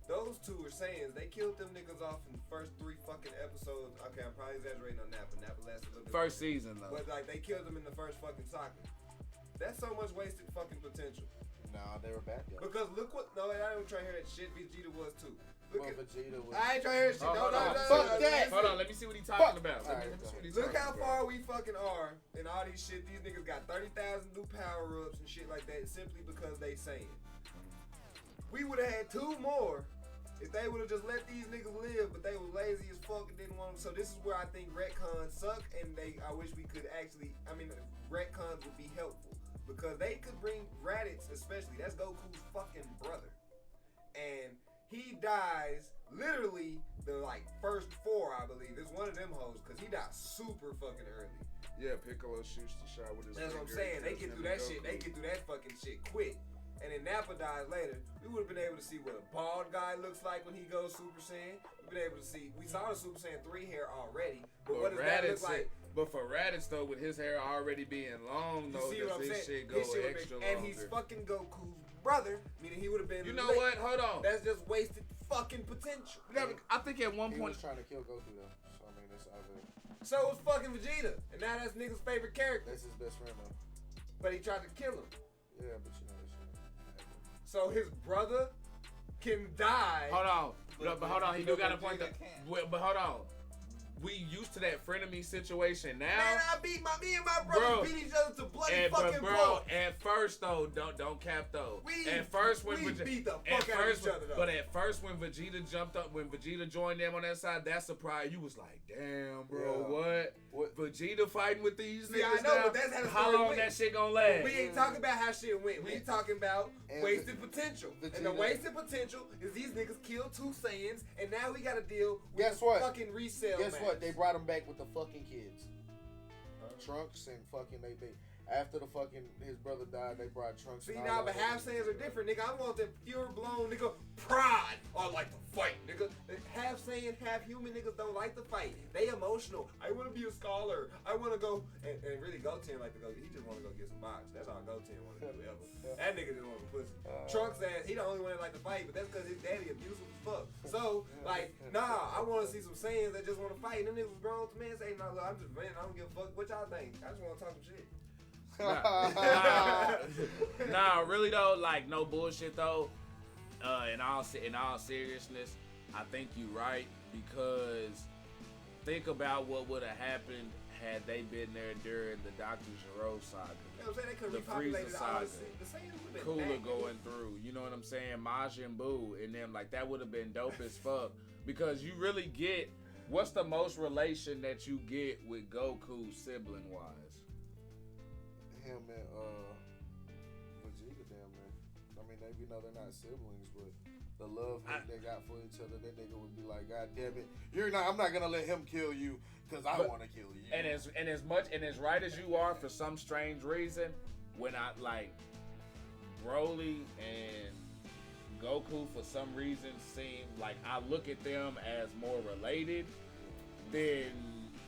Those two are Saiyans. They killed them niggas off in the first 3 fucking episodes. Okay, I'm probably exaggerating on Nappa. Nappa lasted a little bit First longer. season, though. But like they killed them in the first fucking soccer. That's so much wasted fucking potential. Nah, they were back there. Because look what. No, I ain't trying to hear that shit. Vegeta was too. Look at. Vegeta was. I ain't trying to hear that shit. Hold No. on. Fuck that. Hold on, let me see what he's talking about. Let me see what he's Look talking how about. far we fucking are in all these shit. These niggas got 30,000 new power-ups and shit like that simply because they saying. We would have had 2 more if they would have just let these niggas live, but they were lazy as fuck and didn't want them. So this is where I think retcons suck, and I wish we could actually, retcons would be helpful. Because they could bring Raditz, especially, that's Goku's fucking brother. And he dies literally the first 4, I believe. It's one of them hoes, because he died super fucking early. Yeah, Piccolo shoots the shot with his That's what I'm finger. saying. They get through that shit. They get through that fucking shit quick. And then Nappa dies later. We would have been able to see what a bald guy looks like when he goes Super Saiyan. We've been able to see. We saw the Super Saiyan 3 hair already. But what does that look like? But for Raditz though, with his hair already being long, though, You see what I'm does his saying? shit go His shit would've extra been, and longer? he's fucking Goku's brother, meaning he would have been. You know lit. what? Hold on. That's just wasted fucking potential. I think at one He point. was trying to kill Goku though. So I mean, that's either. So was fucking Vegeta, and now that's nigga's favorite character. That's his best friend though. But he tried to kill him. Yeah, but you know that shit. So his brother can die. Hold on. But hold on. He do got a point. Vegeta can't. But hold on. we used to that frenemy situation now. Man, me and my brother beat each other to bloody fucking pulp. At first though, don't cap though. We beat the fuck out of each other though. But at first when Vegeta jumped up, when Vegeta joined them on that side, that surprise, you was like, damn, bro, what? Vegeta fighting with these niggas I know, now? but that's how the How story long went. that shit gonna last? We ain't talking about how shit went. We talking about And wasted potential. And the Vegeta- wasted potential is these niggas killed 2 Saiyans, and now we gotta deal with Guess the what? fucking resale Guess match. what? They brought him back with the fucking kids. Trunks and fucking they after the fucking his brother died, they brought Trunks. See and now, all but that half other Saiyans are shit. different, nigga. I want them pure blown, nigga, pride or like to fight, nigga. Half Saiyan, half human niggas don't like to fight. They emotional. I want to be a scholar. I want to go and really Goten like to go. He just want to go get some box. That's all Goten want to do ever. That nigga just want to pussy. Trunks ass, he the only one that like to fight, but that's because his daddy abusive as fuck. So like, nah, I want to see some Saiyans that just want to fight. And them niggas was grown to men say, nah, look, I'm just man, I don't give a fuck what y'all think. I just want to talk some shit. Nah, really though, like no bullshit though. In all seriousness, I think you right, because think about what would have happened had they been there during the Dr. Gero saga. You know what I'm saying? They could The have repopulated Frieza all saga. the Saiyans would have been Cooler back. going through, you know what I'm saying? Majin Buu and them, like that would have been dope as fuck, because you really get, what's the most relation that you get with Goku sibling wise? Him and Vegeta, damn man. I mean, they know they're not siblings, but the love they got for each other, that nigga would be like, God damn it, I'm not gonna let him kill you because I want to kill you. And as right as you are, for some strange reason, when I like Broly and Goku, for some reason seem like I look at them as more related than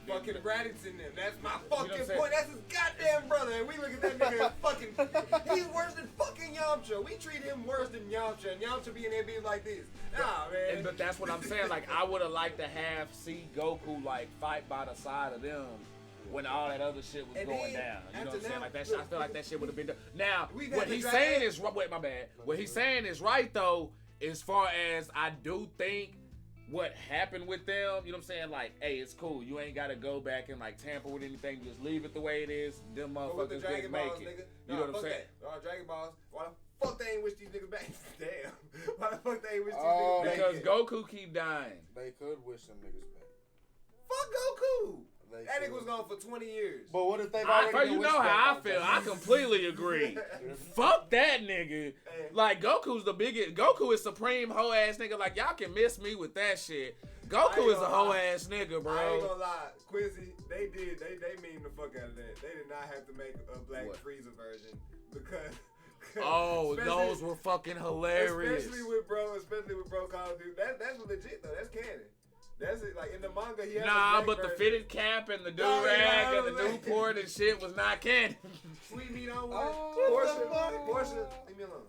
Fucking Raditz in them. That's my what I'm fucking saying? point. That's his goddamn brother. And we look at that nigga and fucking. He's worse than fucking Yamcha. We treat him worse than Yamcha. And Yamcha being there being like this. Nah, man. But that's what I'm saying. Like I would have liked to have see Goku like fight by the side of them when all that other shit was And going then, down. You know what I'm after saying? now, Like that shit, I feel like that shit would have been done. Now, We've what had to he's drag saying that- is wait, my bad. What he's saying is right though, as far as I do think what happened with them, you know what I'm saying? Like, hey, it's cool. You ain't gotta go back and like tamper with anything. Just leave it the way it is. Them But with the motherfuckers Dragon just Balls, make it. nigga. You know what I'm saying? That. Dragon Balls. Why the fuck they ain't wish these niggas back? Damn. Why the fuck they ain't wish these Oh, niggas back? Because yet? Goku keep dying. They could wish them niggas back. Fuck Goku. They That could. nigga was gone for 20 years. But what if they've already been You wished know back how I on feel. them? I completely agree. Fuck that nigga. Like Goku's the biggest. Goku is supreme hoe ass nigga. Like y'all can miss me with that shit. Goku is a hoe ass nigga, I ain't bro. gonna lie, Quincy, they memed the fuck out of that. They did not have to make a Black What? Frieza version because. Oh, especially- those were fucking hilarious. Especially with bro Call of Duty. That's legit though. That's canon. That's it. Like in the manga, he has Nah, a black but the version. fitted cap and the do Nah, rag yeah, and the man. Newport and shit was not canon. Sweet meat on one. Oh, Portia, leave me alone.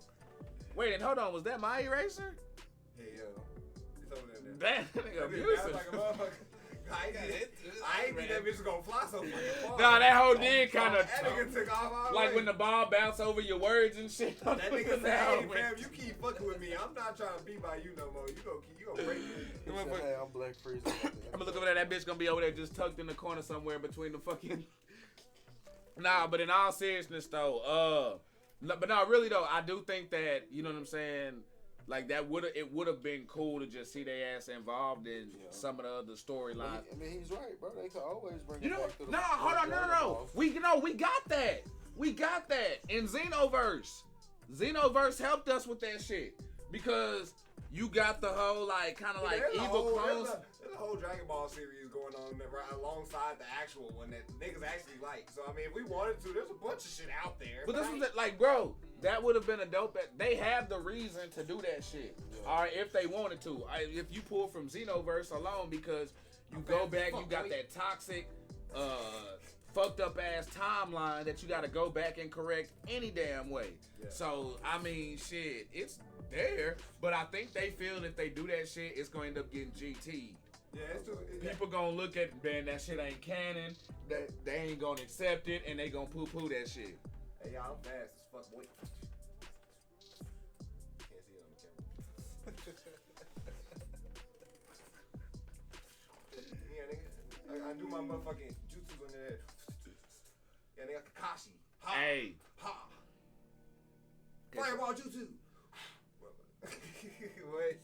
Wait, and hold on, was that my eraser? Hey yo, it's over there now. That nigga That was abusive. like a motherfucker. I ain't think that bitch was gonna fly so fucking far. Nah, that whole did kind of That nigga took off all the like way. when the ball bounced over your words and shit. That nigga said, hey, Nah, fam, you keep fucking with me. I'm not trying to be by you no more. You gonna break me. He said, hey, I'm Black Frieza. I'm gonna look over there. That bitch gonna be over there just tucked in the corner somewhere between the fucking. Nah, but in all seriousness though, but no, really though, I do think that you know what I'm saying. Like that it would have been cool to just see their ass involved in some of the other storylines. I mean, he's right, bro. They could always bring You it know, back to the hold on, no. We got that. We got that in Xenoverse. Xenoverse helped us with that shit because you got the whole like kind of like There's a evil whole- clones. There's a whole Dragon Ball series going on right alongside the actual one that niggas actually like. So I mean, if we wanted to, there's a bunch of shit out there. But this was like, bro, that would have been a dope. They have the reason to do that shit. All right, if they wanted to. If you pull from Xenoverse alone, because you go back, you got that toxic, fucked up ass timeline that you got to go back and correct any damn way. Yeah. So I mean, shit, it's there. But I think they feel if they do that shit, it's gonna end up getting GT'd. Yeah, it's too. People gonna look at man, that shit ain't canon. They ain't gonna accept it, and they gonna poo-poo that shit. Hey, y'all, I'm fast as fuck, boy. Can't see it on the camera. Yeah, nigga. I do my motherfucking jutsu on there. Yeah, they got Kakashi. Ha. Hey. Ha. Fireball jutsu. What?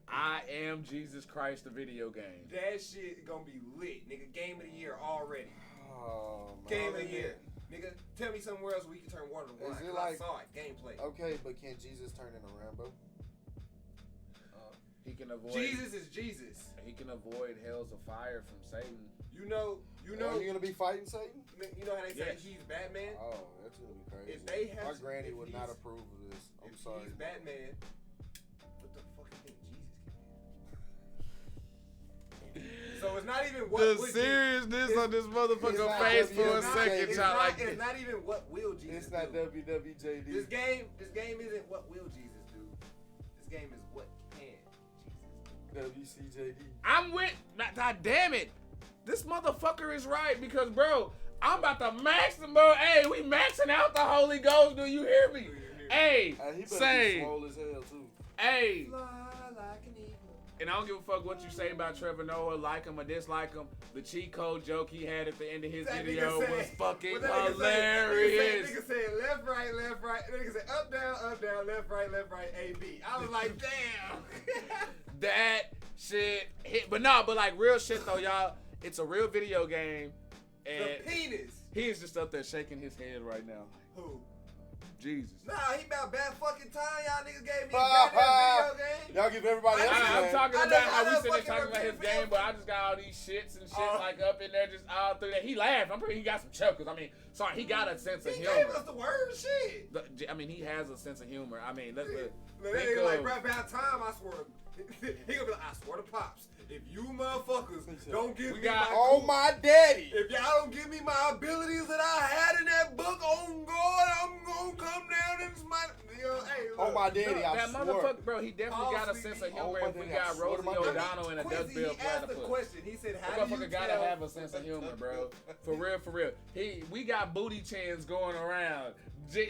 I Am Jesus Christ, the video game. That shit gonna be lit, nigga. Game of the year already. Oh, man. Game of the year. Nigga, tell me somewhere else where you can turn water to wine. Is it 'cause like- I saw it, gameplay. Okay, but can Jesus turn into Rambo? He can avoid. Jesus is Jesus. He can avoid hells of fire from Satan. You know, Are you gonna be fighting Satan? you know how they say Yes. he's Batman? Oh, that's gonna be crazy. If they have My to- granny if would he's- not approve of this. I'm If sorry. he's Batman, what the fuck you think Jesus can do? So it's not even what The would Jesus- seriousness on this it's motherfucker not face for a WWE. second, It's child. not, Like, it's not even what will Jesus It's not do. WWJD. This game isn't what will Jesus do. This game is what can Jesus do. WCJD. I'm with. God damn it. This motherfucker is right because, bro, I'm about to max them, bro. Hey, we maxing out the Holy Ghost. Do you hear me? Hey, He better be say, swole as hell too. hey. Fly like an eagle. And I don't give a fuck what you say about Trevor Noah, like him or dislike him. The cheat code joke he had at the end of his That video nigga was said- fucking what that nigga hilarious. Nigga said left, right, left, right. Nigga said up, down, left, right, A, B. I was like, damn. That shit hit. But like real shit though, y'all. It's a real video game. The And penis. he is just up there shaking his head right now. Who? Jesus. Nah, he about bad fucking time. Y'all niggas gave me a goddamn video game. Y'all give everybody else a I'm game. talking I about know- how I we know sitting there fucking talking about his repeat game, video. but I just got all these shits and shit Oh. like up in there just all through that. He laughed. I'm pretty. He got some chuckles. I mean, sorry, he got a sense of He humor. gave us the word shit. I mean, he has a sense of humor. I mean, let's Look, that think nigga like, of- bro, about time, I swear. He gonna be like, I swear to Pops, if you motherfuckers don't give We me got- my Oh cool- my daddy. if y'all don't give me my abilities that I had in that book, oh God, I'm gonna come down and smite. Yo, hey, look. Oh my daddy, I that swear. motherfucker, bro, he definitely got a Honestly, sense of oh humor. my If we daddy, I got swear to my Rosie daddy. O'Donnell and a Quincy, Duck Bill he asked the platypus. question. He said, That how do you motherfucker gotta tell? have a sense of humor, bro. For real. We got booty chins going around.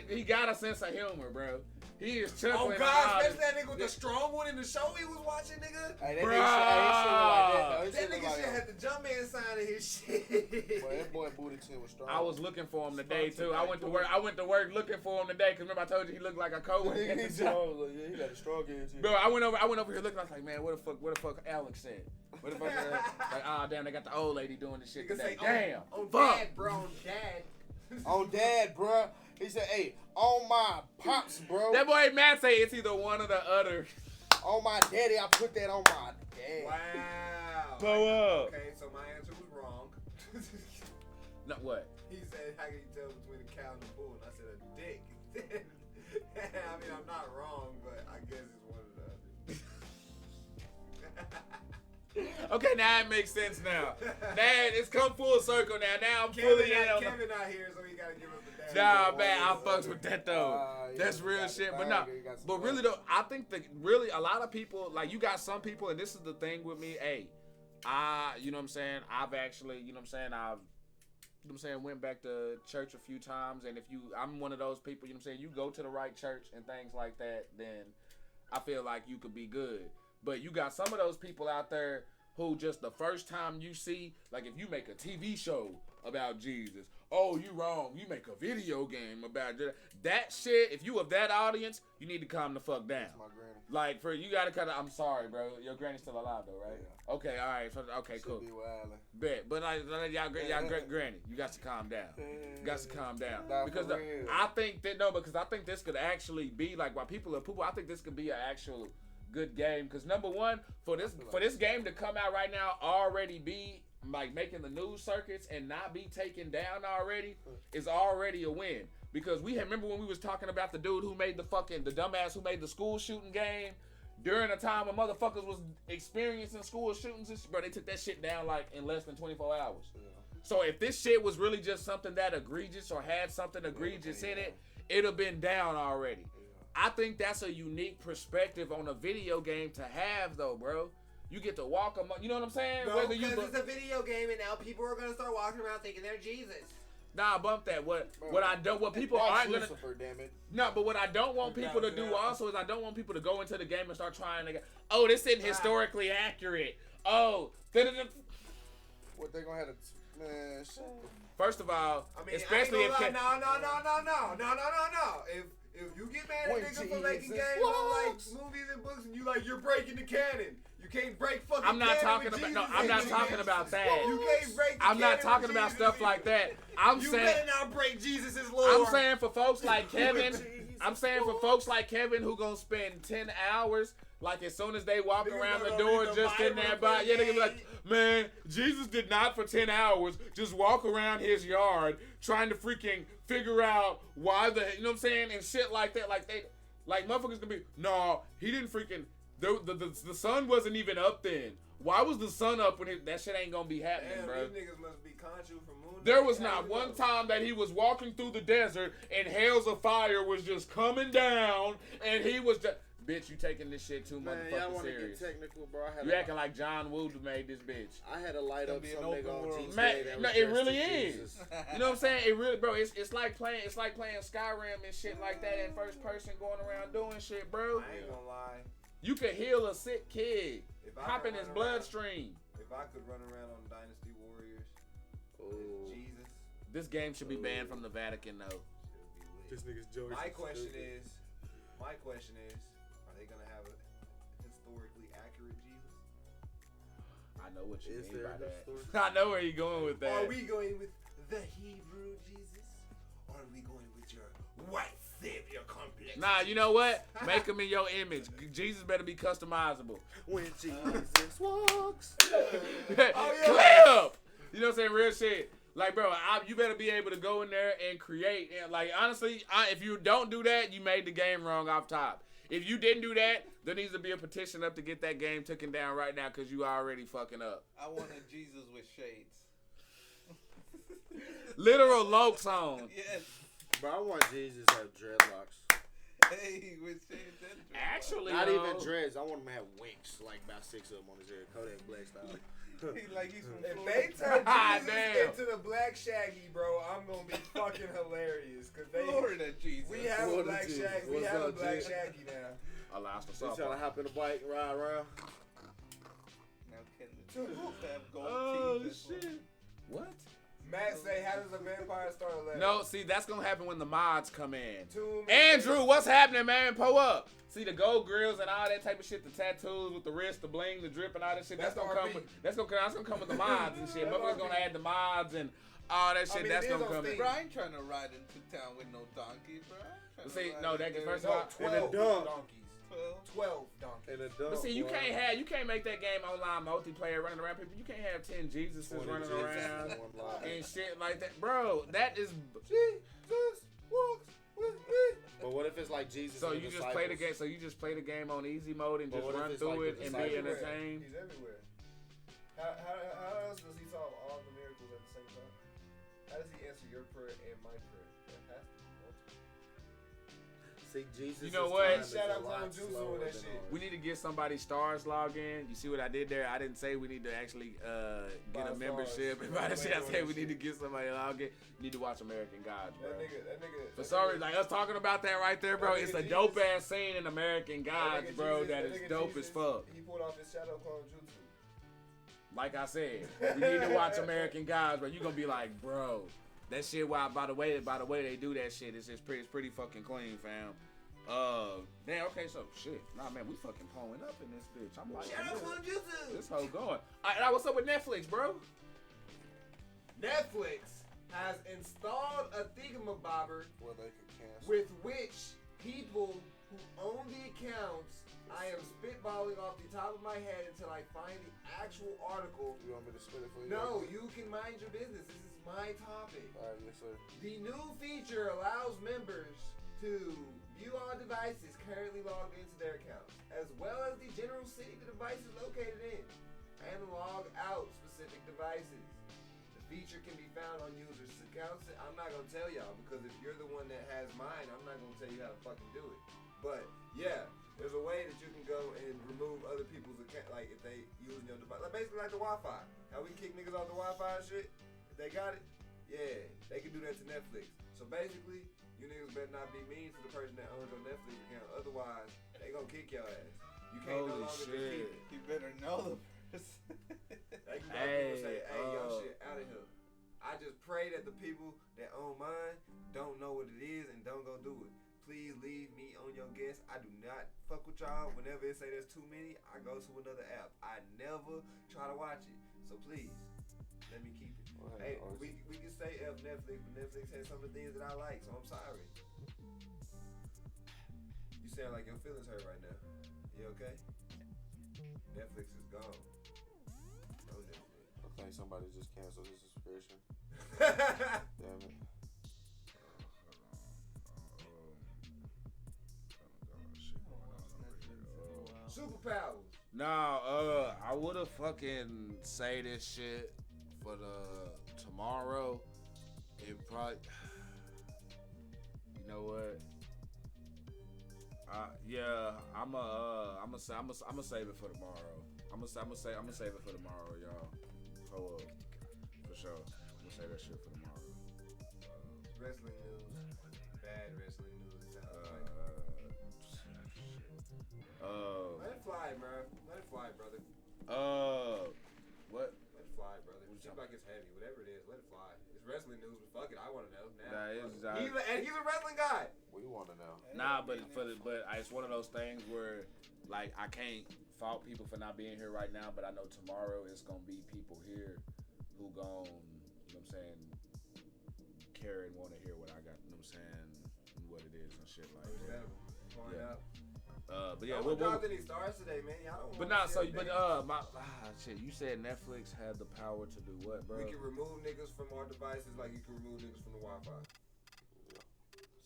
He got a sense of humor, bro. He is Oh chuckling. God, hard. especially that nigga with the strong one in the show he was watching, nigga. Hey, that Bruh. nigga like that. His That shit nigga was shit like had the jump man sign in his shit. Boy, that boy booty chin was strong. I was looking for him today too. I went to work looking for him today because remember I told you he looked like a coworker. at the He's job. strong. Like, yeah, he got a strong ass chin. Bro, I went over here looking. I was like, man, what the fuck Alex said? What the fuck? Like, ah, damn, they got the old lady doing this shit Nigga today. say, Damn, on fuck. dad, bro, on dad. On dad, bruh. He said, hey, on my pops, bro. That boy Matt say it's either one or the other. On my daddy, I put that on my dad. Wow. Blow up. Okay, so my answer was wrong. No, what? He said, how can you tell between a cow and a bull? And I said, a dick. I mean, I'm not wrong, but I guess it's one or the other. Okay, now it makes sense now. Now it's come full circle now. Now I'm Kevin fully in on the. not here, so he gotta give us the dad. Nah, man, I fucks with that though. Yeah, That's you real got shit. the But bag, no, you got some but really bag. though, I think that really a lot of people, like you got some people, and this is the thing with me. Hey, you know what I'm saying? I've actually, you know what I'm saying? Went back to church a few times, and I'm one of those people, you know what I'm saying? You go to the right church and things like that, then I feel like you could be good. But you got some of those people out there who just the first time you see, like if you make a TV show about Jesus, oh, you wrong. You make a video game about that shit. If you of that audience, you need to calm the fuck down. That's my granny. Like you gotta kind of. I'm sorry, bro. Your granny's still alive though, right? Yeah. Okay, all right. So, okay, Should cool. be wildin'. Bet, but y'all great granny. You got to calm down. You got to calm down Nah, because for real. I think this could actually be like why people are pooping. I think this could be an actual good game because number one for this game to come out right now already be like making the news circuits and not be taken down already is already a win because we remember when we was talking about the dude who made the dumbass who made the school shooting game during a time when motherfuckers was experiencing school shootings and bro they took that shit down like in less than 24 hours. So if this shit was really just something that egregious or had something egregious in it, it'd have been down already. I think that's a unique perspective on a video game to have, though, bro. You get to walk among, you know what I'm saying? No, Whether because you it's a video game, and now people are gonna start walking around thinking they're Jesus. bump that. What people Watch aren't gonna. Lucifer, damn it. No, but what I don't want people to do also is I don't want people to go into the game and start trying to. Oh, this isn't historically accurate. Oh, What they gonna have to? Man, shit. First of all, I mean, especially if no. If you get mad When at niggas for making Jesus games on like walks. movies and books, and you like you're breaking the canon. You can't break fucking. I'm not canon talking with about. No, Jesus I'm in not it. talking about that. You can't break. The I'm not canon talking with about Jesus stuff either. like that. I'm You saying. better not break Jesus' Lord. I'm saying for folks like Kevin. Jesus I'm saying for folks like Kevin who gonna spend 10 hours. Like as soon as they walk Niggas around the gonna door, read the just in Bible there and by, yeah, they gonna be yeah. like, man, Jesus did not for 10 hours just walk around his yard trying to freaking figure out why the, you know what I'm saying, and shit like that. Like motherfuckers gonna be, no, he didn't freaking, the sun wasn't even up then. Why was the sun up when that shit ain't gonna be happening, Damn, bro? these niggas must be Conchu from Moon. There was not one time that he was walking through the desert and hails of fire was just coming down and he was just, bitch, you taking this shit too Man, y'all motherfucking want to get serious. technical, bro? You acting like John Woo made this bitch. I had to light up It's some gonna be an nigga open on world. Jesus. Man, that no, was it dressed really as is. Jesus. You know what I'm saying? It really, bro. It's like playing Skyrim and shit like that in first person, going around doing shit, bro. I ain't gonna lie. You could heal a sick kid, If I hop could in his run bloodstream. If I could run around on Dynasty Warriors Ooh. as Jesus, This game should be banned from the Vatican, though. it would be lit. nigga's George. My question is, are they gonna have a historically accurate Jesus? I know what you Is mean there by a that. story? I know where you're going with that. Are we going with the Hebrew Jesus, or are we going with your white savior complex? Nah, you know what? Make him in your image. Jesus better be customizable. When Jesus walks. Clip! You know what I'm saying? Real shit. Like, bro, you better be able to go in there and create. And like, honestly, if you don't do that, you made the game wrong off top. If you didn't do that, there needs to be a petition up to get that game taken down right now because you already fucking up. I wanted Jesus with shades. Literal Lokes on. Yes. Bro, I want Jesus to have dreadlocks. Hey, with shades and dreadlocks. Actually, Not even dreads. I want him to have winks, like about 6 of them on his head. Kodak Black style. He like he's from If Florida. they turn Ah, Jesus damn. into the Black Shaggy, bro, I'm gonna be fucking hilarious. Cause Florida Jesus. we have a Florida Black Jesus. Shaggy. We What's have a up, Black G? Shaggy now. Alaska You trying to softball. hop in the bike and ride around? Now can the Jesus have gold Oh, teeth? as well? shit. What? Matt say, how does a vampire start a letter? No, see, that's going to happen when the mods come in. Tomb Andrew, what's happening, man? Pull up. See the gold grills and all that type of shit, the tattoos with the wrist, the bling, the drip, and all that shit. That's That's gonna come RP. with. That's gonna come with the mods and shit. That's Motherfuckers gonna RP. add the mods and all that shit. mean, That's it is gonna on come in. Steam. Bro, I ain't trying to ride into town with no donkey, bro. But see, no, that first of No, all, 12 dunk. donkeys. 12. 12 donkeys. In a dump, but see, you boy. can't make that game online multiplayer running around people. You can't have 10 Jesuses 20 running Jesus around in one block. and shit like that, bro. That is. Jesus walks with me. But what if it's like Jesus? So and you the just play the disciples? game. So you just play the game on easy mode and But just what if run it's through like it the and disciples? be Everywhere. entertained. He's everywhere. How else does he solve all the miracles at the same time? How does he answer your prayer and my prayer? That has to be multiple. See, Jesus. You know is what? time is Shout a out to lot Lil Juice slower on that than shit. ours. We need to get somebody stars log in. You see what I did there? I didn't say we need to actually get a 5 membership. stars. If I didn't say, I Wait on said that we need to shit. get somebody log in. You need to watch American Gods, bro. That nigga. But sorry, like us talking about that right there, bro. That It's a nigga dope Jesus- ass scene in American Gods, nigga bro. Jesus- That is nigga dope as Jesus, fuck. He pulled off his shadow clone jutsu. Like I said, we need to watch American Gods, bro. You gonna be like, bro, that shit. Why? By the way they do that shit, it's pretty fucking clean, fam. Damn. Okay, so shit. Nah, man, we fucking pulling up in this bitch. I'm like, Shadow clone jutsu. this hoe going. Alright, what's up with Netflix, bro? Netflix has installed a thingamabobber Well, they could cancel. with which people who own the accounts, I am spitballing off the top of my head until I find the actual article. You want me to spit it for you? No, you can mind your business. This is my topic. All right, yes, sir. The new feature allows members to view all devices currently logged into their accounts, as well as the general city the device is located in, and log out specific devices. The feature can be found on users' accounts. I'm not gonna tell y'all because if you're the one that has mine, I'm not gonna tell you how to fucking do it. But yeah, there's a way that you can go and remove other people's account, like if they using your device, like basically like the Wi-Fi. How we kick niggas off the Wi-Fi and shit. If they got it, yeah, they can do that to Netflix. So basically, you niggas better not be mean to the person that owns your Netflix account. Otherwise, they gonna kick your ass. You can't no Holy longer just shit. keep it. You better know the person. They can go Hey, people say, hey, your the people that own mine don't know what it is and don't go do it. Please leave me on your guest. I do not fuck with y'all. Whenever it say there's too many, I go to another app. I never try to watch it. So please, let me keep it. Well, Hey, we can say F Netflix, but Netflix has some of the things that I like, so I'm sorry. You sound like your feelings hurt right now. You okay? Netflix is gone. No Netflix. I think somebody just canceled his subscription. Damn it. Superpowers. Nah, I would've fucking say this shit for the tomorrow. It probably, you know what? Yeah, I'ma save it for tomorrow. I'ma save it for tomorrow, y'all. Hold up, for sure. I'ma save that shit for tomorrow. Wrestling news. Bad wrestling news. It sounds like. Let it fly, bro. Let it fly, brother. What? Let it fly, brother. It seems like it's heavy. Whatever it is, let it fly. It's wrestling news, but fuck it. I want to know now. Nah, He's a wrestling guy. We want to know. Nah, but it's one of those things where, like, I can't fault people for not being here right now, but I know tomorrow it's gonna be people here who gon', you know what I'm saying, care and want to hear what I got, you know what I'm saying, and what it is and shit like that. Yeah. But yeah, we'll drop any stars today, man. Y'all don't. But shit. You said Netflix had the power to do what, bro? We can remove niggas from our devices like you can remove niggas from the Wi-Fi.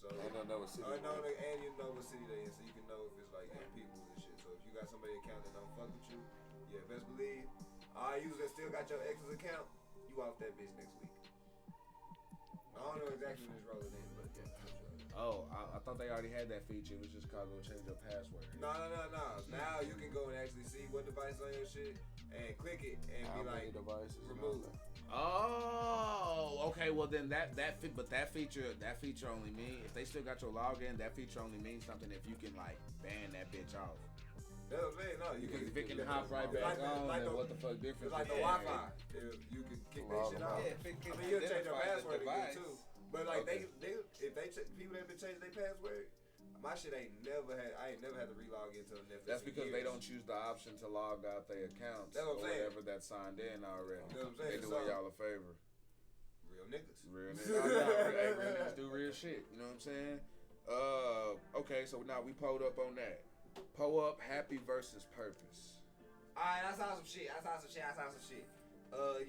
So And I know what city. and you know what city they in, so you can know if it's like people and shit. So if you got somebody account that don't fuck with you, yeah, best believe all you that still got your ex's account, you off that bitch next week. I don't know exactly when it's rolling in, but yeah. Oh, I thought they already had that feature. It was just called go change your password. No. Now you can go and actually see what device on your shit and click it and How be many like devices? remove. Oh, okay. Well then that feature only means if they still got your login, that feature only means something if you can like ban that bitch off. That's what I'm saying. No, you Because can. if it can hop right back on, then what the fuck difference? It's like the is that? Wi-Fi. If you can kick that shit off. Yeah, if it can You'll change your identify the password again device. too. But like Okay. if they people that been changing their password, my shit I ain't never had to relog into Netflix. That's because in they years. don't choose the option to log out their accounts That's what I'm or saying. whatever that's signed in already. That's what I'm They saying. doing So- y'all a favor. Real niggas. Real niggas. Real niggas do real shit. You know what I'm saying? Okay, so now we pulled up on that. Pull up happy versus purpose. Alright, I saw some shit. You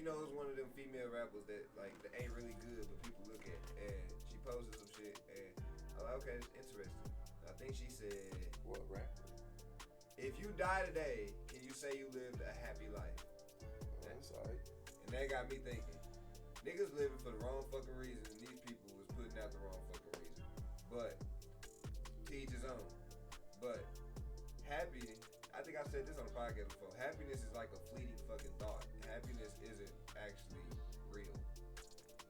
know, it was one of them female rappers that like that ain't really good, but people look at, and she posted some shit, and I'm like, okay, it's interesting. I think she said, What rap? if you die today, can you say you lived a happy life? That's alright. And that got me thinking, niggas living for the wrong fucking reason, and these people was putting out the wrong fucking reason. But to each his own. But happy, I think I've said this on the podcast before. Happiness is like a fleeting fucking thought. Happiness isn't actually real.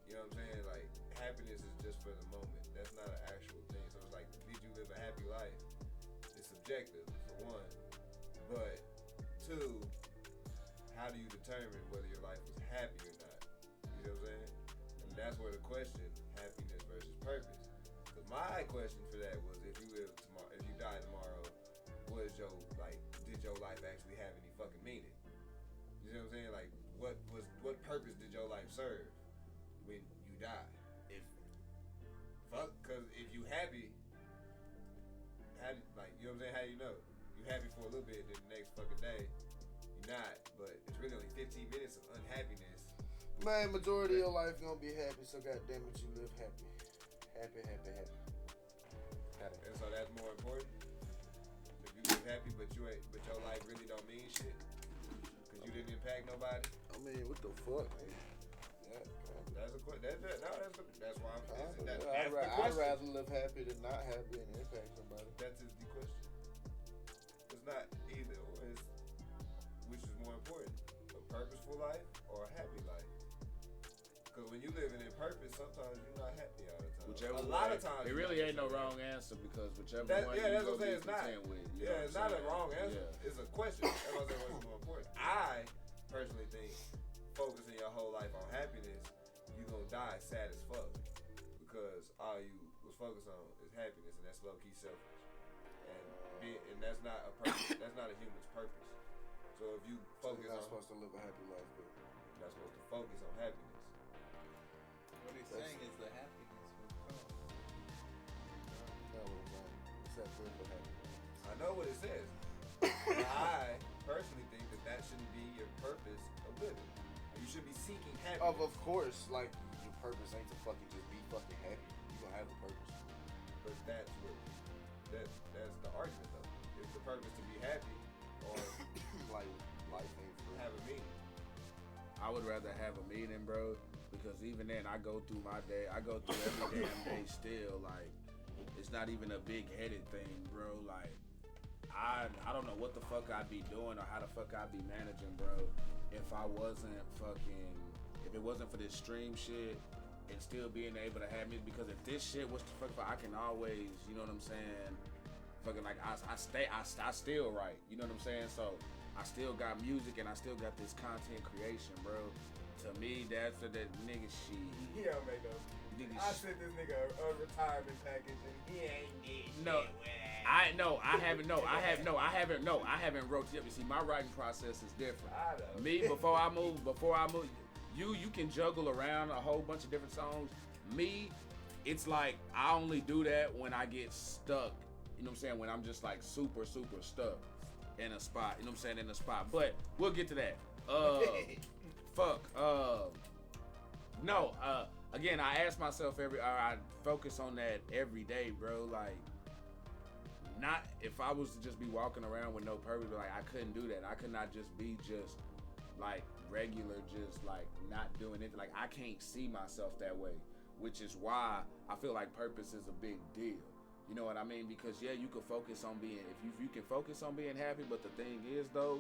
You know what I'm saying? Like happiness is just for the moment. That's not an actual thing. So it's like, did you live a happy life? It's subjective for one, but two, how do you determine whether your life was happy or not? You know what I'm saying? And that's where the question, happiness versus purpose. Because my question for that was, if you die tomorrow, did your life actually have any fucking meaning? You know what I'm saying? Like, what purpose did your life serve when you die? Because if you happy, you know what I'm saying? How you know? You happy for a little bit, then the next fucking day, you're not. But it's really only 15 minutes of unhappiness. Man, majority of your life gonna be happy, so goddamn it, you live happy. Happy. And so that's more important. If you live happy, but your life really don't mean shit, because you didn't impact nobody. I mean, what the fuck, man? Yeah, That's a question. That's why I'm. That's the I'd question. rather live happy than not happy and impact somebody. That is the question. It's not either or. It's which is more important, a purposeful life or a happy life. Because when you living in purpose, sometimes you're not happy all the time. Whichever a lot way, of times. it really ain't no wrong answer because whichever one Yeah, you that's go what I'm saying. be It's not. content with. You know Yeah, what it's I'm not a saying? wrong answer. Yeah. It's a question. That's what I'm saying. What's more important? I personally think focusing your whole life on happiness, you you gonna die sad as fuck because all you was focused on is happiness, and that's low key selfish. And that's not a purpose. That's not a human's purpose. So if you focus You're not on, supposed to live a happy life, but you're not supposed to focus on happiness. What he's saying is the happiness will come. no, it's not. It's that good for happiness. I know what it says. But I personally think that shouldn't be your purpose of living. You should be seeking happiness. Of course, like your purpose ain't to fucking just be fucking happy. You gonna have a purpose. But that's the argument though. Is the purpose to be happy or Like life ain't for have a meaning? I would rather have a meeting, bro, because even then I go through my day. I go through every damn day still. Like, it's not even a big headed thing, bro. Like, I don't know what the fuck I'd be doing or how the fuck I'd be managing, bro, if I wasn't fucking, if it wasn't for this stream shit and still being able to have me. Because if this shit was to fuck, I can always, you know what I'm saying, fucking like I still write, you know what I'm saying? So I still got music and I still got this content creation, bro. To me, that's that nigga shit. He don't make no. I sent this nigga a retirement package and he ain't did No, shit with it. I haven't wrote yet. You see, my writing process is different. I know. Me, before I move, you can juggle around a whole bunch of different songs. Me, it's like I only do that when I get stuck. You know what I'm saying? When I'm just like super stuck in a spot. You know what I'm saying? In a spot. But we'll get to that. Again, I ask myself I focus on that every day, bro. Like, not if I was to just be walking around with no purpose, like I couldn't do that. I could not just be just like regular, just like not doing it. Like I can't see myself that way, which is why I feel like purpose is a big deal. You know what I mean? Because yeah, you can focus on being, if you can focus on being happy, but the thing is though,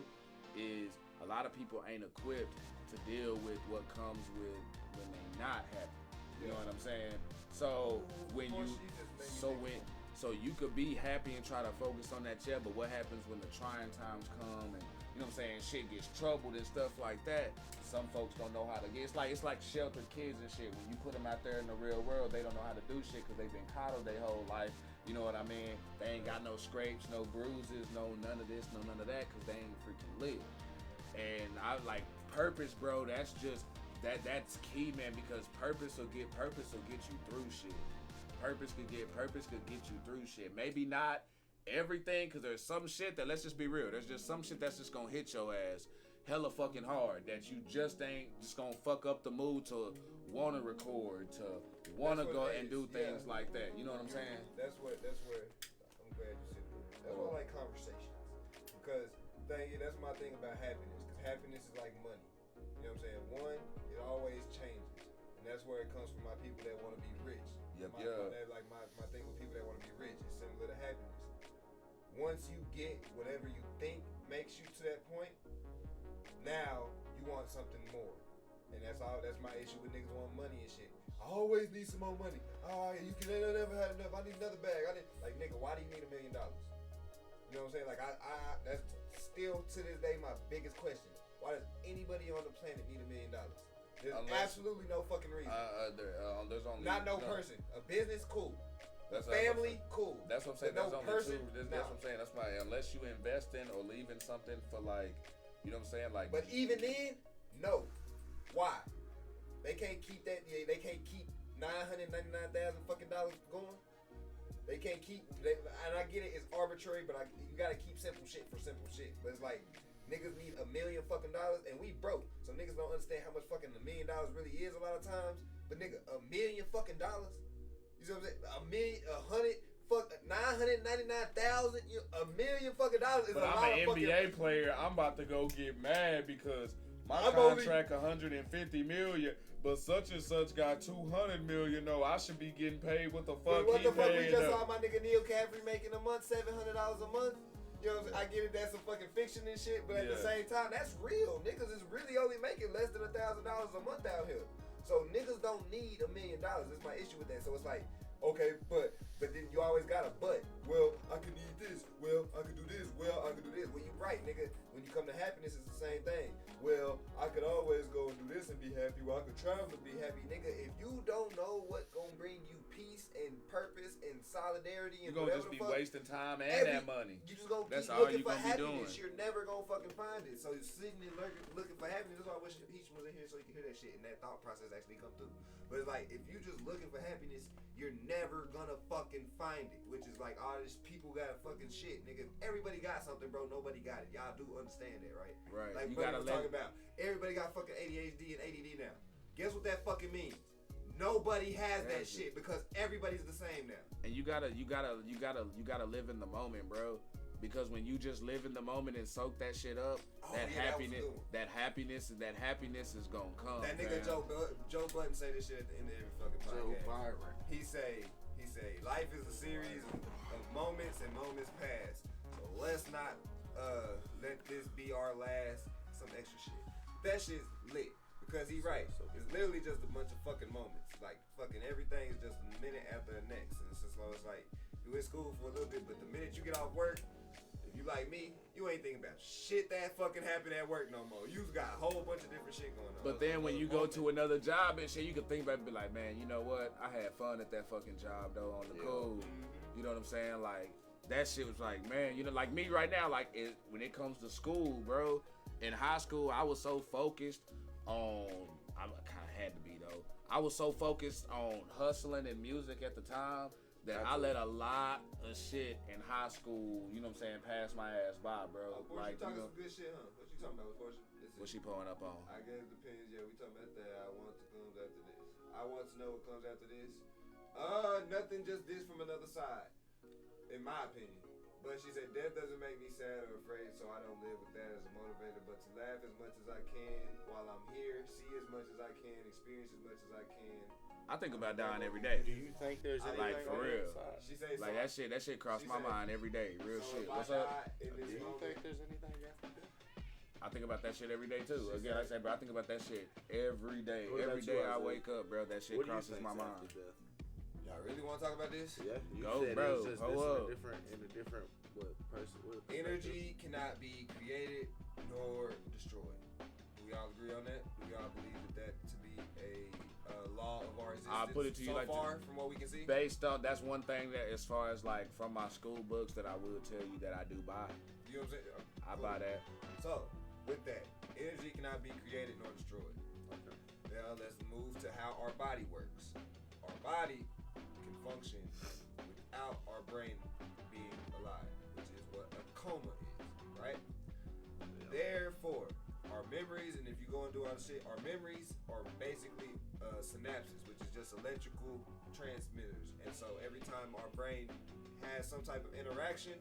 is a lot of people ain't equipped to deal with what comes with when they're not happy. You know what I'm saying? So so you could be happy and try to focus on that chair, but what happens when the trying times come and you know what I'm saying, shit gets troubled and stuff like that? Some folks don't know how to get. It's like sheltered kids and shit. When you put them out there in the real world, they don't know how to do shit because they've been coddled their whole life. You know what I mean? They ain't got no scrapes, no bruises, no none of this, no none of that, because they ain't freaking live. And I like purpose, bro. That's just that's key, man. Because purpose will get you through shit. Purpose could get you through shit. Maybe not everything, because there's some shit that, let's just be real, there's just some shit that's just gonna hit your ass hella fucking hard that you just ain't just gonna fuck up the mood to wanna record, to wanna go and do things like that. You know what I'm saying? That's where I'm glad you said that. That's why I like conversations, because that's my thing about happiness, because happiness is like money. You know what I'm saying? One, it always changes, and that's where it comes from. My people that want to be rich. My thing with people that want to be rich is similar to happiness. Once you get whatever you think makes you to that point, now you want something more. And that's my issue with niggas want money and shit. I always need some more money. You can never have enough. I need another bag. Like, nigga, why do you need $1 million? You know what I'm saying? Like, that's still to this day my biggest question. Why does anybody on the planet need $1 million? There's absolutely no fucking reason. There's only not no person. A business, cool. That's family, cool. That's what I'm saying. That's only person. That's what I'm saying. That's my, unless you invest in or leave in something for like, you know what I'm saying? Like, but even then, no. Why? They can't keep that. They can't keep $999,000 fucking dollars going. They can't keep. And I get it. It's arbitrary, but you gotta keep simple shit for simple shit. But it's like niggas need $1 million fucking dollars, and we broke. So niggas don't understand how much fucking $1 million really is a lot of times. But nigga, $1 million fucking dollars. You see what I'm saying? $999,000, $1 million fucking dollars is but a lot of I'm an fucking. NBA player. I'm about to go get mad because my contract $150 million, but such and such got $200 million. No, I should be getting paid what the fuck What he the fuck we paid just up. saw my nigga Neil Caffrey making a month, $700 a month. You know what I'm saying? I get it, that's some fucking fiction and shit, but at the same time, that's real. Niggas is really only making less than $1,000 a month out here. So niggas don't need $1 million. That's my issue with that. So it's like, okay, but then you always got a but. Well, I could need this. Well, I could do this. Well, I could do this. Well, you right, nigga. When you come to happiness, it's the same thing. Well, I could always go and do this and be happy. Well, I could trying to be happy, nigga. If you don't know what gonna bring you peace and purpose and solidarity and You're gonna whatever just be the fuck, wasting time and that money. You just gonna That's keep all looking you for gonna be happiness. doing. You're never gonna fucking find it. So you're sitting and looking for happiness. That's why I wish Peach was in here so you can hear that shit and that thought process actually come through. But it's like, if you just looking for happiness, you're never gonna fucking find it. Which is like, all these people got fucking shit, nigga. Everybody got something, bro. Nobody got it. Y'all do understand that, right? Right. Like, You brother gotta was talking about, everybody got fucking ADHD and ADD now. Guess what that fucking means? Nobody has that shit because everybody's the same now. And you gotta live in the moment, bro. Because when you just live in the moment and soak that shit up, that happiness is gonna come. That nigga fam. Joe Budden say this shit at the end of every fucking podcast. He say, life is a series of moments and moments pass. So let's not let this be our last. Some extra shit. That shit's lit because he right. It's literally just a bunch of fucking moments. Like fucking everything is just a minute after the next, and it's just like you in school for a little bit, but the minute you get off work. You like me, you ain't thinking about shit that fucking happened at work no more. You've got a whole bunch of different shit going on. But then when you go to another job and shit, you can think about it and be like, man, you know what? I had fun at that fucking job though on the cool. You know what I'm saying? Like that shit was like, man, you know, like me right now, like when it comes to school, bro. In high school, I was so focused on. I kind of had to be though. I was so focused on hustling and music at the time. That I let a lot of shit in high school, you know what I'm saying, pass my ass by, bro. Portia, like, you talking some good shit, huh? What you talking about with Portia? What's she pulling up on? I guess it depends. Yeah, we talking about that. I want to come after this. I want to know what comes after this. Nothing, just this from another side, in my opinion. But she said, death doesn't make me sad or afraid, so I don't live with that as a motivator, but to laugh as much as I can while I'm here, see as much as I can, experience as much as I can. I think about dying every day. Do you think there's anything like for real? She say like so. that shit crossed my mind every day. Real shit. What's up? Do you think there's anything after death? I think about that shit every day too. Again, like I said, bro, I think about that shit every day. Every day I wake up, bro, that shit crosses my mind. Y'all really want to talk about this? Yeah. You go, said bro. It's just in a different person. Energy cannot be created nor destroyed. Do we all agree on that? Do we all believe that to be a law of our existence? I'll put it to you so like far from what we can see. Based on that's one thing that, as far as like from my school books, that I will tell you that I do buy. You know what I'm saying? I buy that. So with that, energy cannot be created nor destroyed. Okay. Now let's move to how our body works. Our body can function without our brain being alive, which is what a coma is, right? Therefore, our memories, and if you go and do all the shit, our memories are basically synapses, which is just electrical transmitters. And so every time our brain has some type of interaction,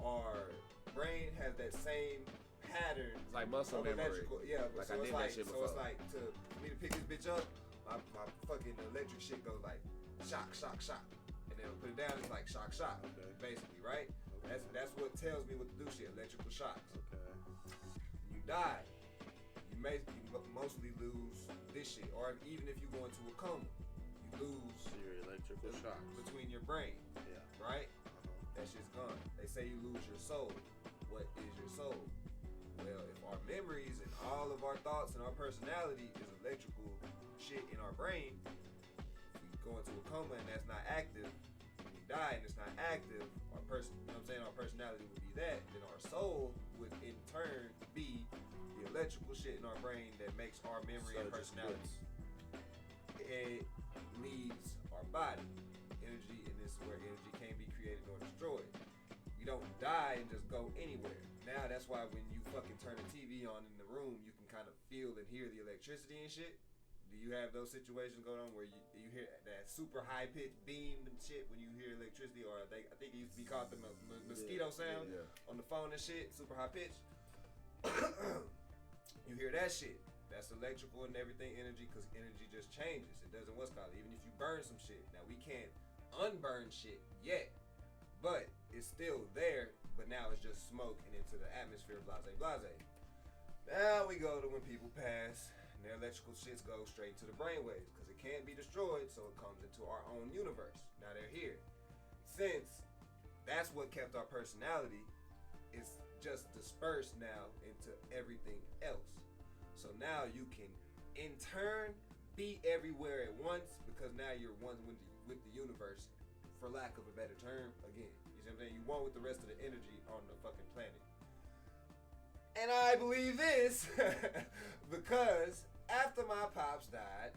our brain has that same pattern. It's like muscle of memory. Electrical, yeah, like so I did that shit before. So it's like for me to pick this bitch up, my fucking electric shit goes like shock, shock, shock, and then put it down. It's like shock, shock, basically, right? Okay. That's what tells me what to do. Shit, electrical shocks. Okay. You die. You mostly lose this shit, or even if you go into a coma, you lose your electrical shocks between your brain. Yeah. Right. That shit's gone. They say you lose your soul. What is your soul? Well, if our memories and all of our thoughts and our personality is electrical shit in our brain, if we go into a coma and that's not active, when we die and it's not active, our person, you know what I'm saying, our personality would be that, then our soul would in turn be the electrical shit in our brain that makes our memory and personality. It leaves our body. Energy, and this is where energy can't be created nor destroyed. We don't die and just go anywhere. Now that's why when you fucking turn the TV on in the room, you can kind of feel and hear the electricity and shit. Do you have those situations going on where you hear that super high pitched beam and shit when you hear electricity, or I think it used to be called the mosquito sound on the phone and shit, super high pitch. You hear that shit. That's electrical and everything energy, because energy just changes. It doesn't what's called, even if you burn some shit. Now we can't unburn shit yet, but it's still there, but now it's just smoke and into the atmosphere, blase blase. Now we go to when people pass and their electrical shits go straight to the brainwaves, because it can't be destroyed, so it comes into our own universe. Now they're here. Since that's what kept our personality, it's just dispersed now into everything else. So now you can in turn be everywhere at once because now you're one with the universe, for lack of a better term. Again, you see what I'm saying? You one with the rest of the energy on the fucking planet. And I believe this because after my pops died,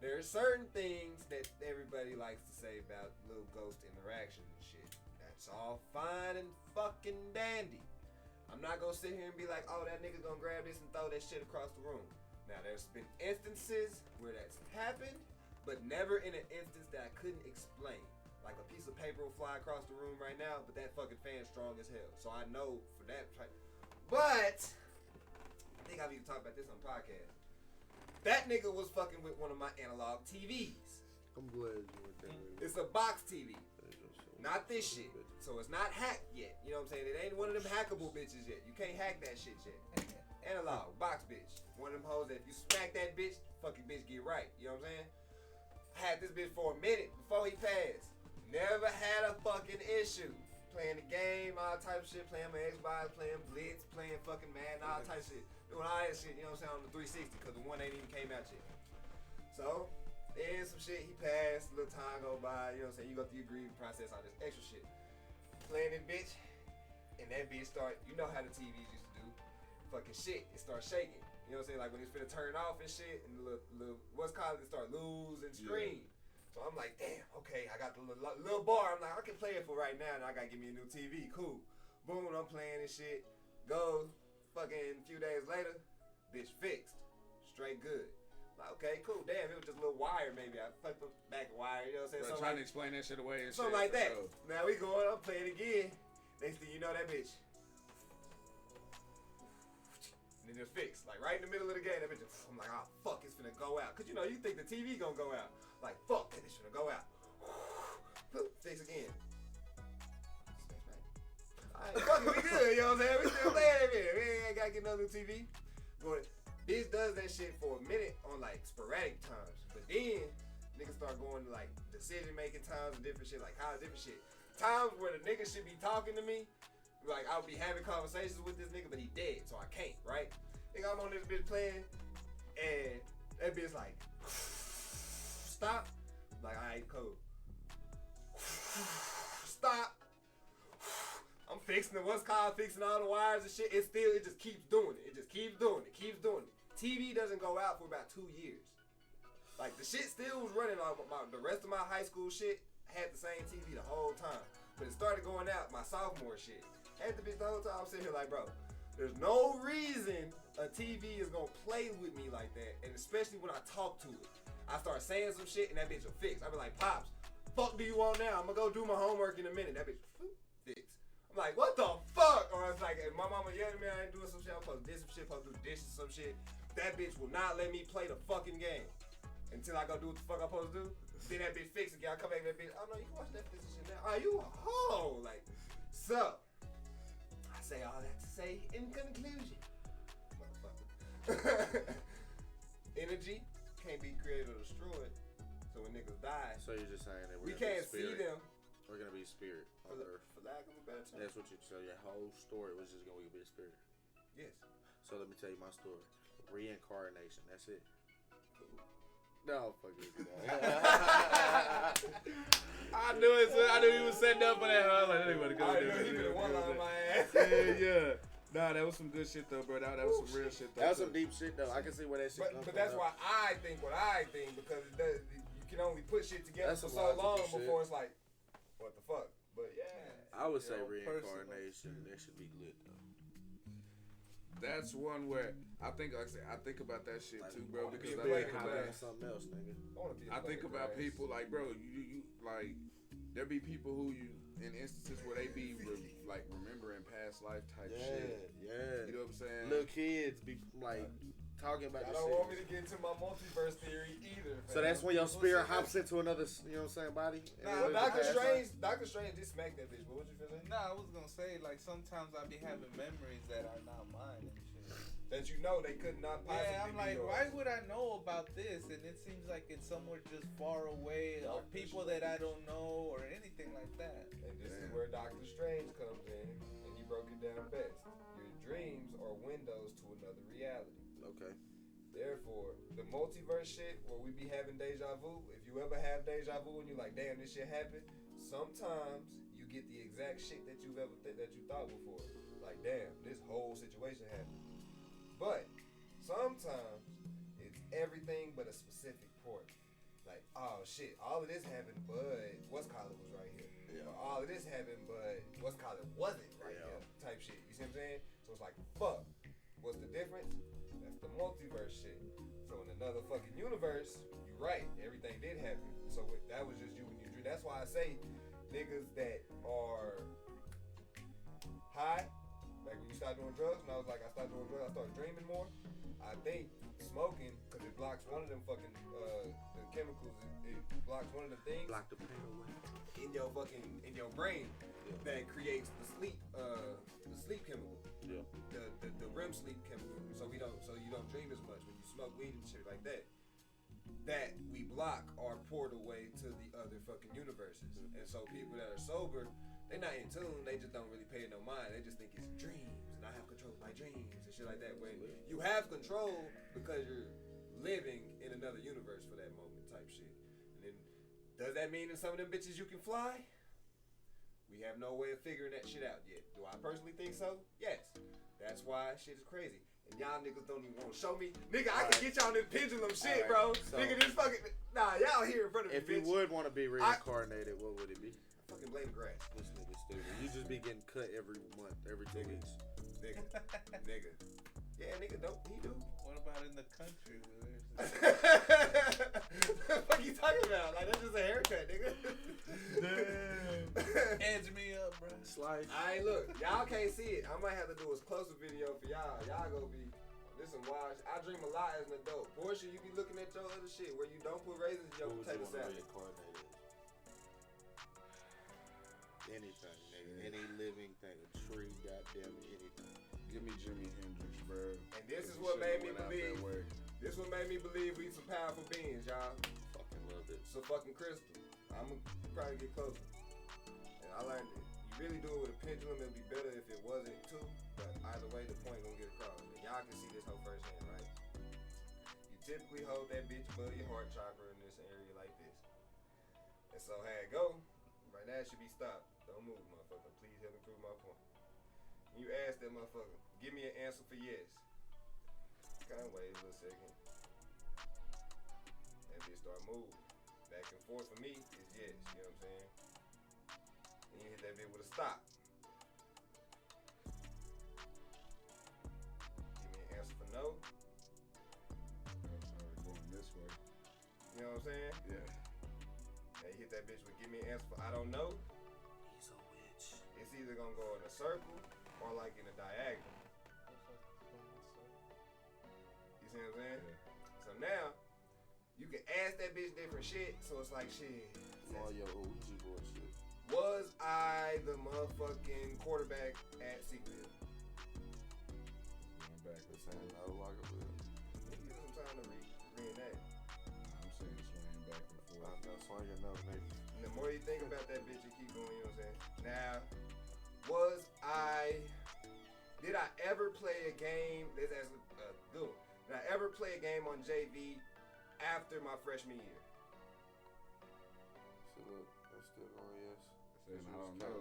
there are certain things that everybody likes to say about little ghost interaction and shit. That's all fine and fucking dandy. I'm not gonna sit here and be like, oh, that nigga's gonna grab this and throw that shit across the room. Now, there's been instances where that's happened, but never in an instance that I couldn't explain. Like a piece of paper will fly across the room right now, but that fucking fan's strong as hell. So I know for that type. But I think I've even talked about this on the podcast. That nigga was fucking with one of my analog TVs. I'm glad you went there. It's a box TV. Not this shit. So it's not hacked yet. You know what I'm saying? It ain't one of them hackable bitches yet. You can't hack that shit yet. Analog, box bitch. One of them hoes that if you smack that bitch, fucking bitch get right. You know what I'm saying? Had this bitch for a minute before he passed. Never had a fucking issue. Playing the game, all type of shit. Playing my Xbox, playing Blitz, playing fucking Madden, all type of shit. Doing all that shit, you know what I'm saying, on the 360, because the one ain't even came out yet. So, then some shit, he passed, a little time go by, you know what I'm saying, you go through your grieving process, all this extra shit. Playing this bitch, and that bitch start, you know how the TVs used to do, fucking shit, it starts shaking. You know what I'm saying, like when it's finna turn off and shit, and the little what's called it start lose and scream. Yeah. So I'm like, damn, okay, I got the little bar. I'm like, I can play it for right now, and I gotta give me a new TV. Cool. Boom, I'm playing this shit. Go, fucking a few days later, bitch fixed. Straight good. Like, okay, cool. Damn, it was just a little wire maybe. I fucked the back wire, you know what I'm saying? Bro, trying to explain that shit away and something shit. like that. Sure. Now we going up, playing again. Next thing you know, that bitch. And then just fixed. Like right in the middle of the game, that bitch just, I'm like, oh fuck, it's finna go out. Cause you know, you think the TV gonna go out. Like, fuck, that bitch finna go out. Fix again. Alright, fuck it, we good, you know what I'm saying? We still playing that bitch. We ain't gotta get another new TV. But bitch does that shit for a minute on like sporadic times. But then niggas start going to like decision making times and different shit, like how different shit. Times where the nigga should be talking to me, like I'll be having conversations with this nigga, but he dead, so I can't, right? Nigga, I'm on this bitch playing, and that bitch like, stop. Like, alright, cool. Stop. I'm fixing it. What's called fixing all the wires and shit. It just keeps doing it. It just keeps doing it. Keeps doing it. TV doesn't go out for about 2 years. Like the shit still was running on the rest of my high school shit. Had the same TV the whole time, but it started going out my sophomore shit. Had the bitch the whole time. I'm sitting here like, bro, there's no reason a TV is gonna play with me like that, and especially when I talk to it. I start saying some shit and that bitch will fix. I be like, Pops, fuck do you want now? I'm gonna go do my homework in a minute. That bitch fix. I'm like, what the fuck? Or it's like, if my mama yelling at me, I ain't doing some shit. I'm supposed to do some shit, supposed to do dishes, some shit. That bitch will not let me play the fucking game until I go do what the fuck I'm supposed to do. Then that bitch fix again. I come back to that bitch. Oh no, you can watch Netflix and shit now. Oh, you a hoe. Like, so I say all that to say in conclusion, motherfucker. Energy can't be created or destroyed. So when niggas die, So you're just saying that we can't see them. We're gonna be a spirit on Earth. For lack of a better term. That's what you. So your whole story was just gonna be a spirit. Yes. So let me tell you my story. Reincarnation. That's it. No, fuck it. I knew it. I knew he was setting up for that. I was like, anybody go I knew he been one on my ass. Yeah. Nah, that was some good shit though, bro. That was some real shit though. That was some deep shit though. I can see where that shit comes from. But that's why I think what I think, because it does, you can only put shit together That's for some so long logical before it's like, what the fuck? But yeah. I would say Your reincarnation. That should be lit though. That's one where I think, like I said, I think about that shit too, bro. Because I Big think hot about, ass something else, nigga. I think about people like, bro, you like, there be people who you in instances where they be like remembering past life type shit. Yeah. You know what I'm saying? Little kids be like talking about I this don't shit. want me to get into my multiverse theory either. So that's when your spirit hops into another, you know what I'm saying, body? Nah, Doctor Strange did smack that bitch. What was you feeling? Nah, I was gonna say, like, sometimes I be having memories that are not mine and shit. That you know they could not possibly Yeah, I'm be like, yours. why would I know about this? And it seems like it's somewhere just far away, or people that I don't know, or anything like that. And this is where Doctor Strange comes in, and he broke it down best. Your dreams are windows to another reality. Okay. Therefore, the multiverse shit where we be having deja vu, if you ever have deja vu and you like, damn, this shit happened, sometimes you get the exact shit that you've ever that you thought before. Like, damn, this whole situation happened. But sometimes it's everything but a specific port. Like, oh shit, all of this happened, but what's collar was right here. Yeah. Or all of this happened, but what's collar wasn't right here. Type shit. You see what I'm saying? So it's like, fuck. What's the difference? That's the multiverse shit. So in another fucking universe, you're right. Everything did happen. So that was just you and your dream. That's why I say niggas that are high, like when you start doing drugs, and I was like, I started doing drugs, I started dreaming more. I think smoking, because it blocks one of them fucking the chemicals, it blocks one of the things Block the pain away. in your fucking in your brain that creates the sleep chemical. Yeah. The REM sleep chemical. So you don't dream as much when you smoke weed and shit like that. That we block are poured away to the other fucking universes. And so people that are sober, they're not in tune, they just don't really pay it no mind. They just think it's dreams and I have control of my dreams and shit like that. But you have control because you're living in another universe for that moment type shit. And then does that mean in some of them bitches you can fly? We have no way of figuring that shit out yet. Do I personally think so? Yes. That's why shit is crazy. And y'all niggas don't even want to show me. Nigga, I can get y'all this pendulum shit, bro. So nigga, this fucking... Nah, y'all here in front of me, if you bitch. would want to be reincarnated, what would it be? Fucking blade grass. This nigga stupid. You just be getting cut every month, every 2 weeks. Nigga. Nigga. Yeah, nigga, don't he do? What about in the country where there's What the fuck you talking about? Like, that's just a haircut, nigga. Damn. Edge me up, bro. Slice. Alright, look, y'all can't see it. I might have to do a closer video for y'all. Y'all gonna be listen, watch. I dream a lot as an adult. Portia, you be looking at your other shit where you don't put raisins in your potato salad. Anything, nigga. Any living thing. A tree, goddamn anything. Give me Jimi Hendrix, bro. And this is what made me believe. This what made me believe we some powerful beings, y'all. Fucking love it. So fucking crystal. I'm gonna probably get closer. And I learned it. You really do it with a pendulum. It'd be better if it wasn't too. But either way, the point gonna get across. And y'all can see this whole firsthand, right? You typically hold that bitch above your heart chakra in this area like this. And so how it go? Right now it should be stopped. Don't move, motherfucker. Please help me prove my point. When you ask that motherfucker, give me an answer for yes. Kind of wait a little second. That bitch start moving. Back and forth for me is yes. You know what I'm saying? Then you hit that bitch with a stop. Give me an answer for no. Going this way. You know what I'm saying? Yeah. Then you hit that bitch with give me an answer for I don't know. He's a witch. It's either gonna go in a circle or like in a diagonal. You see what I'm saying? Yeah. So now, you can ask that bitch different shit, so it's like shit. All your Ouija board shit. Was I the motherfucking quarterback at Seafield? Going back This ain't no longer good. Give me some time to reenact. I'm saying swinging back and forth. I'm not swinging no nigga. And the more you think about that bitch, you keep going, you know what I'm saying? Now, did I ever play a game, let's ask good one. Did I ever play a game on JV after my freshman year? So look, that's still going yes. Saying I don't know.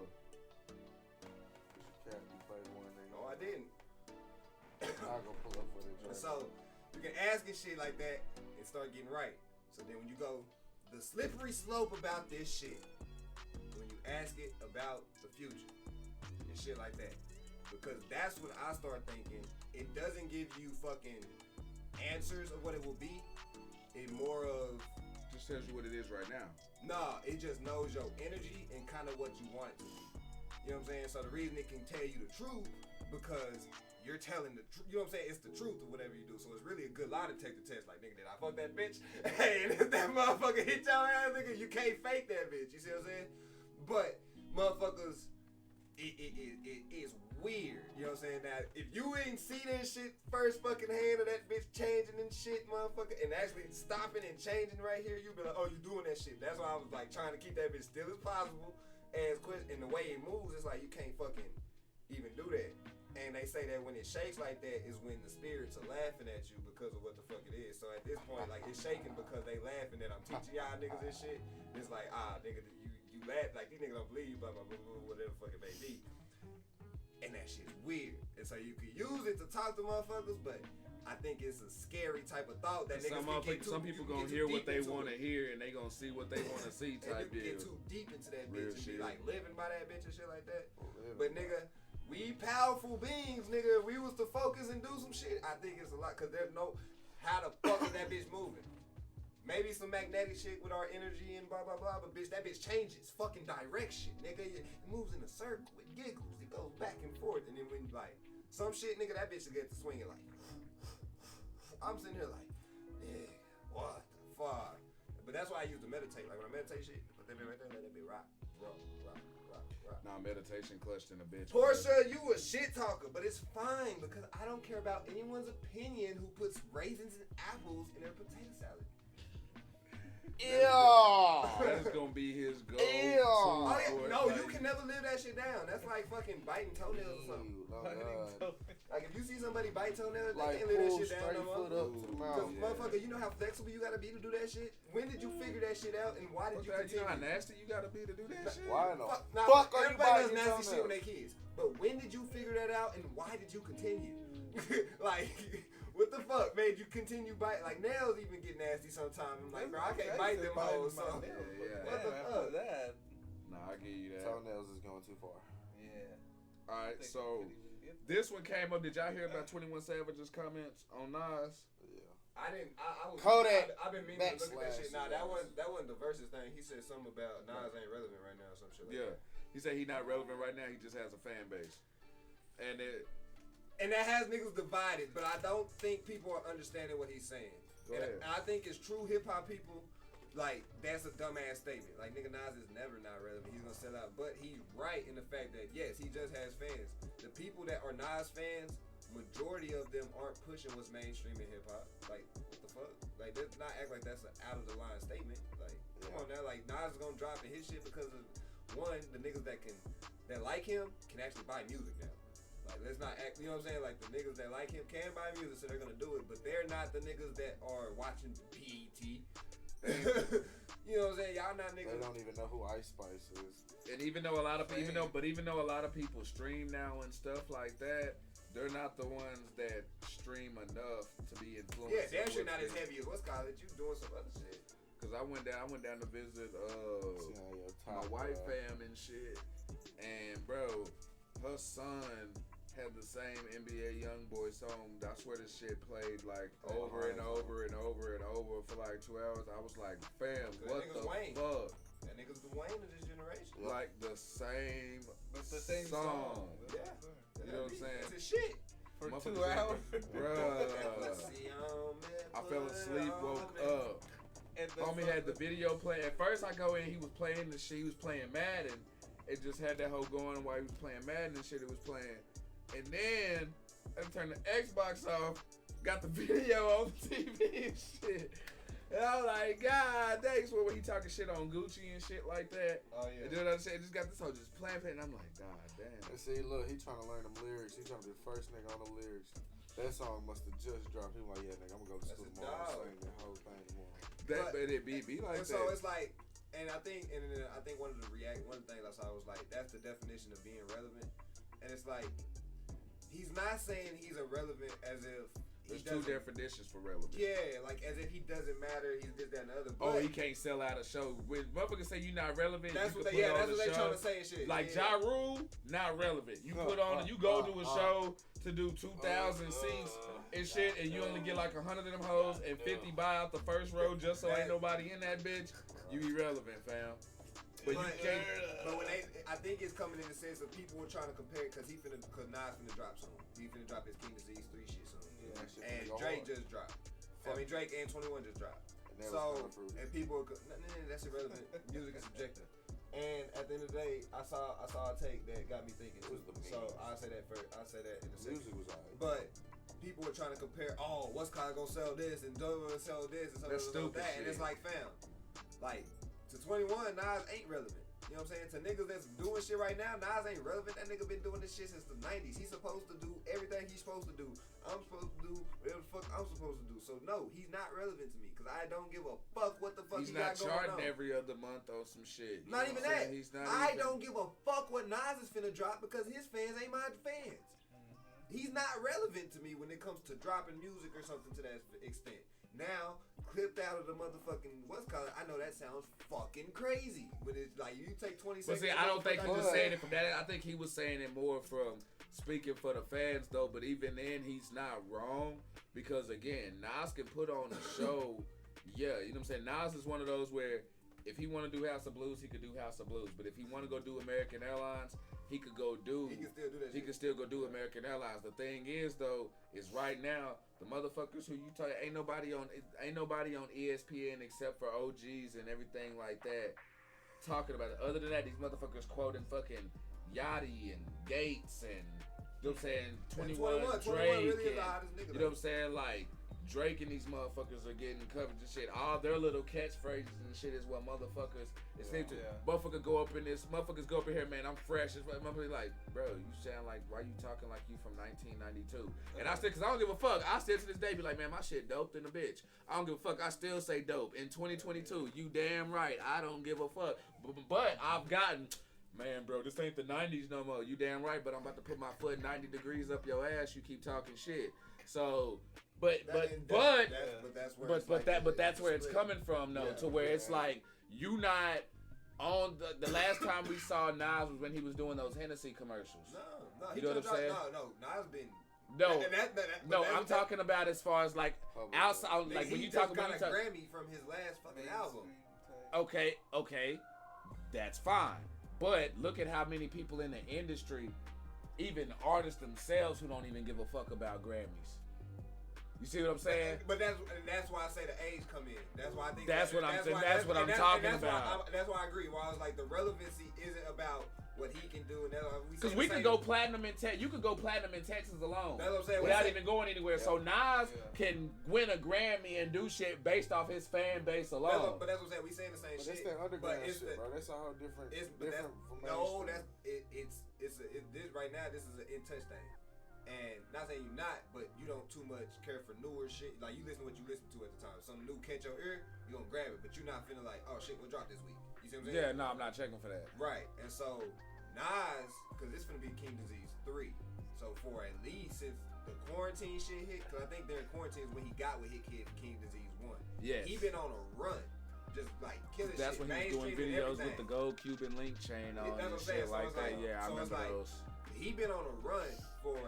Cat, you played one nigga. No, I didn't. I'll go pull up for the job. So, you can ask it shit like that and start getting right. So then when you go, the slippery slope about this shit, when you ask it about the future and shit like that. Because that's when I start thinking, it doesn't give you fucking answers of what it will be. It more of, Just tells you what it is right now. nah, it just knows your energy and kind of what you want it to be. You know what I'm saying? So the reason it can tell you the truth, because you're telling the truth. You know what I'm saying? It's the truth of whatever you do. So it's really a good lie detector test. Like, nigga, did I fuck that bitch? Hey, and if that motherfucker hit your ass, nigga, you can't fake that bitch. You see what I'm saying? But motherfuckers, it is weird. You know what I'm saying? Now, if you ain't see that shit first fucking hand of that bitch changing and shit, motherfucker, and actually stopping and changing right here, you be like, oh, you doing that shit. That's why I was like trying to keep that bitch still as possible. As quick, and the way it moves, it's like you can't fucking even do that. And they say that when it shakes like that is when the spirits are laughing at you because of what the fuck it is. So at this point, like, it's shaking because they laughing that I'm teaching y'all niggas this shit. It's like, nigga, you laugh, like, these niggas don't believe you, blah, blah, blah, blah, whatever the fuck it may be. And that shit's weird. And so you can use it to talk to motherfuckers, but I think it's a scary type of thought that niggas can get too, some people gonna hear what they want to hear, and they gonna see what they want to see type deal. And you deal. get too deep into that Real bitch and shit. be like living by that bitch and shit like that. But nigga, we powerful beings, nigga. If we was to focus and do some shit, I think it's a lot, cause there's no, how the fuck is that bitch moving? Maybe some magnetic shit with our energy and blah blah blah, but bitch, that bitch changes fucking direction, nigga. It moves in a circle, it giggles, it goes back and forth, and then when like some shit, nigga, that bitch will get to swinging like. I'm sitting here like, yeah, what the fuck? But that's why I used to meditate. Like when I meditate shit, put that bitch right there, let that bitch rock. Nah, meditation clutched in a bitch. Portia, you a shit talker, but it's fine because I don't care about anyone's opinion who puts raisins and apples in their potato salad. That is gonna be his goal. Oh, yeah. No, you can never live that shit down. That's like fucking biting toenails or something. Like if you see somebody bite toenails, they can't live that shit down no more. Because motherfucker, you know how flexible you gotta be to do that shit? When did you figure that shit out and why did you continue? You know how nasty you gotta be to do that shit? Why not? Fuck are you biting nasty shit when they kids. But when did you figure that out and why did you continue? Like, what the fuck made you continue biting? Like, nails even get nasty sometimes. I'm like, bro, I can't bite them hoes. So, what the fuck? Nah, I give you that. Toenails is going too far. Yeah. Alright, so this one came up. Did y'all hear about 21 Savage's comments on Nas? I didn't. I was. Kodak. I've been meaning to look at that shit. Nah, that wasn't the versus thing. He said something about Nas ain't relevant right now, or some shit like that. He said he not relevant right now. He just has a fan base, and that has niggas divided. But I don't think people are understanding what he's saying. And I think it's true hip hop people. Like, that's a dumbass statement. Like, nigga, Nas is never not relevant. He's gonna sell out. But he's right in the fact that, yes, he just has fans. The people that are Nas fans, majority of them aren't pushing what's mainstream in hip hop. Like, what the fuck? Like, let's not act like that's an out of the line statement. Like, come on now. Like, Nas is gonna drop in his shit because of, one, the niggas that like him can actually buy music now. Like, let's not act, you know what I'm saying? Like, the niggas that like him can buy music, so they're gonna do it. But they're not the niggas that are watching BET. You know what I'm saying? Y'all not niggas. They don't even know who Ice Spice is. And even though a lot of people stream now and stuff like that, they're not the ones that stream enough to be influenced. Yeah, damn sure not as heavy as what's called it. You doing some other shit. Cause I went down to visit my white fam and shit, and bro, her son had the same NBA YoungBoy song. I swear this shit played like over and over and over and over for like 2 hours. I was like, fam, what the fuck? That nigga's the Wayne of this generation. Like the same song. Yeah. You know what I'm saying? It's a shit. For 2 hours? Bruh. I fell asleep, woke up. Homie had the video playing. At first I go in, he was playing the shit. He was playing Madden. It just had that whole going while he was playing Madden and shit. It was playing. And then I turned the Xbox off, got the video on TV and shit. And I was like, God, thanks for when he talking shit on Gucci and shit like that. Oh yeah. And then I just got this whole just playing, and I'm like, God damn. And see, look, he trying to learn them lyrics. He trying to be the first nigga on the lyrics. That song must have just dropped. He was like, yeah, nigga, I'm gonna go to school tomorrow and sing the whole thing tomorrow. But it be like that. So it's like, and I think one of the things I saw was like, that's the definition of being relevant. And it's like, he's not saying he's irrelevant as if there's two definitions for relevant. Yeah, like as if he doesn't matter. He's this, that, and the other. But he can't sell out a show. When motherfuckers say you're not relevant, that's you what can they. put on That's what they show. trying to say and shit. Like Ja Rule, not relevant. You put on, you go to a show to do 2,000 seats and shit, and you only get like 100 of them hoes and 50 buy out the first row just so ain't nobody in that bitch. You irrelevant, fam. But you can't. But when I think it's coming in the sense of people were trying to compare because Nas finna drop soon. He finna drop his King Disease 3 shit soon. Yeah, and Drake just dropped. I mean, Drake and 21 just dropped. So, and people, that's irrelevant. Music is subjective. And at the end of the day, I saw a take that got me thinking too. So I'll say that first. I'll say that in a second. Music was alright. But people were trying to compare. Oh, what's Kyle gonna sell this and Dover sell this and something like that. And it's like, fam, like to 21, Nas ain't relevant. You know what I'm saying? To niggas that's doing shit right now, Nas ain't relevant. That nigga been doing this shit since the 90s. He's supposed to do everything he's supposed to do. I'm supposed to do whatever the fuck I'm supposed to do. So no, he's not relevant to me because I don't give a fuck what the fuck He's he not got going on. charting every other month on some shit. Not even that. He's not I even... don't give a fuck what Nas is finna drop because his fans ain't my fans. He's not relevant to me when it comes to dropping music or something to that extent. Now, clipped out of the motherfucking what's called, I know that sounds fucking crazy. When it's like you take 20 seconds. But see, I don't think he was saying it from that. I think he was saying it more from speaking for the fans though. But even then, he's not wrong because again, Nas can put on a show. Yeah, you know what I'm saying. Nas is one of those where if he want to do House of Blues, he could do House of Blues. But if he want to go do American Airlines, he could go do. He can still do that. He can still go do American Airlines. The thing is though, is right now the motherfuckers who you talk ain't nobody on ESPN except for OGs and everything like that talking about it. Other than that, these motherfuckers quoting fucking Yachty and Gates and you know what I'm saying 21 Drake really and, is the hottest nigga, you know what I'm saying, like Drake and these motherfuckers are getting covered and shit. All their little catchphrases and shit is what motherfuckers motherfuckers go up in here, man, I'm fresh. It's what motherfuckers like, bro, you sound like, why you talking like you from 1992? And I still, cause I don't give a fuck. I still to this day be like, man, my shit dope than a bitch. I don't give a fuck. I still say dope. In 2022, you damn right. I don't give a fuck. But I've gotten, man, bro, this ain't the 90s no more. You damn right, but I'm about to put my foot 90 degrees up your ass. You keep talking shit. So, but that's where it's coming from though, to where it's like you not on the last time we saw Nas was when he was doing those Hennessy commercials. No, you know what I'm saying? No, Nas been. I'm talking about as far as like outside, like when you talk about a Grammy from his last fucking album. Okay, that's fine. But look at how many people in the industry, even artists themselves, who don't even give a fuck about Grammys. You see what I'm saying? But that's why I say the age come in. That's why I think that's what I'm talking about. That's why I agree. Why I was like the relevancy isn't about what he can do, and because we could go platinum in Texas. You could go platinum in Texas alone. That's what I'm saying. Without even going anywhere. Yeah. So Nas can win a Grammy and do shit based off his fan base alone. But that's what I'm saying. We saying the same shit. But it's that underground shit, bro. That's a whole different. This right now. This is an in touch thing. And not saying you're not, but you don't too much care for newer shit. Like you listen to what you listen to at the time. Something new catch your ear, you gonna grab it. But you're not feeling like, oh shit, what dropped this week? You see what I'm saying? Yeah, no, I'm not checking for that. Right. And so Nas, because this finna be King Disease 3. So for at least since the quarantine shit hit, because I think during quarantine is when he got with Hit Kid for King Disease 1. Yes. He been on a run. Just like killing that's shit. That's when he was doing videos with the gold Cuban link chain on and shit like that. Yeah, I remember those. He been on a run for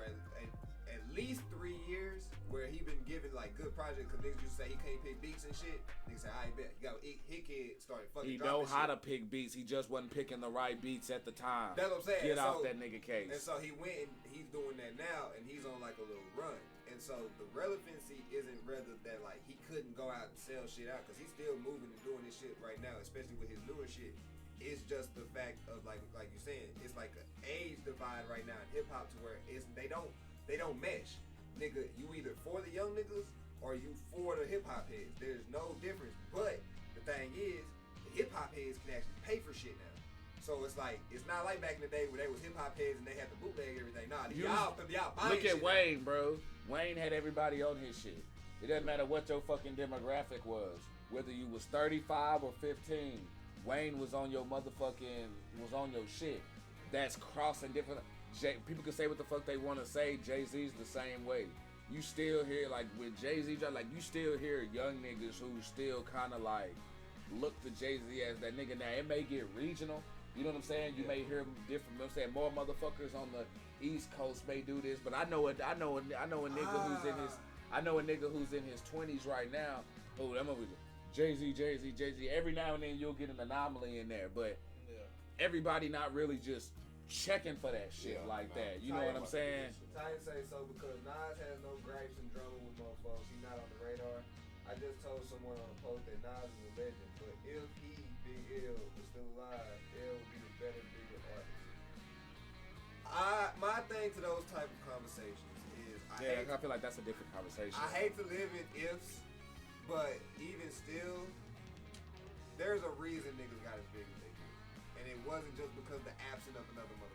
at least 3 years where he been giving like good projects because niggas used to say he can't pick beats and shit. Niggas say, I bet. You got Hit Kid started fucking. He know how to pick beats. He just wasn't picking the right beats at the time. That's what I'm saying. Get off that nigga case. And so he went and he's doing that now and he's on like a little run. And so the relevancy isn't rather that like he couldn't go out and sell shit out because he's still moving and doing this shit right now, especially with his newer shit. It's just the fact of like you're saying, it's like an age divide right now in hip hop to where they don't mesh. Nigga, you either for the young niggas or you for the hip hop heads. There's no difference. But the thing is, the hip hop heads can actually pay for shit now. So it's like, it's not like back in the day where they was hip hop heads and they had to bootleg everything. Nah, y'all buying look at shit Wayne, bro. Wayne had everybody on his shit. It doesn't matter what your fucking demographic was. Whether you was 35 or 15, Wayne was on your shit. That's crossing different. People can say what the fuck they want to say. Jay-Z's the same way. You still hear, like, with Jay-Z, like, you still hear young niggas who still kind of, like, look to Jay-Z as that nigga. Now, it may get regional. You know what I'm saying? You may hear different. You know what I'm saying? More motherfuckers on the East Coast may do this, but I know a nigga who's in his 20s right now. Oh, that motherfucker. Jay-Z. Every now and then you'll get an anomaly in there, but everybody not really just checking for that shit like that. You know what I'm saying? I didn't say so because Nas has no gripes and drama with motherfuckers. He's not on the radar. I just told someone on a post that Nas is a legend, but if he, Big L, was still alive, L would be the better, bigger artist. My thing to those type of conversations is I feel like that's a different conversation. I hate to live in ifs, but even still, there's a reason niggas got as big as they do. and it wasn't just because the absence of another motherfucker.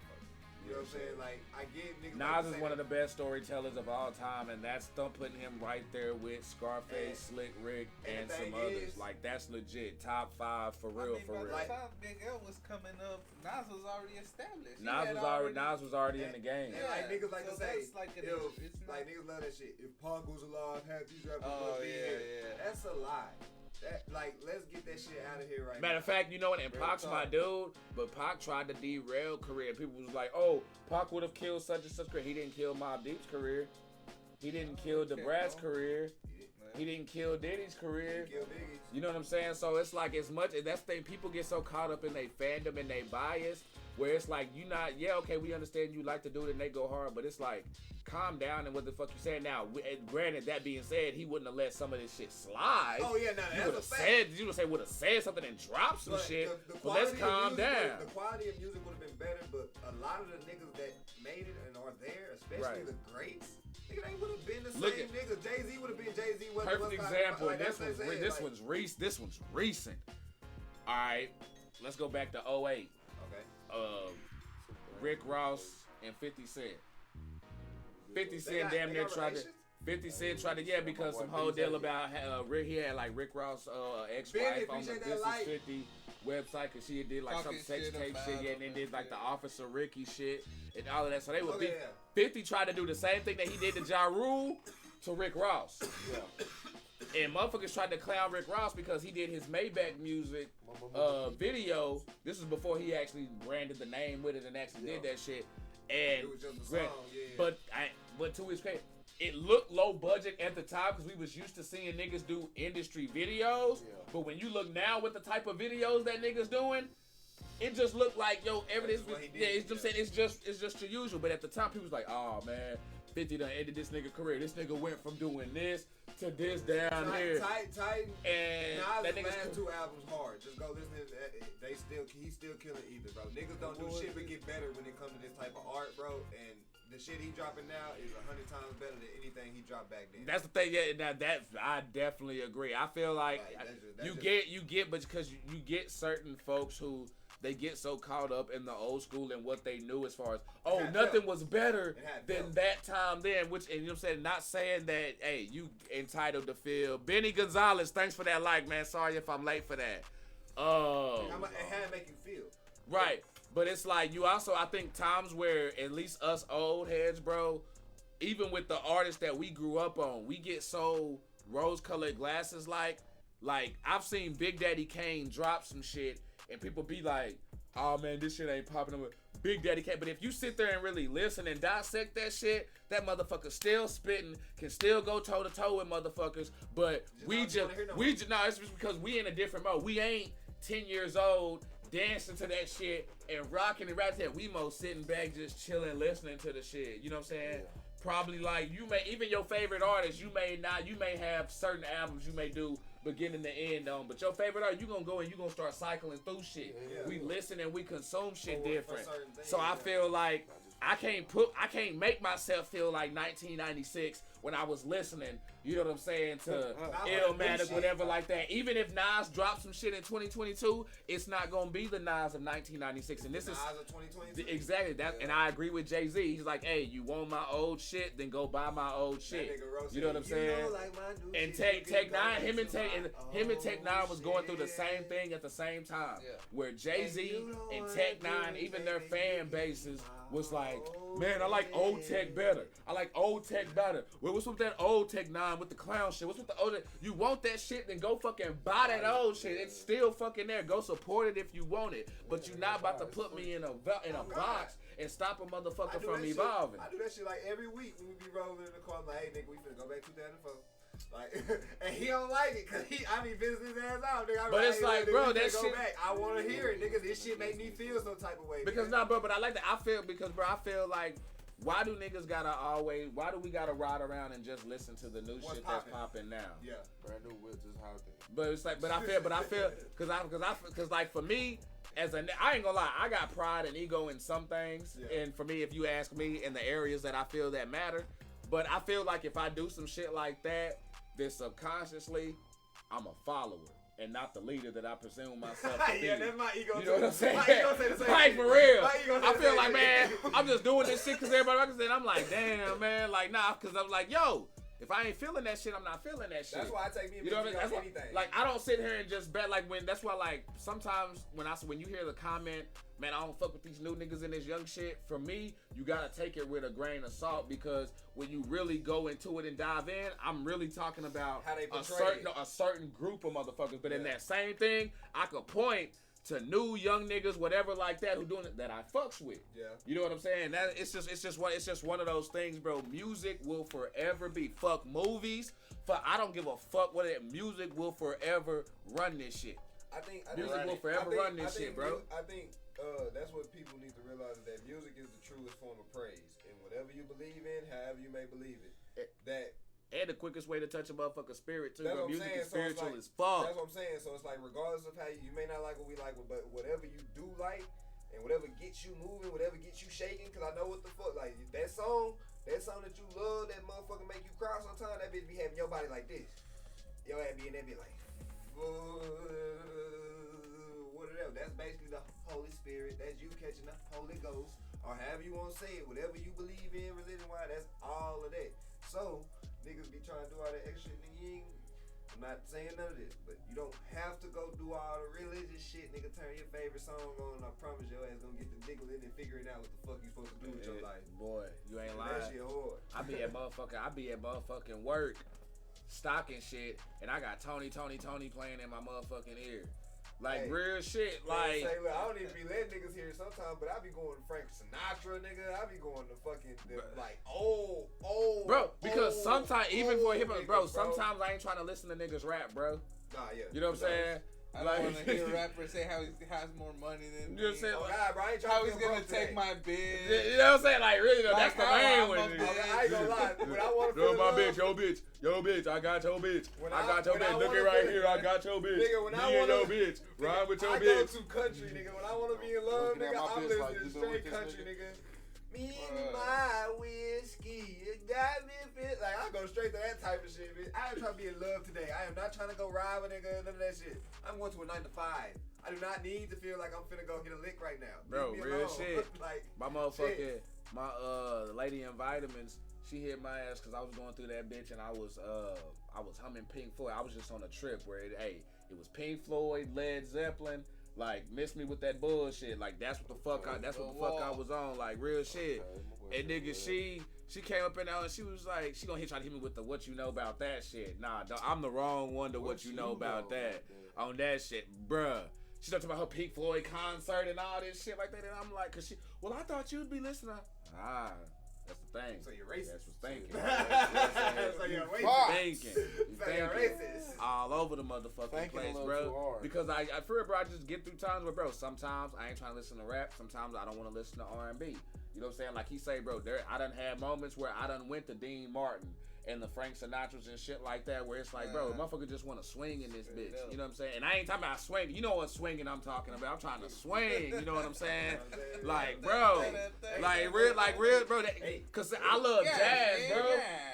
You know what I'm saying? Like, I get niggas. Nas is one of the best storytellers of all time, and that's putting him right there with Scarface, Slick Rick, and some others. Like, that's legit. Top 5 for real, for real. By the time Big L was coming up, Nas was already established. Nas was already in the game. And like niggas like to say, like niggas love that shit. If Pac was alive, half these rappers would be here. That's a lie. Let's get that shit out of here right now. Matter of fact, you know what? And Pac's my dude, but Pac tried to derail career. People was like, oh, Pac would have killed such and such career. He didn't kill Mobb Deep's career. He didn't kill DeBrat's career. He didn't kill Diddy's career. You know what I'm saying? So it's like as much, that's the thing, people get so caught up in their fandom and their bias, where it's like, you not, okay, we understand you like to do it and they go hard, but it's like, calm down and what the fuck you saying now. Granted, that being said, he wouldn't have let some of this shit slide. Oh yeah, that's a fact. You would have said something and dropped some shit. But let's calm down. The quality of music would have been better, but a lot of the niggas that made it and are there, especially the greats, nigga, they would have been the same niggas. Jay-Z would have been Jay-Z. Perfect example. Like, this one's recent. All right, let's go back to 08. Okay. Rick Ross and 50 Cent. 50 Cent damn near tried to. 50 Cent tried to, because some whole deal about he had like Rick Ross ex-wife on the This Is 50 website, because she did like some sex tape shit, and then did like the Officer Ricky shit and all of that. So they would 50 tried to do the same thing that he did to Ja Rule to Rick Ross. Yeah. And motherfuckers tried to clown Rick Ross because he did his Maybach music video. This was before he actually branded the name with it and actually did that shit. And it was just a song, but to his credit, it looked low budget at the time because we was used to seeing niggas do industry videos. Yeah. But when you look now with the type of videos that niggas doing, it just looked like it's just the usual. But at the time, people was like, oh man, 50 done ended this nigga career. This nigga went from doing this to this down here. Titan. And Nas' last 2 albums hard. Just go listen to that. He's still killing either, bro. Niggas don't do shit but get better when it comes to this type of art, bro. And the shit he dropping now is 100 times better than anything he dropped back then. That's the thing. Yeah, now that I definitely agree. I feel like you get, but because you get certain folks who they get so caught up in the old school and what they knew as far as nothing was better than that time then. Which, and you know what I'm saying, not saying that hey, you entitled to feel. Benny Gonzalez, thanks for that like, man. Sorry if I'm late for that. It had to make you feel right. But it's like you also, I think times where at least us old heads, bro, even with the artists that we grew up on, we get so rose-colored glasses. Like I've seen Big Daddy Kane drop some shit, and people be like, "Oh man, this shit ain't popping up." Big Daddy Kane, but if you sit there and really listen and dissect that shit, that motherfucker still spitting, can still go toe to toe with motherfuckers. But it's just because we in a different mode. We ain't 10 years old. Dancing to that shit and rocking it right there. We most sitting back just chilling, listening to the shit. You know what I'm saying? Yeah. Probably like even your favorite artist, you may have certain albums you may do beginning to end on, but your favorite artist, you gonna go and you gonna start cycling through shit. Yeah. We listen and we consume shit different. So I feel like I can't make myself feel like 1996 when I was listening, you know what I'm saying, to Illmatic, whatever like that. Even if Nas drops some shit in 2022, it's not gonna be the Nas of 1996. And this is Nas of 2022. Exactly that, and I agree with Jay-Z. He's like, hey, you want my old shit, then go buy my old shit. You know what I'm saying? And Tech Nine, him and Tech Nine was going through the same thing at the same time, where Jay-Z and Tech Nine, even their fan bases was like, man, I like old Tech better. I like old Tech better. What's with that old Tech Nine with the clown shit? What's with the old? You want that shit? Then go fucking buy that old shit. It's still fucking there. Go support it if you want it. But you're not about to put me in a box and stop a motherfucker from evolving. I do that shit like every week when we be rolling in the car. I'm like, hey nigga, we finna go back 2004. Like, and he don't like it because I be visiting his ass out, nigga. But it's like, bro, that shit. Back. I want to hear it, nigga. This shit make me feel some type of way. Because bro, but I like that. I feel like, why do niggas why do we gotta ride around and just listen to the new shit that's popping now? Yeah, brand new whip just hopping. But it's like, because like for me, I ain't gonna lie, I got pride and ego in some things, and for me, if you ask me, in the areas that I feel that matter. But I feel like if I do some shit like that, then subconsciously, I'm a follower. and not the leader that I presume myself to be. Yeah, that's my ego. You know what I'm saying? My ego say the same Like, shit. for real. My ego say I the feel same like, shit. man, I'm just doing this shit because everybody else said. I'm like, damn, man. Like, nah, because I'm like, yo, if I ain't feeling that shit, I'm not feeling that shit. That's why I take me and you know what I mean? Big That's G why, on anything. like, I don't sit here and just bet. Like, when that's why, like, sometimes when you hear the comment, man, I don't fuck with these new niggas and this young shit. For me, you gotta take it with a grain of salt because when you really go into it and dive in, I'm really talking about How they a portray certain group of motherfuckers. But in that same thing, I could point to new young niggas, whatever like that, who doing it that I fucks with. Yeah. You know what I'm saying? That it's just one of those things, bro. Music will forever be fuck movies. I don't give a fuck what it. Music will forever run this shit. I think music will forever run this shit, bro. I think that's what people need to realize is that music is the truest form of praise, and whatever you believe in, however you may believe it, and the quickest way to touch a motherfucker's spirit too. That's Bro. what I'm Music saying. is So it's spiritual like, as fuck. That's what I'm saying. So it's like regardless of how you may not like what we like, but whatever you do like, and whatever gets you moving, whatever gets you shaking, because I know what the fuck, like that song that you love, that motherfucker make you cry sometimes, that bitch be having your body like this. Your ass be in that bitch like, whatever. That's basically the Holy Spirit. That's you catching the Holy Ghost, or however you want to say it, whatever you believe in, religion-wise, that's all of that. So, niggas be trying to do all that extra shit, nigga. I'm not saying none of this, but you don't have to go do all the religious shit, nigga. Turn your favorite song on, and I promise your ass gonna get the diggling and figuring out what the fuck you supposed to do with your life. Boy, you ain't That lying. shit hard. I be at motherfucking work, stocking shit, and I got Tony playing in my motherfucking ear. Like, real shit, like... Say, look, I don't even be letting niggas hear it sometimes, but I be going to Frank Sinatra, nigga. I be going to fucking, like, old. Bro, because sometimes, even for hip hop, niggas, bro, sometimes I ain't trying to listen to niggas rap, bro. Nah, yeah. You know what I'm saying? I don't want to hear a rapper say how he has more money than me. You know what I'm saying? Oh, God, bro, I ain't trying How to he's be gonna broke take today. my bitch. You know what I'm saying? Like, really, though, that's the main one. I ain't gonna lie. When I want to Yo, feel my love, yo bitch, I got your bitch. When I I- got your when I bitch. Look wanna it right feel it, here, I got your bitch. Nigga, when Me I and wanna- your bitch. Ride with your I bitch. go to country, nigga. When I want to be in love, Looking at nigga, my I'm bitch like, listening you to know what straight this country, nigga? nigga. Me and my whiskey, it got me fit. Like, I go straight to that type of shit, bitch. I ain't trying to be in love today. I am not trying to go ride with nigga, none of that shit. I'm going to a 9 to 5. I do not need to feel like I'm finna go get a lick right now. Bro, Leave me real alone. shit. Like, My motherfucking, the lady in vitamins, she hit my ass because I was going through that bitch and I was humming Pink Floyd. I was just on a trip where it was Pink Floyd, Led Zeppelin, like miss me with that bullshit. Like that's what the fuck I was on, like real shit. And nigga, she came up in there and she was like, she gonna try to hit me with the what you know about that shit. Nah, dog, I'm the wrong one to what you know about that. On that shit, bruh. She talked about her Pink Floyd concert and all this shit like that, and I'm like, I thought you'd be listening. That's the thing. So you're racist. That's what's thinking. So you're racist. You So you're thinking. racist. All over the motherfucking Thinking a place, little bro. too hard. Because I for real, bro, I just get through times where, bro, sometimes I ain't trying to listen to rap. Sometimes I don't want to listen to R&B. You know what I'm saying? Like he say, bro, I done had moments where I done went to Dean Martin and the Frank Sinatras and shit like that, where it's like, bro, motherfucker just want to swing in this bitch. You know what I'm saying? And I ain't talking about swinging. You know what swinging I'm talking about? I'm trying to swing. You know what I'm saying? Like, bro, like real, bro. Cause I love jazz, bro.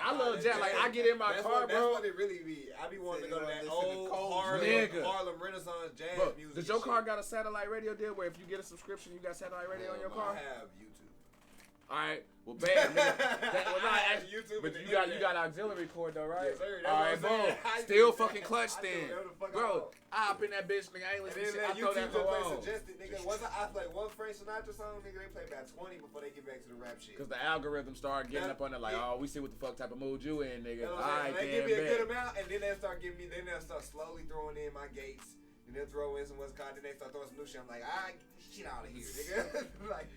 I love jazz. Like I get in my car, bro. That's what it really be. I be wanting to go to that old Harlem Renaissance jazz Bro, music. does your car got a satellite radio deal where if you get a subscription, you got satellite radio on your car? I have YouTube. All right, well, bam. YouTube, but you got auxiliary cord though, right? Yes, sir. All right, That's what I'm boom. saying. Still fucking clutch I do then, whatever the fuck I bro. want. I hop in that bitch, nigga. I ain't And listening to then shit. I let throw that YouTube just hoe play on. suggested, nigga. Once I play one Frank Sinatra song, nigga, they play about 20 before they get back to the rap shit. Cause the algorithm start getting up on it like, oh, we see what the fuck type of mood you in, nigga. You know All what I'm right, saying? They give me a then, good bet. amount, and then they start giving me. Then they'll start slowly throwing in my gates. And they'll throw in some what's called. Then they start throwing some new shit. I'm like, all right, get this shit out of here, nigga. Like,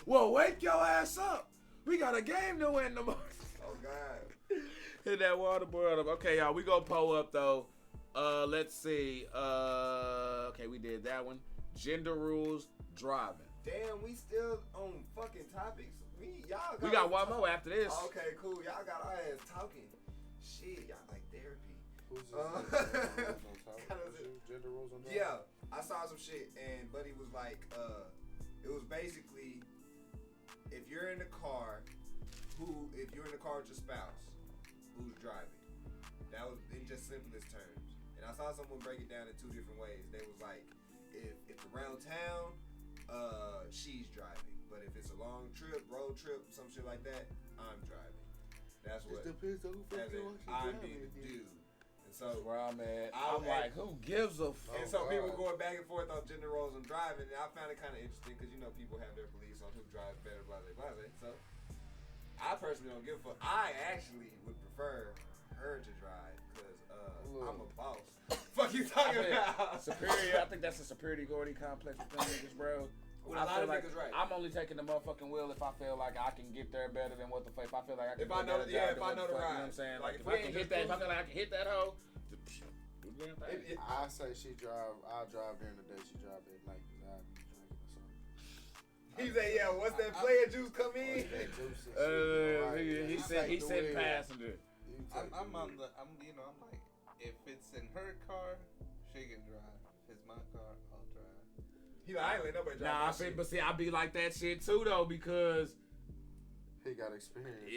well, wake your ass up. We got a game to win tomorrow. oh god. Hit that water boil up. Okay, y'all, we gonna pull up though. Let's see. Okay, we did that one. Gender rules driving. Damn, we still on fucking topics. We got one more after this. Okay, cool. Y'all got our ass talking. Shit, y'all like therapy. Who's Gender rules on driving? Yeah, I saw some shit and Buddy was like, it was basically if you're in the car, if you're in the car with your spouse, who's driving? That was in just simplest terms. And I saw someone break it down in two different ways. They was like, if it's around town, she's driving. But if it's a long trip, road trip, some shit like that, I'm driving. That's what. Depends on who I'm being the dude. And so where I'm at. I'm like, who gives a fuck? And so people going back and forth on gender roles and driving. And I found it kind of interesting because people have their beliefs on who drives better, blah blah blah. So I personally don't give a fuck. I actually would prefer her to drive because I'm a boss. Fuck you talking about? Superior. I think that's a superiority complex with them niggas, bro. With a lot of niggas, right. I'm only taking the motherfucking wheel if I feel like I can get there better than what the fuck. If I feel like I can. If I know the ride. You know what I'm saying? Like if I can hit that, if I feel like I can hit that hoe. Do the damn thing. I say she drive. I'll drive during the day. She drive at night because I be drinking or something. He said, "Yeah, once that player juice come in." He said passenger. I'm like, if it's in her car, she can drive. If it's my car, I'll drive. He like, I ain't let nobody drive. Nah, but see, I be like that shit too though because he got experience.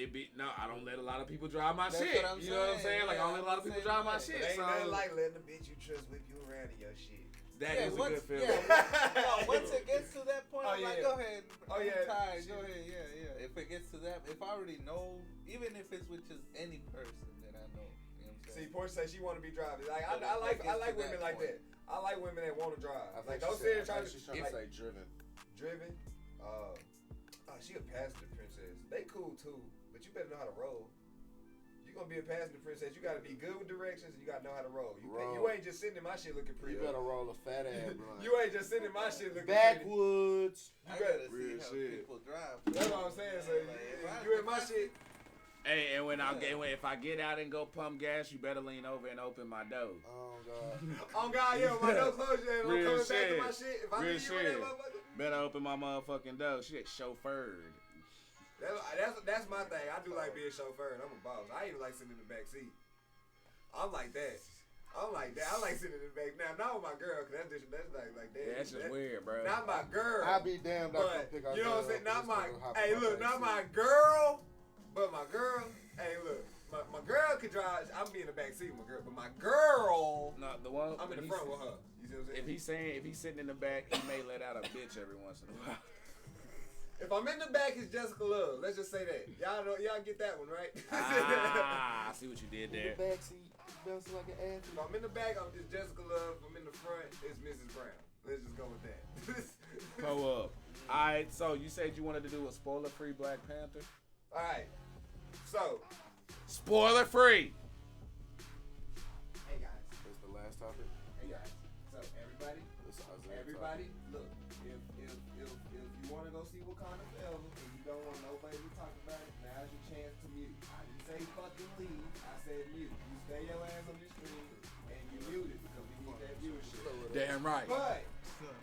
I don't let a lot of people drive my shit. You know what I'm saying? Like I don't let a lot of people drive my shit. Ain't nothing like letting the bitch you trust whip you around in your shit. That is a good feeling. Once it gets to that point, I'm like, go ahead. Oh yeah. Tired. Go ahead. Yeah. If it gets to that, if I already know, even if it's with just any person that I know, you know what I'm saying? See, Portia says she want to be driving. Like I like women like that. I like women that want to drive. Like don't sit there trying to say driven. Driven. She a passenger princess. They cool too, but you better know how to roll. You gonna be a passenger princess, you gotta be good with directions and you gotta know how to roll. You ain't just sitting in my shit looking pretty. You better roll a fat ass blunt. You ain't just sitting in my shit looking backwoods. Pretty. You better see how people drive. That's what I'm saying. So you in my shit. Hey, and if I get out and go pump gas, you better lean over and open my door. Oh God. Oh God, yeah, my door closed. I'm coming back to my shit. If I Real leave you in that motherfucker. Better open my motherfucking door. Shit, chauffeured. That's my thing. I do like being chauffeured. I'm a boss. I even like sitting in the back seat. I'm like that. I like sitting in the back. Now, not with my girl, because that's like that. Yeah, that's just weird, bro. Not my girl. I'll be damned if I pick out. You know what I'm saying? Not my. Hey, look, not my girl, but my girl. Hey, look. My girl could drive. I'm be in the back seat with my girl, but my girl. Not the one. I'm in the front with her. You see what I'm saying? If he's sitting in the back, he may let out a bitch every once in a while. If I'm in the back, it's Jessica Love. Let's just say that. Y'all get that one, right? I see what you did there. In the back seat, bouncing like an athlete. If I'm in the back, I'm just Jessica Love. If I'm in the front, it's Mrs. Brown. Let's just go with that. Go up. Alright, so you said you wanted to do a spoiler-free Black Panther? Alright. So. Spoiler-free! Hey, guys. That's the last topic. Hey, guys. So, everybody, look. If you want to go see Wakanda Forever and you don't want nobody to talk about it, now's your chance to mute. I didn't say fucking leave. I said mute. You stay your ass on your screen and you mute it because we need that viewership. Damn right. But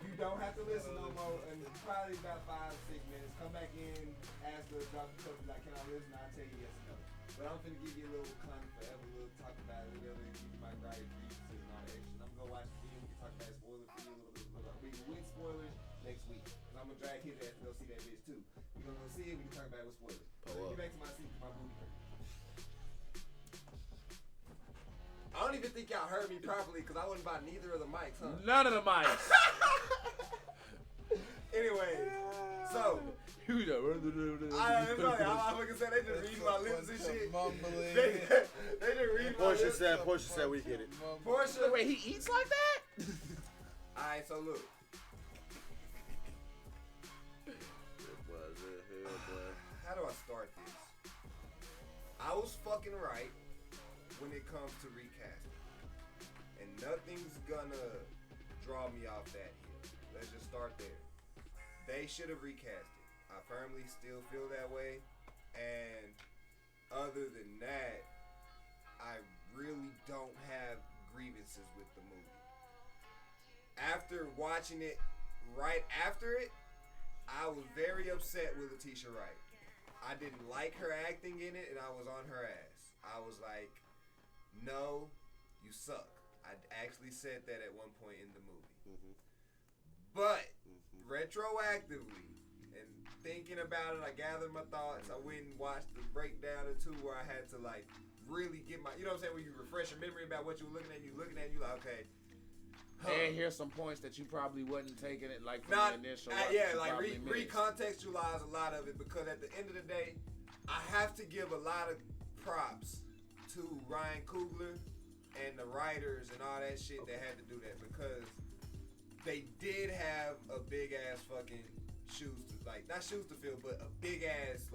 you don't have to listen no more in probably about 5-6 minutes. Come back in, ask the doctor, like, can I listen? I'll tell you yes or no. But I'm finna give you a little Wakanda Forever, we'll talk about it, whatever, and give you my right reasons and all that action. I'm gonna watch the film, we can talk about it spoiler free a little bit. We can win spoilers next week. And I'm gonna drag his ass to go see that bitch too. We're gonna go see it, we can talk about it with spoilers. Get back to my seat, my booty hurt. I don't even think y'all heard me properly because I wasn't by neither of the mics, huh? None of the mics. Anyway, so. I'm fucking saying they just read my lips and shit. They just read my lips. Portia said we get it. Portia. Wait, he eats like that? Alright, so look. How do I start this? I was fucking right when it comes to recasting. And nothing's gonna draw me off that hill. Let's just start there. They should have recast it. I firmly still feel that way. And other than that, I really don't have grievances with the movie. After watching it, right after it, I was very upset with Letitia Wright. I didn't like her acting in it, and I was on her ass. I was like, no, you suck. I actually said that at one point in the movie. Mm-hmm. But, retroactively, and thinking about it, I gathered my thoughts. I went and watched the breakdown or two where I had to, like, really get my, you know what I'm saying, when you refresh your memory about what you were looking at, you like, okay. And here's some points that you probably wasn't taking it like from the initial. Like recontextualize a lot of it, because at the end of the day, I have to give a lot of props to Ryan Coogler and the writers and all that shit that had to do that, because they did have a big ass fucking not shoes to fill, but a big ass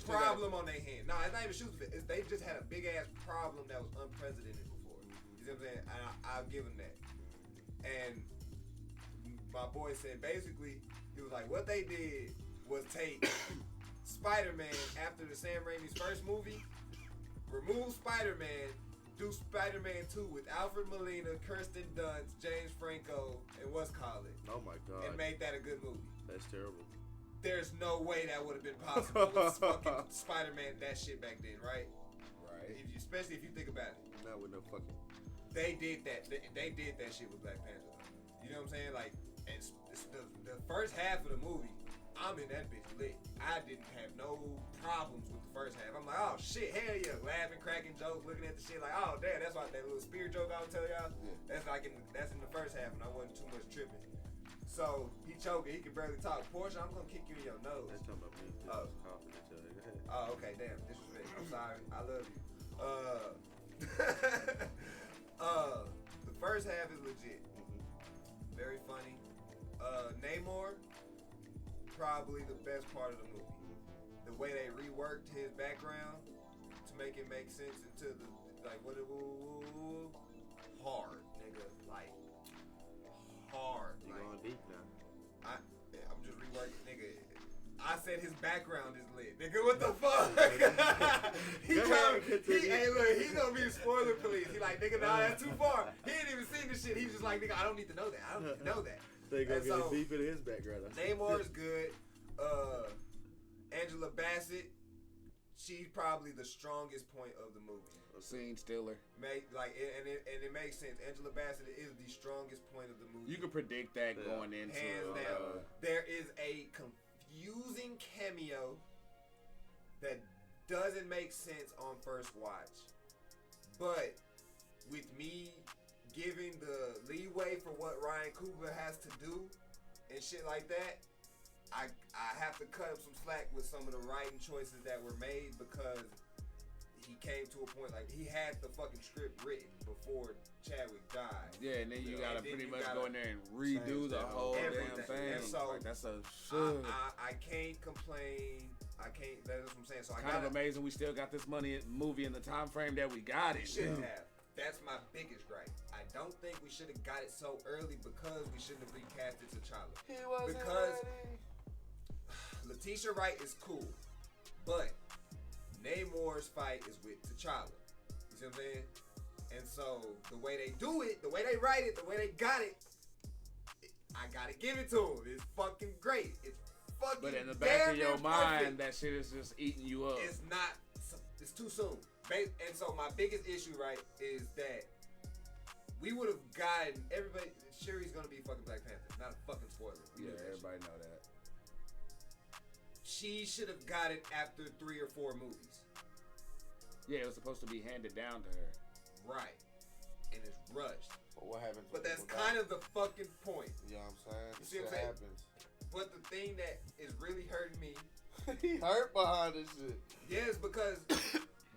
problem on their hand. No, it's not even shoes to fill. They just had a big ass problem that was unprecedented before. You see what I'm saying? I'll give them that. And my boy said basically, he was like, what they did was take Spider-Man after the Sam Raimi's first movie, remove Spider-Man, do Spider-Man 2 with Alfred Molina, Kirsten Dunst, James Franco, and what's called it. Oh my God. And made that a good movie. That's terrible. There's no way that would have been possible with fucking Spider-Man, that shit back then, right? Right. Especially if you think about it. Not with no fucking. They did that. They did that shit with Black Panther. You know what I'm saying? Like, and the first half of the movie, I'm in that bitch lit. I didn't have no problems with the first half. I'm like, oh shit, hell yeah, laughing, cracking jokes, looking at the shit like, oh damn, that's why that little spear joke I was telling y'all. Yeah. That's in the first half, and I wasn't too much tripping. So he choking, he can barely talk. Portia, I'm gonna kick you in your nose. That's talking about me. Oh. Coughing at you. Go ahead. Oh, okay, damn, disrespect. I'm sorry. I love you. The first half is legit. Very funny. Namor, probably the best part of the movie. The way they reworked his background to make it make sense into the hard, nigga, like hard. You going deep now? I'm just reworking, nigga. I said his background is lit. Nigga, what the fuck? Hey, look, he's gonna be the spoiler police. He like, nigga, nah, that's too far. He ain't even seen this shit. He's just like, nigga, I don't need to know that. I don't need to know that. They gonna get deep into his background. Namor is good. Angela Bassett, she's probably the strongest point of the movie. Scene Stiller. It makes sense. Angela Bassett is the strongest point of the movie. You can predict that going into hands down. There is a confusing cameo that doesn't make sense on first watch, but with me giving the leeway for what Ryan Coogler has to do and shit like that, I have to cut him some slack with some of the writing choices that were made, because he came to a point like he had the fucking script written before Chadwick died. Yeah, and then you gotta pretty much go in there and redo the whole damn thing. And so that's a I can't complain. I can't. That's what I'm saying. So kind of amazing we still got this movie in the time frame that we got it. Shouldn't have. That's my biggest gripe. I don't think we should have got it so early, because we shouldn't have recasted T'Challa. He wasn't because ready. Letitia Wright is cool, but Namor's fight is with T'Challa. You see what I'm saying? And so the way they do it, the way they write it, the way they got it, I gotta give it to them. It's fucking great. It's fucking. But in the back of your mind, that shit is just eating you up. It's not. It's too soon. And so my biggest issue, right, is that we would have gotten everybody. Shuri's gonna be fucking Black Panther. Not a fucking spoiler. Yeah, everybody know that. She should have got it after 3 or 4 movies. Yeah, it was supposed to be handed down to her. Right. And it's rushed. But what happens? But that's kind of the fucking point. You know what I'm saying? You see what I'm saying? Happens. But the thing that is really hurting me. He hurt behind this shit. Yes, because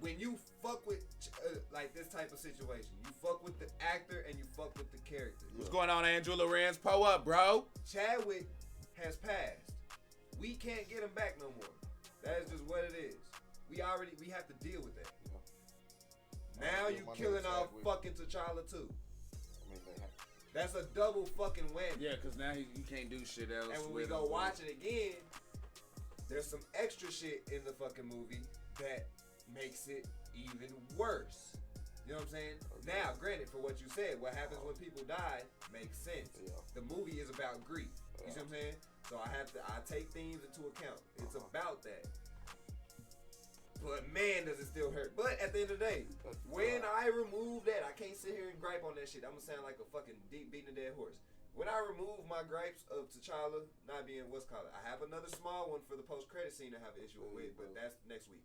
when you fuck with like this type of situation, you fuck with the actor and you fuck with the character. What's going on, Andrew Lorenz? Pull up, bro. Chadwick has passed. We can't get him back no more. That is just what it is. We have to deal with that. Now you killing off fucking T'Challa too. That's a double fucking whammy. Yeah, because now you can't do shit else. And when we go watch it again, there's some extra shit in the fucking movie that makes it even worse. You know what I'm saying? Okay. Now, granted, for what you said, what happens when people die makes sense. Yeah. The movie is about grief. You see what I'm saying? So I take themes into account. It's about that. But man, does it still hurt. But at the end of the day, when I remove that, I can't sit here and gripe on that shit. I'm gonna sound like a fucking deep beating a dead horse. When I remove my gripes of T'Challa not being what's called, I have another small one for the post-credit scene I have an issue with, but that's next week.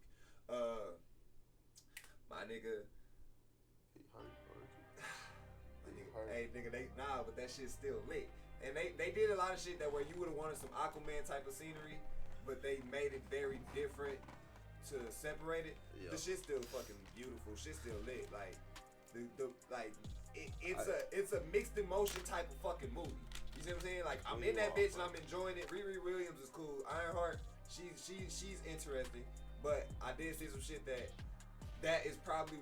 My nigga. Hey, nigga, but that shit's still lit. And they did a lot of shit that where you would have wanted some Aquaman type of scenery, but they made it very different to separate it. Yep. The shit's still fucking beautiful. Shit's still lit. Like, it's a mixed emotion type of fucking movie. You see what I'm saying? Like, I'm in that bitch and I'm enjoying it. Riri Williams is cool. Ironheart, she's interesting. But I did see some shit that is probably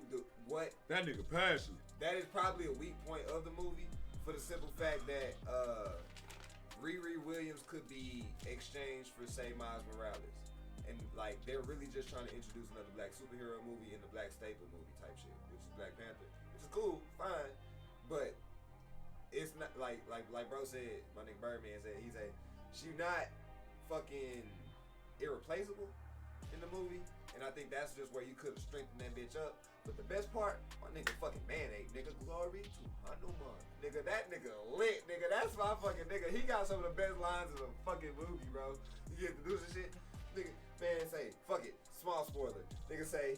that nigga passionate. That is probably a weak point of the movie for the simple fact that Riri Williams could be exchanged for, say, Miles Morales. And, like, they're really just trying to introduce another black superhero movie and the black staple movie type shit, which is Black Panther. Which is cool, fine, but it's not, like bro said, my nigga Birdman said, she not fucking irreplaceable in the movie. And I think that's just where you could have strengthened that bitch up. But the best part, my nigga fucking Mayonnaise, nigga, glory to Hanuman. Nigga, that nigga lit, nigga. That's my fucking nigga. He got some of the best lines in the fucking movie, bro. You get to do some shit. Nigga, man, say, fuck it. Small spoiler. Nigga say,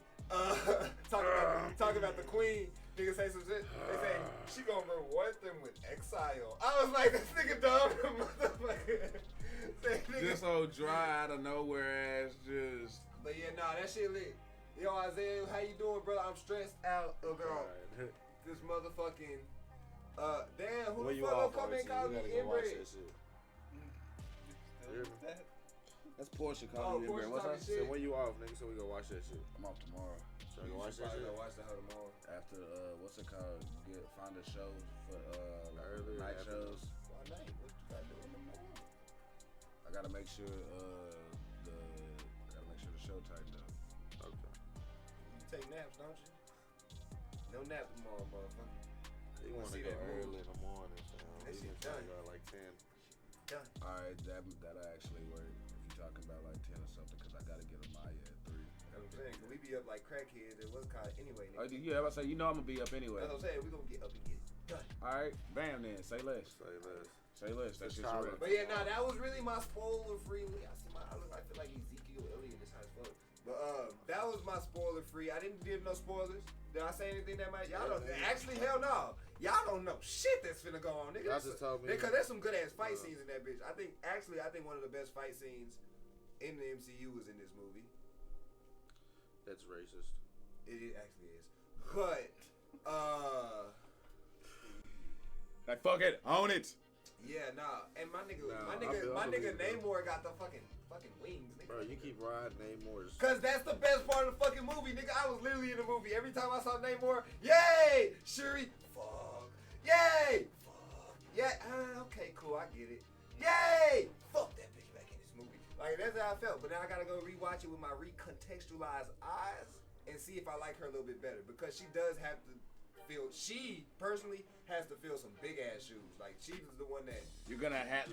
talk about the queen. Nigga say some shit. They say, she gonna reward them with exile. I was like, this nigga dumb, motherfucker. Just so dry out of nowhere ass just. But yeah, nah, that shit lit. Yo, Isaiah, how you doing, brother? I'm stressed out about this motherfucking. Damn, who the fuck come in and call me inbred? That's Portia calling you inbred. What's up? So when you off, nigga? So we go watch that shit. I'm off tomorrow. So we go watch that shit. Watch the hoe tomorrow. After what's it called? Find a show for night shows. Why night? What you gotta do in the morning? I gotta make sure the show tightened up. Okay. You take naps, don't you? No nap tomorrow, motherfucker. You want to go early in the morning, so that shit done. done. Like 10. Done. All right, that'll actually work. If you're talking about like 10 or something, because I gotta get a Maya at 3. That's what I'm saying. Cause we be up like crackheads. It was called anyway. Nigga. Oh, yeah, I was say, you know I'm gonna be up anyway. That's what I'm saying. We gonna get up and get it done. All right, bam then. Say less. Say less. Say less. That shit's real. But yeah, nah, that was really my spoiler-free. I feel like Ezekiel Elliott is high as fuck. But that was my spoiler-free. I didn't give no spoilers. Did I say anything that might? Y'all don't. Actually, hell no. Y'all don't know shit that's finna go on, nigga. Y'all just told me. Because there's some good ass fight scenes in that bitch. I think one of the best fight scenes in the MCU was in this movie. That's racist. It actually is. But like fuck it, own it. Yeah, nah. And my nigga Namor got the fucking wings, nigga. Bro, you keep riding Namor's. Cause that's the best part of the fucking movie, nigga. I was literally in the movie. Every time I saw Namor, yay! Shuri, fuck. Yay! Fuck. Yeah, okay, cool, I get it. Yay! Fuck that bitch back in this movie. Like, that's how I felt. But now I gotta go rewatch it with my recontextualized eyes and see if I like her a little bit better. Because she does have to she personally has to fill some big ass shoes. Like, she's the one that you're gonna have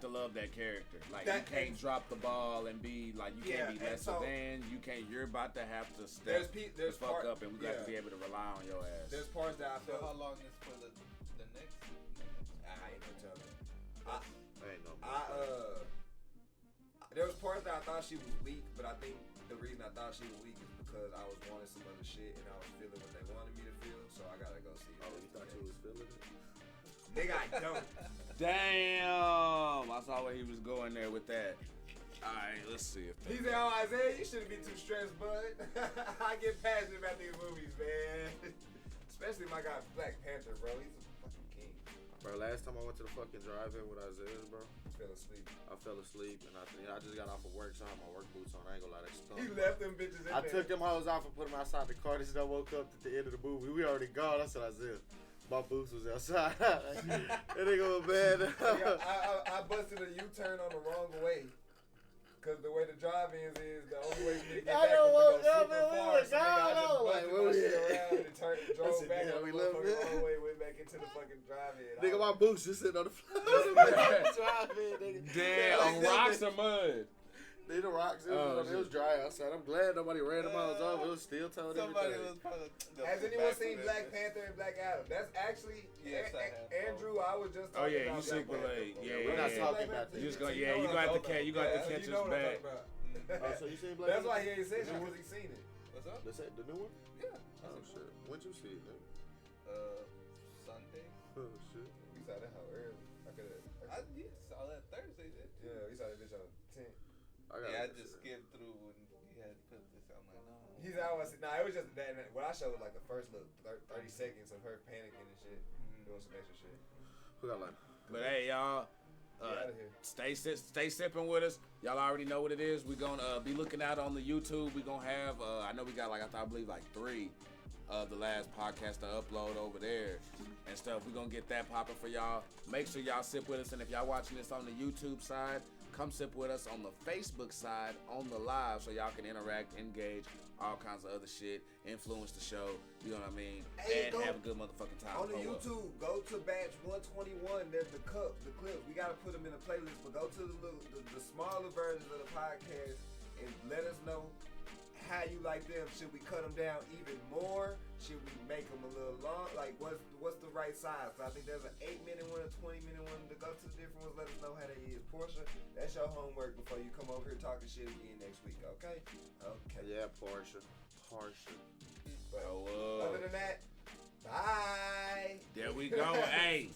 to love that character. Like, you can't drop the ball and be like, you can't be lesser than. You can't. You're about to have to step the fuck up, and we got to be able to rely on your ass. There's parts that I feel. How long is for the next? I ain't no telling. There was parts that I thought she was weak, but I think the reason I thought she was weak is because I was wanting some other shit and I was feeling what they wanted me to feel, so I gotta go see it. Oh, you thought you was feeling it? Nigga, I don't. Damn! I saw where he was going there with that. Alright, let's see if he said, oh, Isaiah, you shouldn't be too stressed, bud. I get passionate about these movies, man. Especially my guy Black Panther, bro. He's a fucking king. Bro, last time I went to the fucking drive-in with Isaiah, bro. I fell asleep, and I just got off of work, so I had my work boots on. I ain't gonna lie, they stunk. He left them bitches in there. I took them hoes off and put them outside the car. This is I woke up at the end of the movie. We already gone. I said, Isaiah, my boots was outside. That nigga was bad. I busted a U-turn on the wrong way. Cause the way the drive-ins is, the only way you can get back is to go super far. So nigga, I just busted my shit around and drove back on the wrong way, went back into the fucking drive-in. Nigga, my boots just sitting on the floor. Damn, on rocks or mud? They the rocks. It was dry outside. I'm glad nobody ran them out over. It was still told everything. Has anyone seen Black Panther and Black Adam? That's actually Andrew. I was just talking about you sick with like we're not talking about that. You just go you got to catch us back. Oh, so you seen Black That's why he ain't said it because he seen it. What's up? The new one? Yeah. Oh shit. When'd you see it? Then? Sunday. Oh shit. We saw that how early? I saw that Thursday. Yeah, we saw that bitch on 10. I just skimmed through when he had put this. I'm like, no. He's always it was just that. What I showed was like the first little 30 seconds of her panicking and shit, doing some extra shit. Who got like? But hey, y'all. Stay sipping with us. Y'all already know what it is. We're gonna be looking out on the YouTube. We're gonna have I know we got I believe 3 of the last podcast to upload over there and stuff. We're gonna get that popping for y'all. Make sure y'all sip with us, and if y'all watching this on the YouTube side, come sip with us on the Facebook side on the live so y'all can interact, engage, all kinds of other shit, influence the show, you know what I mean, and have a good motherfucking time. On the YouTube, go to batch 121. There's the clips. We gotta put them in a playlist, but go to the smaller versions of the podcast and let us know how you like them. Should we cut them down even more? Should we make them a little long? Like, what's the right size? So I think there's an 8-minute one, a 20-minute one. To go to the different ones, let us know how they is. Portia, that's your homework before you come over here talking shit again next week, okay? Okay. Yeah, Portia. But other than that, bye. There we go. Hey,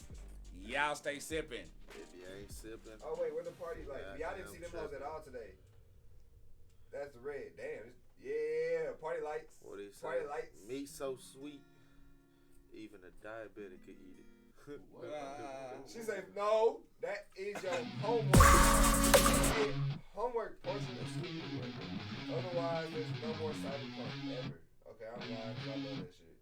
y'all stay sipping. If you ain't sipping. Oh wait, where the party lights? Y'all didn't see them hoes at all today. That's the red. Damn. Yeah, party lights. What they say? Party lights. Meat so sweet, even a diabetic could eat it. She said, no, that is your homework. Homework portion of sweet homework. Otherwise, there's no more Cyberpunk ever. Okay, I'm lying. I love that shit.